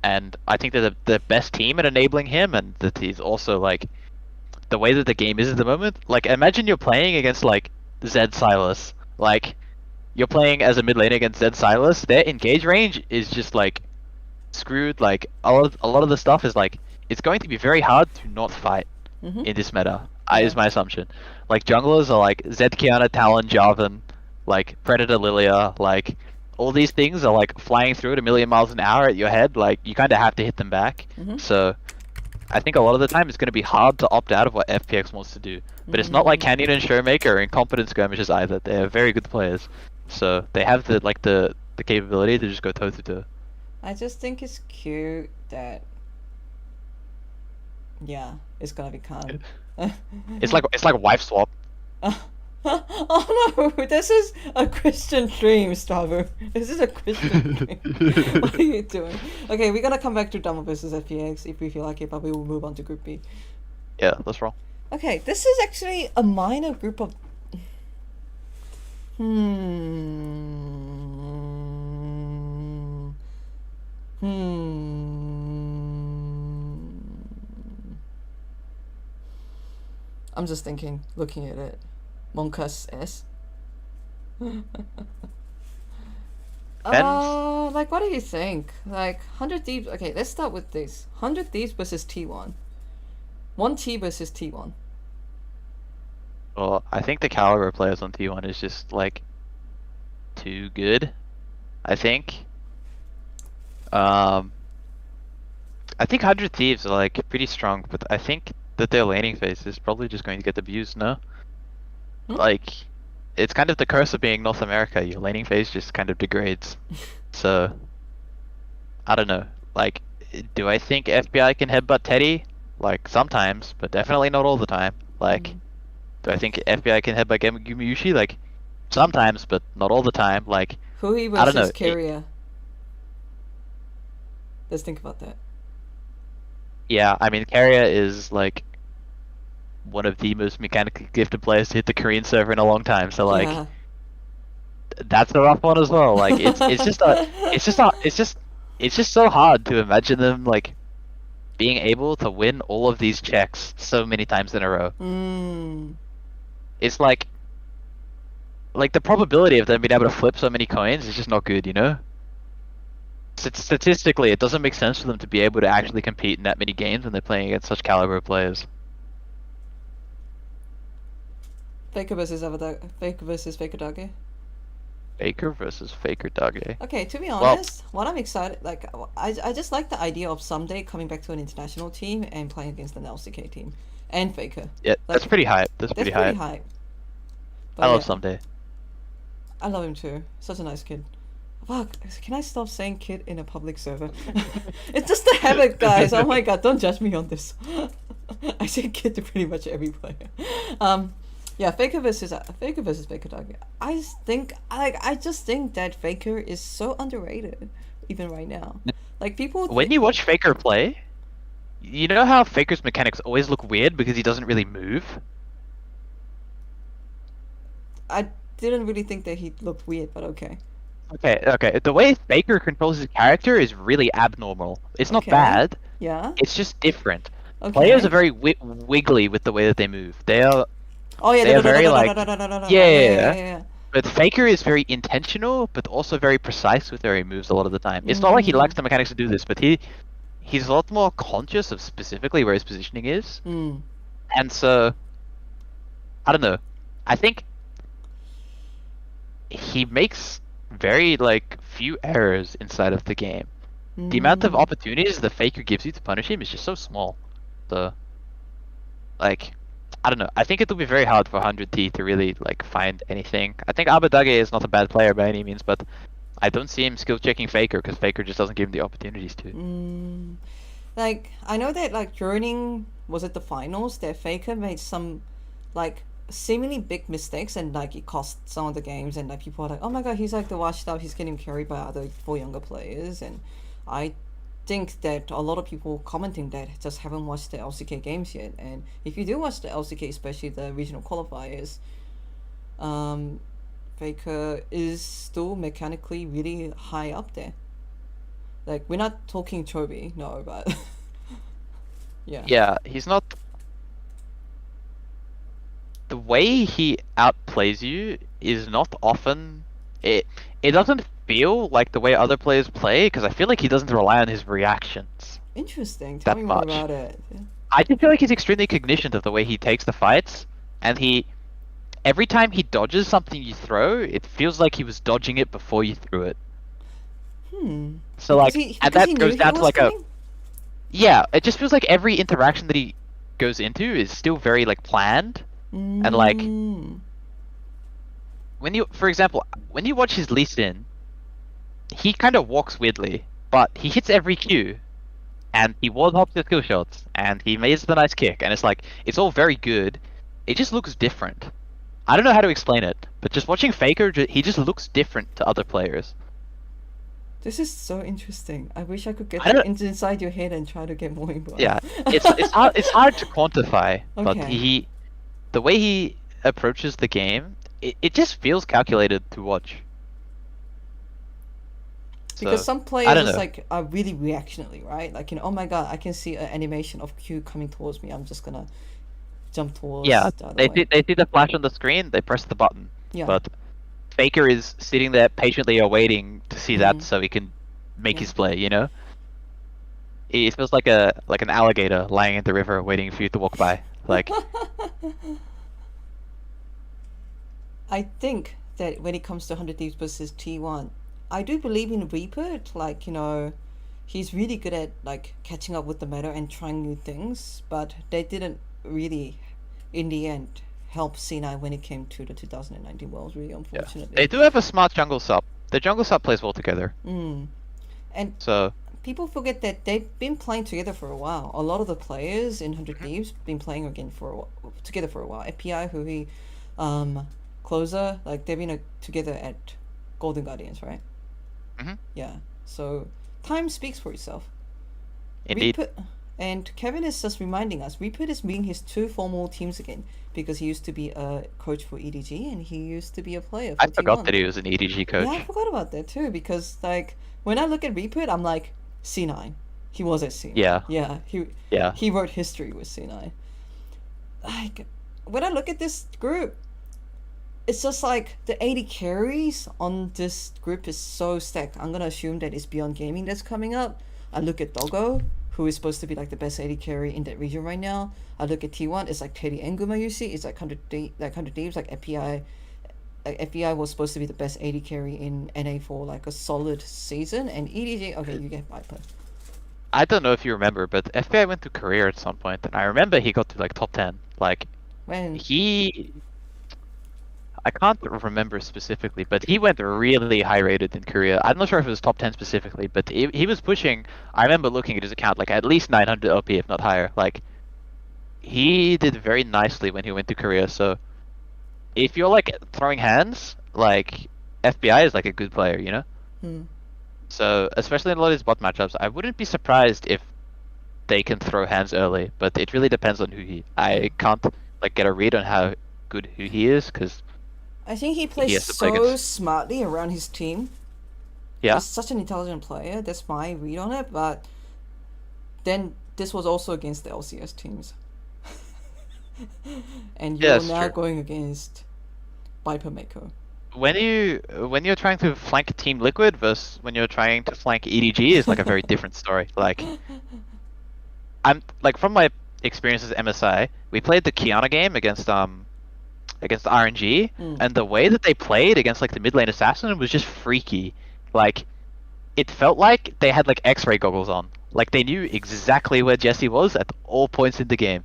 S4: And I think they're the best team at enabling him, and that he's also like the way that the game is at the moment. Like imagine you're playing against like Zed Silas. Like you're playing as a mid laner against Zed Silas. Their engage range is just like screwed. Like a lot of the stuff is like it's going to be very hard to not fight in this meta. Is my assumption. Like junglers are like Zed Kiana, Talon, Jarvan, like Predator Lilia, like all these things are like flying through at 1,000,000 miles an hour at your head. Like you kind of have to hit them back. So I think a lot of the time it's going to be hard to opt out of what FPX wants to do. But it's not like Canyon and Showmaker are incompetent skirmishers either. They're very good players. So they have the capability to just go toe to toe.
S1: I just think it's cute that. Yeah, it's gonna be Kang.
S4: It's like a wife swap.
S1: Oh no, this is a Christian dream, Stavu. This is a Christian dream. What are you doing? Okay, we're gonna come back to Dama versus FPX if we feel like it, but we will move on to Group B.
S4: Yeah, let's roll.
S1: Okay, this is actually a minor group of. I'm just thinking, looking at it. Monkas S. Like, what do you think? Like, 100 Thieves. Okay, let's start with this. 100 Thieves versus T1. 1T versus T1.
S4: Well, I think the caliber of players on T1 is just like too good. I think. I think 100 Thieves are like pretty strong, but I think that their laning phase is probably just going to get abused, no? Like, it's kind of the curse of being North America. Your laning phase just kind of degrades. So, I don't know. Like, do I think FBI can headbutt Teddy? Like, sometimes, but definitely not all the time. Like, do I think FBI can headbutt Gumayushi? Like, sometimes, but not all the time. Like,
S1: Hui
S4: I don't know.
S1: versus Carrier. Let's think about that.
S4: Yeah, I mean, Carrier is like one of the most mechanically gifted players to hit the Korean server in a long time. So like,
S1: Yeah.
S4: that's a rough one as well. Like, it's just so hard to imagine them like being able to win all of these checks so many times in a row. It's like the probability of them being able to flip so many coins is just not good, you know? Statistically, it doesn't make sense for them to be able to actually compete in that many games when they're playing against such caliber of players.
S1: Faker versus Avatar. Faker versus Faker Dage.
S4: Faker versus Faker Dage.
S1: Okay, to be honest, what I'm excited, like, I just like the idea of someday coming back to an international team and playing against an LCK team. And Faker.
S4: Yeah, that's
S1: Like,
S4: pretty hype. That's pretty hype.
S1: hype.
S4: I
S1: But
S4: love
S1: yeah,
S4: Someday.
S1: I love him too. Such a nice kid. Fuck, can I stop saying kid in a public server? It's just a habit, guys. Oh my god, don't judge me on this. I say kid to pretty much every player. Yeah, Faker versus Faker Dog. I just think that Faker is so underrated, even right now. Like people.
S4: When you watch Faker play, you know how Faker's mechanics always look weird because he doesn't really move?
S1: didn't really think that he looked weird, but okay.
S4: Okay. The way Faker controls his character is really abnormal. It's not
S1: Okay.
S4: bad.
S1: Yeah.
S4: It's just different. Players are
S1: Okay.
S4: very wiggly with the way that they move.
S1: Oh yeah.
S4: They are very like
S1: Yeah, yeah,
S4: yeah.
S1: yeah, yeah.
S4: But Faker is very intentional, but also very precise with where he moves a lot of the time. It's not like he
S1: Mm.
S4: lacks the mechanics to do this, but he's a lot more conscious of specifically where his positioning is.
S1: Mm.
S4: And so I don't know. I think he makes very like few errors inside of the game. The amount of
S1: Mm.
S4: opportunities the Faker gives you to punish him is just so small. So like I don't know. I think it'll be very hard for 100T to really like find anything. I think Abadage is not a bad player by any means, but I don't see him skill checking Faker because Faker just doesn't give him the opportunities to.
S1: Mm. Like I know that like during was it the finals that Faker made some like seemingly big mistakes and like it cost some of the games and like people are like, oh my god, he's like the washed up, he's getting carried by other four younger players and I think that a lot of people commenting that just haven't watched the LCK games yet. And if you do watch the LCK, especially the regional qualifiers, um, Faker is still mechanically really high up there. Like we're not talking Chobi, no, but yeah.
S4: Yeah, he's not. The way he outplays you is not often. It doesn't feel like the way other players play because I feel like he doesn't rely on his reactions
S1: Interesting. Tell
S4: that
S1: me more
S4: much.
S1: about it.
S4: I just feel like he's extremely cognizant of the way he takes the fights, and every time he dodges something you throw, it feels like he was dodging it before you threw it.
S1: Hmm.
S4: So
S1: Because
S4: like,
S1: he
S4: and
S1: because
S4: that
S1: he knew
S4: goes
S1: he
S4: down to
S1: was
S4: like a
S1: coming.
S4: yeah. It just feels like every interaction that he goes into is still very like planned, and like
S1: Mm.
S4: for example, when you watch his Lee Sin, he kind of walks weirdly, but he hits every cue, and he wall hops the skill shots, and he makes the nice kick, and it's like it's all very good. It just looks different. I don't know how to explain it, but just watching Faker, he just looks different to other players.
S1: This is so interesting. I wish I could get
S4: I don't.
S1: inside your head and try to get more involved.
S4: Yeah, it's hard to quantify, but
S1: Okay.
S4: the way he approaches the game, it just feels calculated to watch.
S1: Because
S4: So
S1: some
S4: I
S1: players
S4: don't
S1: is
S4: know.
S1: like are really reactionary, right? Like oh my god, I can see an animation of Q coming towards me. I'm just gonna jump
S4: Yeah,
S1: towards the other way.
S4: they see the flash on the screen, they press the button.
S1: Yeah.
S4: But Faker is sitting there patiently awaiting to see that
S1: Mm.
S4: so he can make
S1: Yeah.
S4: his play, you know? It feels like an alligator lying in the river waiting for you to walk by. Like
S1: I think that when it comes to 100 Thieves versus T1, I do believe in Reaper. Like, he's really good at like catching up with the meta and trying new things, but they didn't really, in the end, help C9 when it came to the 2019 Worlds, really,
S4: yeah.
S1: unfortunately.
S4: They do have a smart jungle sub. The jungle sub plays well together.
S1: Mm. And
S4: So
S1: people forget that they've been playing together for a while. A lot of the players in 100 Thieves been playing again together for a while. FPI, who he, Closer, like they've been together at Golden Guardians, right?
S4: Mhm.
S1: Yeah. So time speaks for itself.
S4: indeed.
S1: Reaper, and Kevin is just reminding us, Reaper is meeting his two formal teams again because he used to be a coach for EDG and he used to be a player for
S4: I
S1: T1.
S4: forgot that he was an EDG coach.
S1: Yeah, I forgot about that too because like when I look at Reaper, I'm like C9. He was at C9.
S4: Yeah.
S1: Yeah.
S4: Yeah.
S1: He wrote history with C9. Like when I look at this group, it's just like the 80 carries on this group is so stacked. I'm gonna assume that it's Beyond Gaming that's coming up. I look at Doggo, who is supposed to be like the best 80 carry in that region right now. I look at T1, it's like Teddy Nguma you see. It's like 100 Thieves, like FPI. Like FPI was supposed to be the best 80 carry in NA for like a solid season. And EDG, okay, you get Viper.
S4: I don't know if you remember, but FBI went to Korea at some point, and I remember he got to like top 10. Like
S1: When
S4: I can't remember specifically, but he went really high rated in Korea. I'm not sure if it was top 10 specifically, but he was pushing. I remember looking at his account like at least 900 OP, if not higher. Like he did very nicely when he went to Korea. So if you're like throwing hands, like FBI is like a good player, you know.
S1: hmm.
S4: So especially in a lot of his bot matchups, I wouldn't be surprised if they can throw hands early. But it really depends on I can't like get a read on how good who he is because
S1: I think he
S4: He
S1: plays
S4: has to play
S1: so
S4: against.
S1: smartly around his team.
S4: Yeah.
S1: He's such an intelligent player. That's my read on it. But then this was also against the LCS teams, and
S4: Yeah,
S1: you're
S4: that's
S1: now
S4: true.
S1: going against Viper Mako.
S4: When you're trying to flank Team Liquid versus when you're trying to flank EDG is like a very different story. Like I'm like from my experience as MSI, we played the Kiana game against RNG,
S1: Mm.
S4: and the way that they played against like the mid lane assassin was just freaky. Like it felt like they had like X-ray goggles on. Like they knew exactly where Jesse was at all points in the game.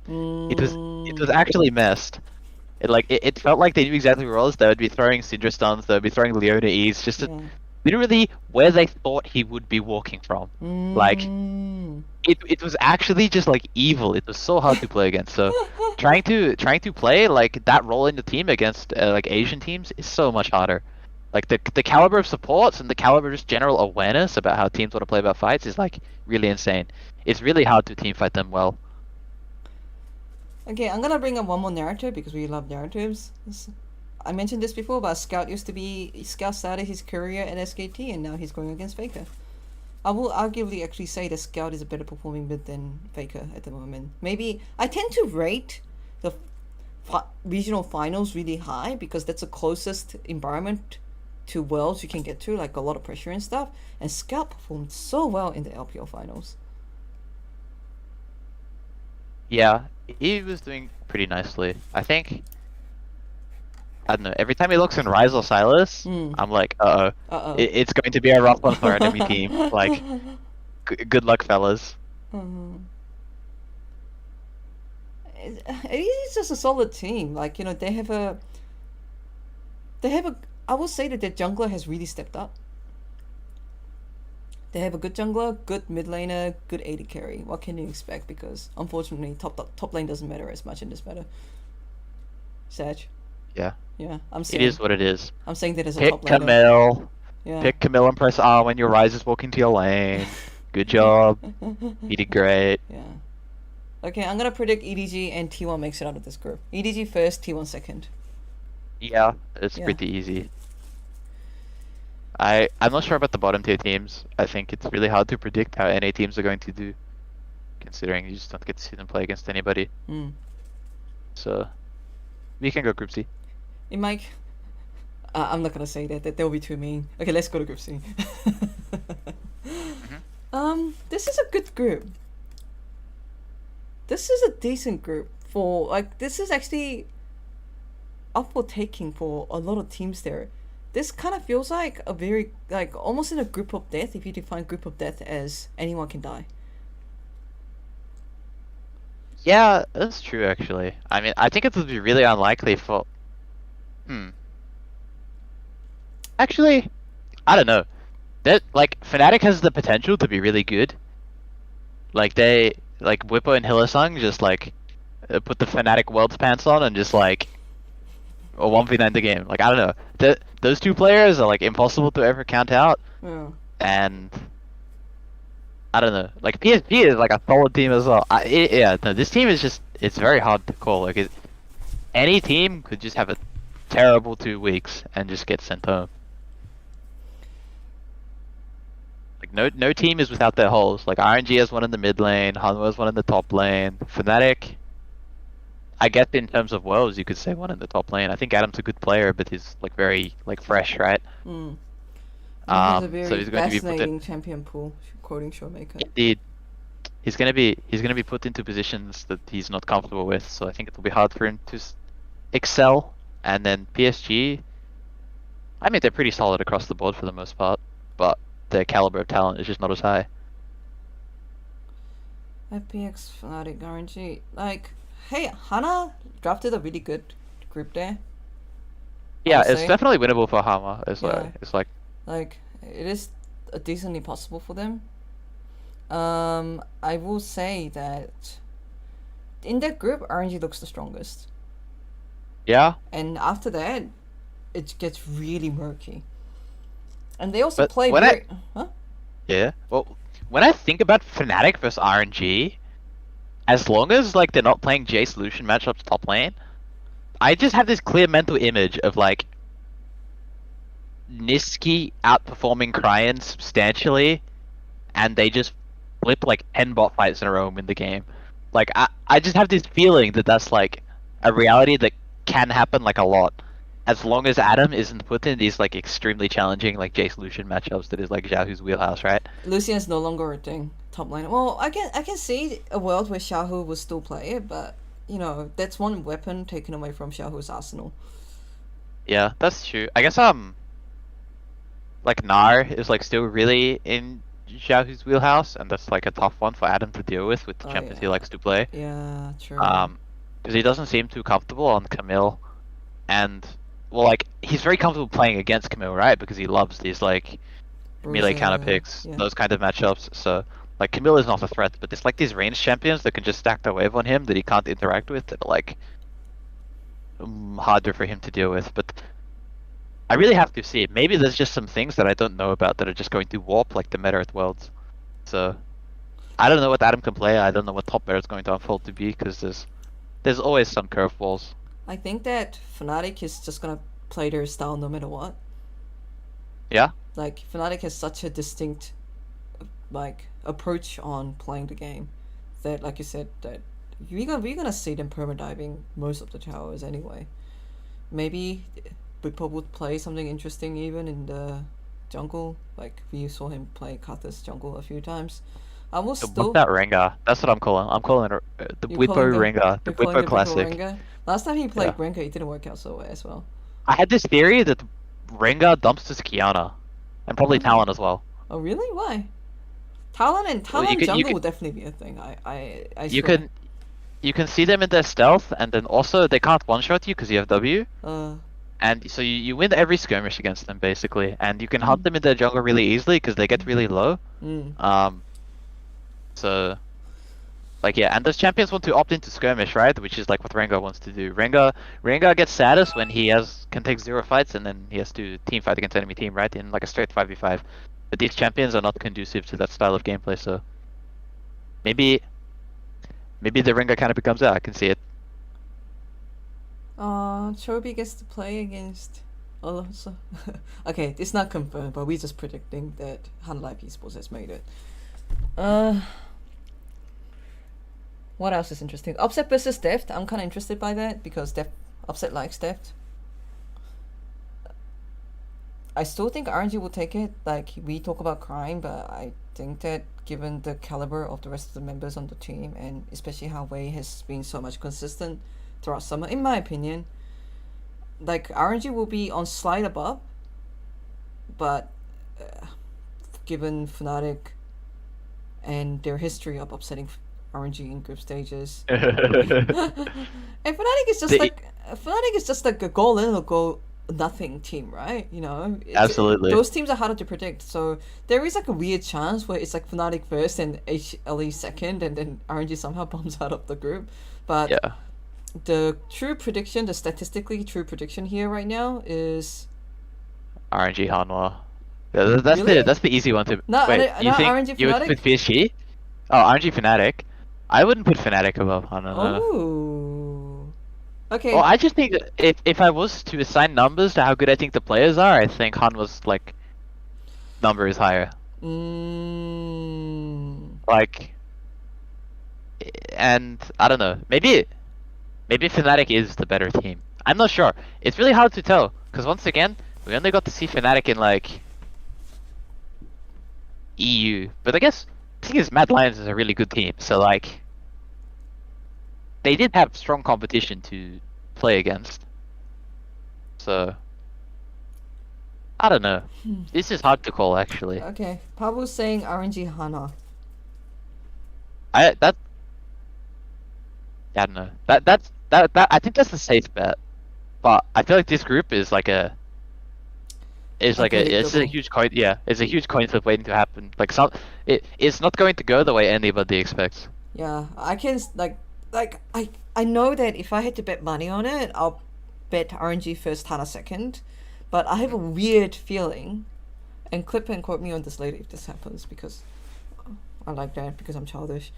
S4: It was actually messed. It felt like they knew exactly where he was. They would be throwing Syndra stuns, they would be throwing Leona E's just to,
S1: Yeah.
S4: literally where they thought he would be walking from. Like
S1: Mm.
S4: it was actually just like evil. It was so hard to play against. So trying to play like that role in the team against like Asian teams is so much harder. Like the caliber of supports and the caliber of just general awareness about how teams want to play about fights is like really insane. It's really hard to team fight them well.
S1: Okay, I'm gonna bring up one more narrative because we love narratives. I mentioned this before, but Scout started his career at SKT and now he's going against Faker. I will arguably actually say that Scout is a better performing mid than Faker at the moment. Maybe I tend to rate the regional finals really high because that's the closest environment to Worlds you can get to, like a lot of pressure and stuff. And Scout performed so well in the LPL finals.
S4: Yeah, he was doing pretty nicely. I think I don't know. Every time he looks in Rise or Silas,
S1: Mm.
S4: I'm like, uh-oh.
S1: Uh-oh.
S4: It's going to be a rough one for our enemy team. Like, good luck, fellas.
S1: It's just a solid team. Like, you know, they have a I will say that their jungler has really stepped up. They have a good jungler, good mid laner, good AD carry. What can you expect? Because unfortunately, top lane doesn't matter as much in this meta. Sag.
S4: Yeah,
S1: Yeah, I'm
S4: it
S1: saying
S4: is what it is.
S1: I'm saying that as a
S4: Pick
S1: top laner.
S4: Camille.
S1: Yeah.
S4: Pick Camille and press R when your Rise is walking to your lane. Good job. You did great.
S1: Yeah. Okay, I'm gonna predict EDG and T1 makes it out of this group. EDG first, T1 second.
S4: Yeah, it's
S1: Yeah.
S4: pretty easy. I'm not sure about the bottom tier teams. I think it's really hard to predict how NA teams are going to do, considering you just don't get to see them play against anybody.
S1: Mm.
S4: So we can go Group C.
S1: Hey, Mike. I'm not gonna say that. That will be too mean. Okay, let's go to Group C. This is a good group. This is a decent group for like. This is actually up for taking for a lot of teams there. This kind of feels like a very like almost in a group of death. If you define group of death as anyone can die.
S4: Yeah, that's true actually. I mean, I think it would be really unlikely for. Actually, I don't know. That like Fnatic has the potential to be really good. Like Whippo and Hillsong just like put the Fnatic Worlds pants on and just like a 1v9 the game. Like I don't know. Those two players are like impossible to ever count out,
S1: Yeah.
S4: and I don't know. Like PSG is like a solid team as well. Yeah, no, this team is just it's very hard to call. Like any team could just have a terrible 2 weeks and just get sent home. Like no team is without their holes. Like RNG has one in the mid lane, Hanwha has one in the top lane. Fnatic, I guess in terms of Worlds, you could say one in the top lane. I think Adam's a good player, but he's like very like fresh, right?
S1: Mm. He has a
S4: So
S1: very
S4: he's going to be put in.
S1: fascinating champion pool. Quoting Showmaker.
S4: Indeed, he's gonna be put into positions that he's not comfortable with. So I think it will be hard for him to excel. And then PSG, I mean they're pretty solid across the board for the most part, but their caliber of talent is just not as high.
S1: FPX, Fnatic, RNG. Like, hey, Hana drafted a really good group there.
S4: Yeah,
S1: I'll
S4: it's
S1: say.
S4: definitely winnable for Hama.
S1: Yeah.
S4: It's like
S1: Like, it is decently possible for them. I will say that in that group, RNG looks the strongest.
S4: yeah,
S1: And after that, it gets really murky. And they also
S4: But
S1: play
S4: when
S1: very... Huh?
S4: yeah. Well, when I think about Fnatic versus RNG, as long as like they're not playing J Solution matchups top lane, I just have this clear mental image of like Niski outperforming Cryan substantially, and they just flip like 10 bot fights in a row and win the game. Like I just have this feeling that that's like a reality that can happen like a lot, as long as Adam isn't put in these like extremely challenging like Jace Lucian matchups that is like Xiaohu's wheelhouse, right?
S1: Lucian is no longer a thing. Top lane. Well, I can see a world where Xiaohu will still play it, but you know that's one weapon taken away from Xiaohu's arsenal.
S4: Yeah, that's true. I guess like Nar is like still really in Xiaohu's wheelhouse, and that's like a tough one for Adam to deal with the
S1: Oh,
S4: champions he
S1: yeah.
S4: likes to play.
S1: Yeah, true.
S4: Because he doesn't seem too comfortable on Camille, and well, like he's very comfortable playing against Camille, right? Because he loves these like melee
S1: Bruiser,
S4: counter picks,
S1: yeah.
S4: those kind of matchups. So like Camille is not a threat, but it's like these ranged champions that can just stack the wave on him that he can't interact with, that are like harder for him to deal with. But I really have to see. Maybe there's just some things that I don't know about that are just going to warp like the meta at Worlds. So I don't know what Adam can play. I don't know what top meta is going to unfold to be, because there's always some curveballs.
S1: I think that Fnatic is just gonna play their style no matter what.
S4: Yeah.
S1: Like Fnatic has such a distinct like approach on playing the game that, like you said, that we're gonna see them permadiving most of the towers anyway. Maybe Britpop would play something interesting even in the jungle. Like we saw him play Katha's jungle a few times. I will still.
S4: What's that Rengar? That's what I'm calling. I'm calling it the
S1: You're
S4: Whippo
S1: calling the-
S4: Rengar, the
S1: you're calling
S4: Whippo
S1: the
S4: Classic.
S1: Rengar? Last time he played
S4: Yeah.
S1: Rengar, it didn't work out so well as well.
S4: I had this theory that Rengar dumps to Kiana, and probably
S1: Oh.
S4: Talon as well.
S1: Oh really? Why? Talon
S4: Well,
S1: Talon
S4: you
S1: jungle
S4: can-
S1: would definitely be a thing. I
S4: You
S1: swear.
S4: can see them in their stealth, and then also they can't one-shot you because you have W,
S1: Uh,
S4: and so you win every skirmish against them basically, and you can
S1: Hmm.
S4: hunt them in their jungle really easily because they get really low.
S1: mm.
S4: So like yeah, and those champions want to opt into skirmish, right? Which is like what Rengar wants to do. Rengar gets saddest when he can take 0 fights and then he has to team fight against enemy team, right? In like a straight 5v5. But these champions are not conducive to that style of gameplay, so maybe the Rengar kind of becomes that. I can see it.
S1: Chobi gets to play against. Oh, so okay, it's not confirmed, but we're just predicting that Hanlife Esports has made it. What else is interesting? Upset versus Deft. I'm kind of interested by that because Upset likes Deft. I still think RNG will take it. Like we talk about crime, but I think that given the caliber of the rest of the members on the team, and especially how Wei has been so much consistent throughout summer, in my opinion, like RNG will be on slight above. But given Fnatic and their history of upsetting RNG in group stages, and Fnatic is just like a goal in or goal nothing team, right? You know,
S4: Absolutely.
S1: those teams are harder to predict. So there is like a weird chance where it's like Fnatic first and HLE second, and then RNG somehow bumps out of the group. But
S4: Yeah.
S1: the true prediction, the statistically true prediction here right now is
S4: RNG Hanwha. Yeah, that's
S1: Really?
S4: the easy one to.
S1: Not-
S4: Wait, you
S1: not
S4: think
S1: RNG
S4: you would
S1: Fnatic?
S4: put PSG? Oh, RNG Fnatic. I wouldn't put Fnatic above Hanwha.
S1: oh, okay.
S4: Well, I just think that if I was to assign numbers to how good I think the players are, I think Hanwha's like number is higher. Like, and I don't know. Maybe Fnatic is the better team. I'm not sure. It's really hard to tell because once again, we only got to see Fnatic in like EU. But I guess the thing is, Mad Lions is a really good team. So like, they did have strong competition to play against. So I don't know. This is hard to call actually.
S1: Okay, Pabu's saying RNG Hana.
S4: I don't know. That I think that's the safe bet. But I feel like this group is like a it's a
S1: Unpredictable.
S4: huge coin, yeah, it's a huge coin flip waiting to happen. Like it's not going to go the way anybody expects.
S1: Yeah, I can I know that if I had to bet money on it, I'll bet RNG first, Hana second. But I have a weird feeling, and clip and quote me on this later if this happens because I like that because I'm childish.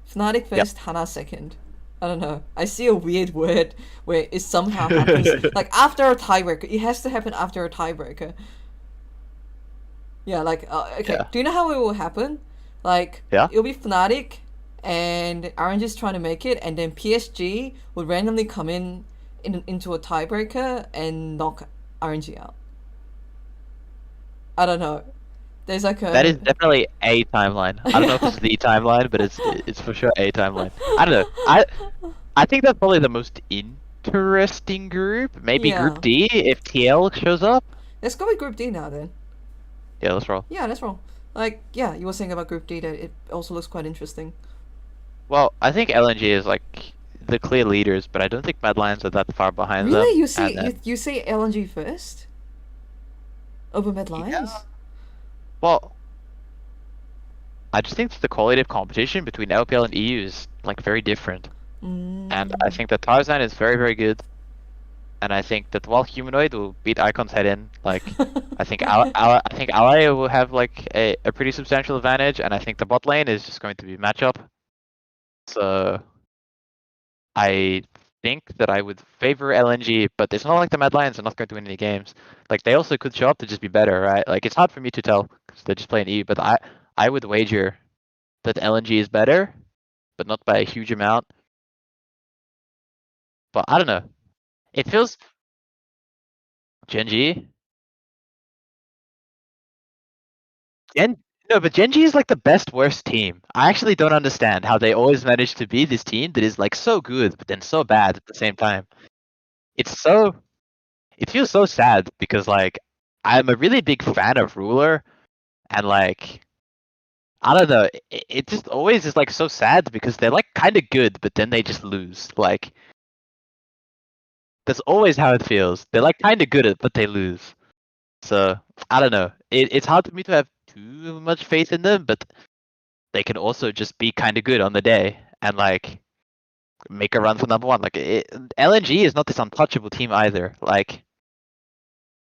S1: Fnatic first, Hana second. I don't know. I see a weird word where it somehow happens like after a tiebreaker. It has to happen after a tiebreaker. Yeah, like okay.
S4: Yeah.
S1: Do you know how it will happen? Like
S4: Yeah.
S1: it'll be Fnatic and RNG's trying to make it, and then PSG would randomly come into a tiebreaker and knock RNG out. I don't know. There's like a
S4: That is definitely a timeline. I don't know if it's the timeline, but it's for sure a timeline. I don't know. I think that's probably the most interesting group. Maybe
S1: Yeah.
S4: Group D if TL shows up.
S1: Let's go with Group D now then.
S4: Yeah, let's roll.
S1: Yeah, that's wrong. Like yeah, you were saying about Group D that it also looks quite interesting.
S4: Well, I think LNG is like the clear leaders, but I don't think Mad Lions are that far behind them.
S1: Really, you say
S4: and then-
S1: you say LNG first over Mad Lions?
S4: Well, I just think that the quality of competition between LPL and EU is like very different. And I think that Tarzan is very, very good. And I think that while Humanoid will beat Icon's head in, like I think I think Ally will have like a pretty substantial advantage, and I think the bot lane is just going to be matchup. So I think that I would favor LNG, but it's not like the Mad Lions are not going to win any games. Like they also could show up to just be better, right? Like it's hard for me to tell because they're just playing EU, but I would wager that LNG is better, but not by a huge amount. But I don't know. It feels Genji. No, but Genji is like the best worst team. I actually don't understand how they always manage to be this team that is like so good but then so bad at the same time. It feels so sad because like I'm a really big fan of Ruler and like I don't know, it just always is like so sad because they're like kind of good but then they just lose. Like that's always how it feels. They're like kind of good at but they lose. So I don't know. It's hard for me to have too much faith in them, but they can also just be kind of good on the day and like make a run for number one. Like LNG is not this untouchable team either. Like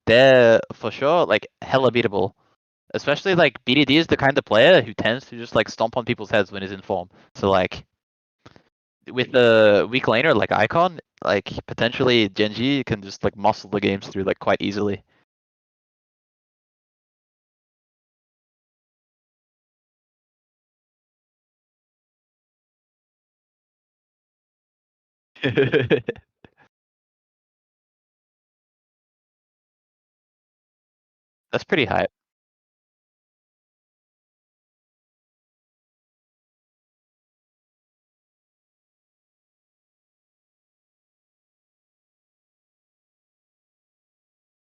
S4: they're for sure like hella beatable. Especially like BDD is the kind of player who tends to just like stomp on people's heads when he's in form. So like with the weak laner like Icon, like potentially Genji can just like muscle the games through like quite easily. That's pretty high.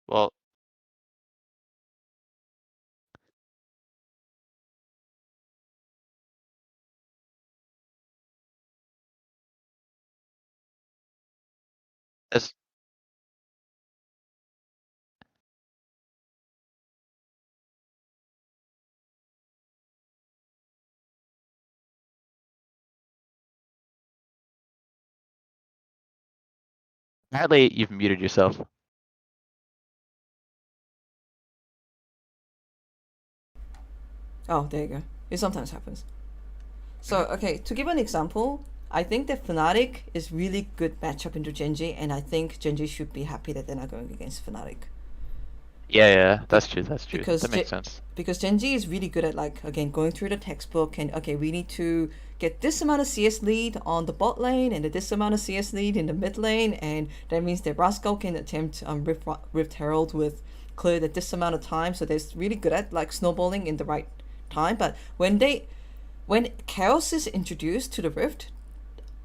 S4: Well, as apparently you've muted yourself.
S1: Oh, there you go. It sometimes happens. So okay, to give an example, I think that Fnatic is really good matchup into Genji, and I think Genji should be happy that they're not going against Fnatic.
S4: Yeah, that's true. That's true.
S1: Because
S4: That makes sense.
S1: Because Genji is really good at like again going through the textbook and okay, we need to get this amount of CS lead on the bot lane and this amount of CS lead in the mid lane, and that means that Rascal can attempt Rift Herald with clear at this amount of time. So they're really good at like snowballing in the right time. But when Chaos is introduced to the Rift,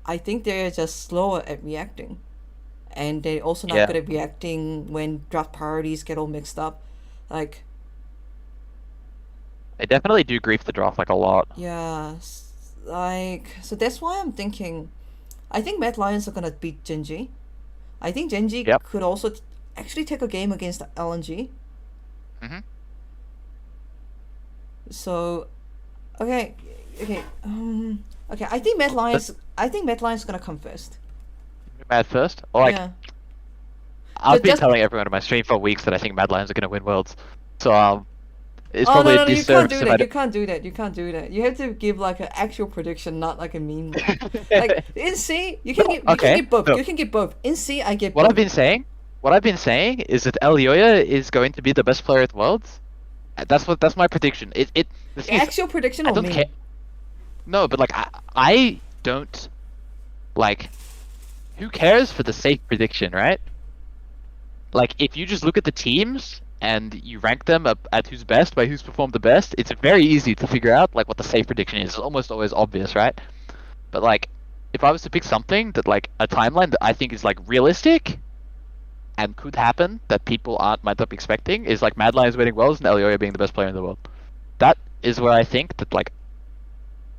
S1: I think they're just slower at reacting. And they're also not
S4: Yeah.
S1: good at reacting when draft priorities get all mixed up. Like,
S4: They definitely do grief the draft like a lot.
S1: yeah, like, so that's why I'm thinking, I think Mad Lions are gonna beat Genji. I think Genji
S4: Yep.
S1: could also actually take a game against LNG.
S4: Mhm.
S1: So, okay, okay, I think Mad Lions. I think Mad Lions gonna come first.
S4: Mad first? Or like
S1: Yeah.
S4: I've
S1: But
S4: been
S1: just-
S4: telling everyone on my stream for weeks that I think Mad Lions are gonna win worlds. So it's
S1: Oh
S4: probably
S1: no,
S4: a
S1: you can't
S4: disservice
S1: do
S4: if I
S1: that. You
S4: don't-
S1: can't do that. You can't do that. You have to give like an actual prediction, not like a meme one. Like in C, you can
S4: No,
S1: get you
S4: okay,
S1: can get both.
S4: no.
S1: You can get both. In C, I get
S4: What
S1: both.
S4: I've been saying is that Elioya is going to be the best player at Worlds, That's my prediction. The thing is,
S1: Actual prediction
S4: I
S1: or
S4: don't
S1: meme?
S4: care. No, but like I don't like. Who cares for the safe prediction, right? Like if you just look at the teams and you rank them up at who's best by who's performed the best, it's very easy to figure out like what the safe prediction is. It's almost always obvious, right? But like if I was to pick something that like a timeline that I think is like realistic and could happen that people might not be expecting is like Mad Lions winning Worlds and Elioya being the best player in the world. That is where I think that like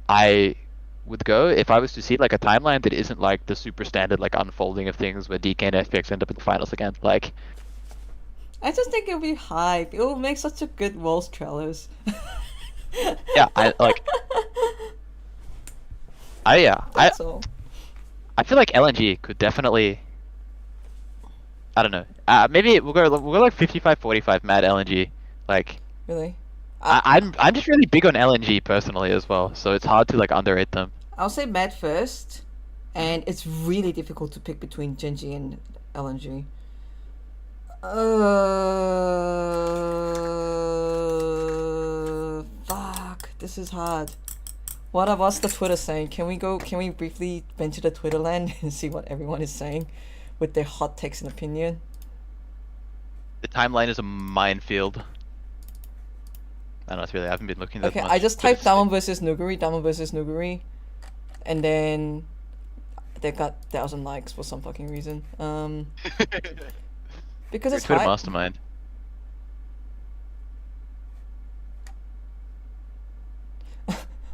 S4: I would go if I was to see like a timeline that isn't like the super standard like unfolding of things where DK and FPX end up in the finals again. Like
S1: I just think it'll be hype. It will make such a good Worlds trailers.
S4: yeah, I like
S1: That's all.
S4: I feel like LNG could definitely. I don't know. Maybe we'll go like 55-45 Mad LNG. Like
S1: Really?
S4: I'm just really big on LNG personally as well, so it's hard to like underrate them.
S1: I'll say Mad first, and it's really difficult to pick between Genji and LNG. Fuck. This is hard. What's the Twitter saying? Can we briefly venture to Twitter land and see what everyone is saying with their hot takes and opinion?
S4: The timeline is a minefield. I don't know, it's really I haven't been looking that
S1: Okay,
S4: much.
S1: I just
S4: but
S1: typed
S4: it's-
S1: Damon versus Nuguri, and then they got 1,000 likes for some fucking reason. Because
S4: Your
S1: it's
S4: Twitter
S1: hype.
S4: mastermind.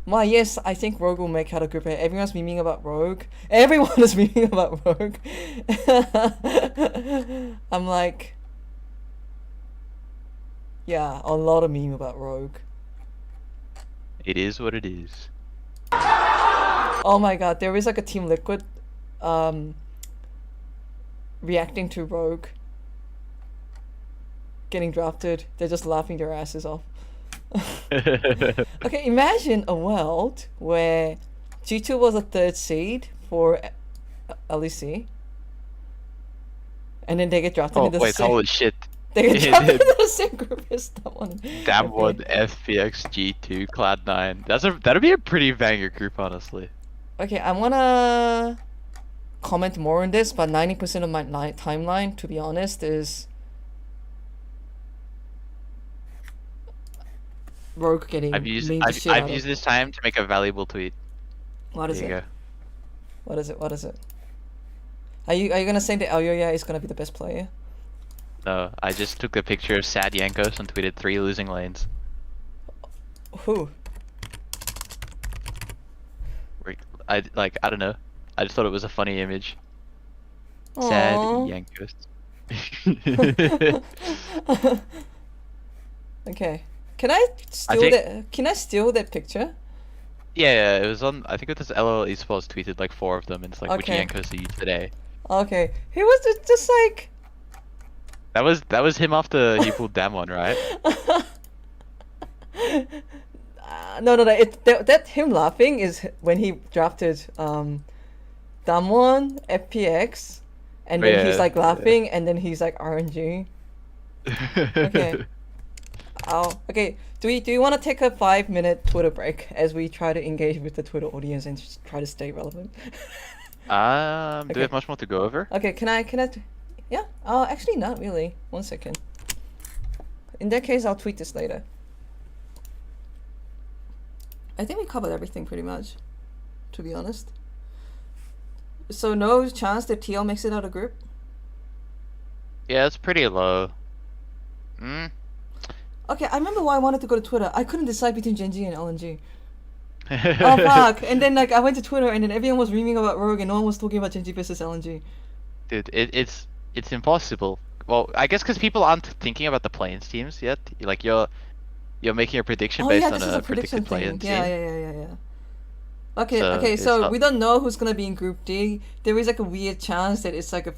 S1: Yes, I think Rogue will make out a group A. Everyone's memeing about Rogue. Everyone is memeing about Rogue. I'm like, yeah, a lot of meme about Rogue.
S4: It is what it is.
S1: Oh my god, there is like a Team Liquid reacting to Rogue getting drafted. They're just laughing their asses off. Okay, imagine a world where G2 was a third seed for LEC, and then they get drafted
S4: Oh
S1: into the
S4: wait,
S1: same.
S4: holy shit.
S1: They get drafted into the same group as someone.
S4: Damn one, FPX, G2, Cloud9. That'd be a pretty banger group, honestly.
S1: Okay, I wanna comment more on this, but 90% of my timeline, to be honest, is Rogue getting
S4: I've used
S1: memed the shit out
S4: I've
S1: of.
S4: used this time to make a valuable tweet.
S1: What is
S4: There you
S1: it?
S4: go.
S1: What is it? What is it? Are you gonna say that Elioya is gonna be the best player?
S4: No, I just took a picture of Sad Yankos and tweeted 3 losing lanes.
S1: Who?
S4: I don't know. I just thought it was a funny image. Sad
S1: Aww.
S4: Yankos.
S1: Okay. Can I steal
S4: think-
S1: that? Can I steal that picture?
S4: Yeah, it was on. I think it was LOL Esports tweeted like 4 of them. And it's like, which
S1: Okay.
S4: Yankos are you today?
S1: Okay. He was just like.
S4: That was him after he pulled Damwon, right?
S1: No. That him laughing is when he drafted Damwon, FPX, and
S4: Oh,
S1: then he's
S4: yeah,
S1: like
S4: yeah.
S1: laughing, and then he's like RNG. Okay. Okay. Do you want to take a 5-minute Twitter break as we try to engage with the Twitter audience and just try to stay relevant?
S4: Do we
S1: Okay.
S4: have much more to go over?
S1: Okay. Can I? Yeah. Actually, not really. 1 second. In that case, I'll tweet this later. I think we covered everything pretty much, to be honest. So no chance that TL makes it out of group?
S4: Yeah, it's pretty low. Hmm.
S1: Okay, I remember why I wanted to go to Twitter. I couldn't decide between Genji and LNG. Oh fuck! And then like I went to Twitter and then everyone was reaming about Rogue and no one was talking about Genji versus LNG.
S4: Dude, it's impossible. Well, I guess because people aren't thinking about the play-ins teams yet. Like you're making a prediction
S1: Oh
S4: based
S1: yeah,
S4: on
S1: this is
S4: a
S1: a prediction
S4: predicted
S1: thing.
S4: play-in
S1: Yeah.
S4: team.
S1: Okay,
S4: So,
S1: okay,
S4: it's
S1: so
S4: not-
S1: we don't know who's gonna be in Group D. There is like a weird chance that it's like a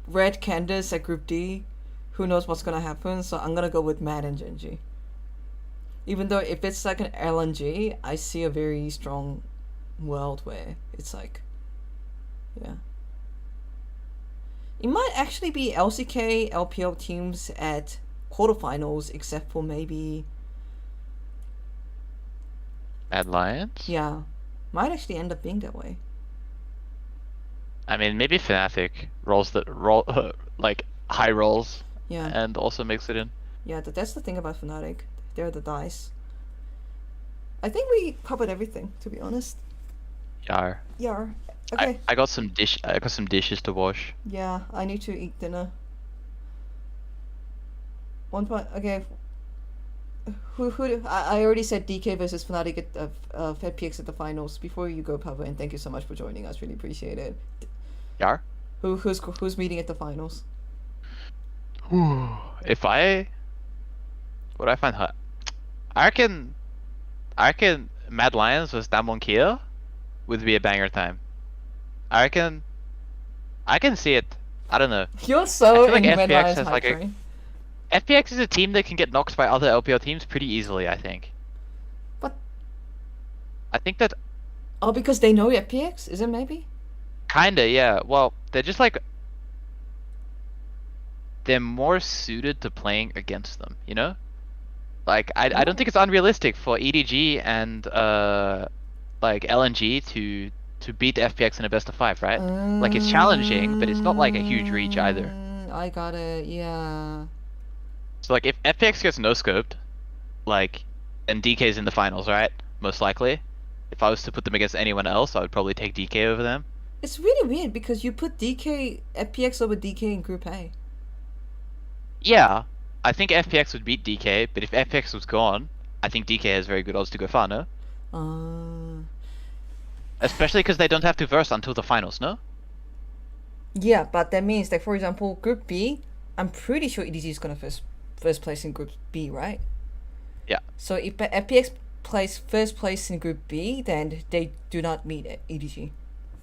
S1: red Candace at Group D. Who knows what's gonna happen? So I'm gonna go with Mad and Genji. Even though if it's like an LNG, I see a very strong world where it's like, yeah. It might actually be LCK, LPL teams at quarterfinals, except for maybe
S4: Mad Lions?
S1: yeah, might actually end up being that way.
S4: I mean, maybe Fnatic rolls the roll like high rolls
S1: Yeah,
S4: and also makes it in.
S1: yeah. That's the thing about Fnatic. They're the dice. I think we covered everything, to be honest.
S4: Yeah.
S1: Yeah. Okay.
S4: I got some dishes to wash.
S1: Yeah, I need to eat dinner. One point. Okay. I already said DK versus Fnatic at FedPX at the finals. Before you go, Pabu, and thank you so much for joining us. Really appreciate it.
S4: Yeah.
S1: Who's meeting at the finals?
S4: If I would I find hot? I reckon Mad Lions versus Damwon Kia would be a banger time. I can see it. I don't know.
S1: You're so
S4: feel like
S1: in Red
S4: FPX
S1: Lions
S4: has
S1: hype
S4: like a-
S1: train.
S4: FPX is a team that can get knocked by other LPL teams pretty easily, I think.
S1: But
S4: I think that
S1: oh, because they know FPX, is it maybe?
S4: kinda, yeah. Well, they're just like they're more suited to playing against them, you know? Like I don't think it's unrealistic for EDG and like LNG to beat FPX in a best of 5, right? Like it's challenging, but it's not like a huge reach either.
S1: I got it. Yeah.
S4: So like if FPX gets no scoped, like and DK's in the finals, right? Most likely. If I was to put them against anyone else, I would probably take DK over them.
S1: It's really weird because you put FPX over DK in Group A.
S4: Yeah, I think FPX would beat DK, but if FPX was gone, I think DK has very good odds to go far, no? Especially because they don't have to verse until the finals, no?
S1: Yeah, but that means that, for example, Group B, I'm pretty sure EDG is gonna first place in Group B, right?
S4: Yeah.
S1: So if FPX plays first place in Group B, then they do not meet EDG.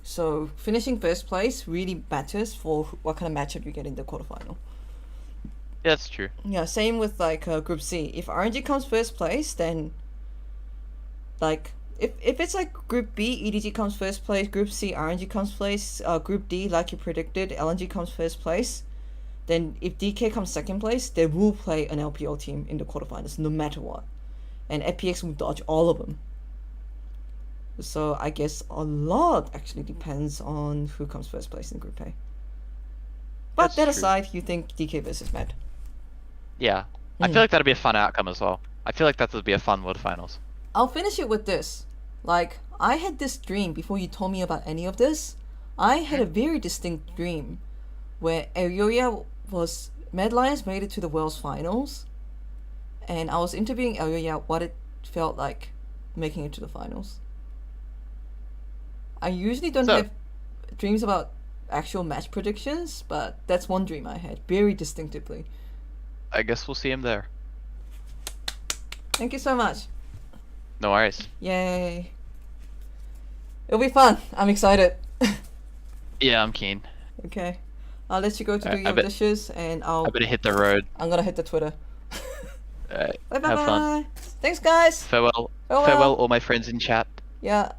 S1: So finishing first place really matters for what kind of matchup you get in the quarterfinal.
S4: Yeah, that's true.
S1: Yeah, same with like Group C. If RNG comes first place, then like if it's like Group B, EDG comes first place, Group C, RNG comes place, Group D, like you predicted, LNG comes first place, then if DK comes second place, they will play an LPL team in the quarterfinals no matter what. And FPX will dodge all of them. So I guess a lot actually depends on who comes first place in Group A. But
S4: That's
S1: that
S4: true.
S1: aside, you think DK versus Mad?
S4: Yeah. I feel like that'd be a fun outcome as well. I feel like that would be a fun World Finals.
S1: I'll finish it with this. Like, I had this dream before you told me about any of this. I had a very distinct dream where Mad Lions made it to the World's Finals, and I was interviewing Elyoya what it felt like making it to the finals. I usually don't
S4: So-
S1: have dreams about actual match predictions, but that's one dream I had very distinctively.
S4: I guess we'll see him there.
S1: Thank you so much.
S4: No worries.
S1: Yay. It'll be fun. I'm excited.
S4: Yeah, I'm keen.
S1: Okay. I'll let you go to do
S4: Alright, I
S1: your
S4: bet-
S1: dishes, and
S4: I better hit the road.
S1: I'm gonna hit the Twitter.
S4: Alright,
S1: Bye bye
S4: have fun.
S1: bye. Thanks guys.
S4: Farewell.
S1: Farewell.
S4: Farewell, all my friends in chat.
S1: Yeah.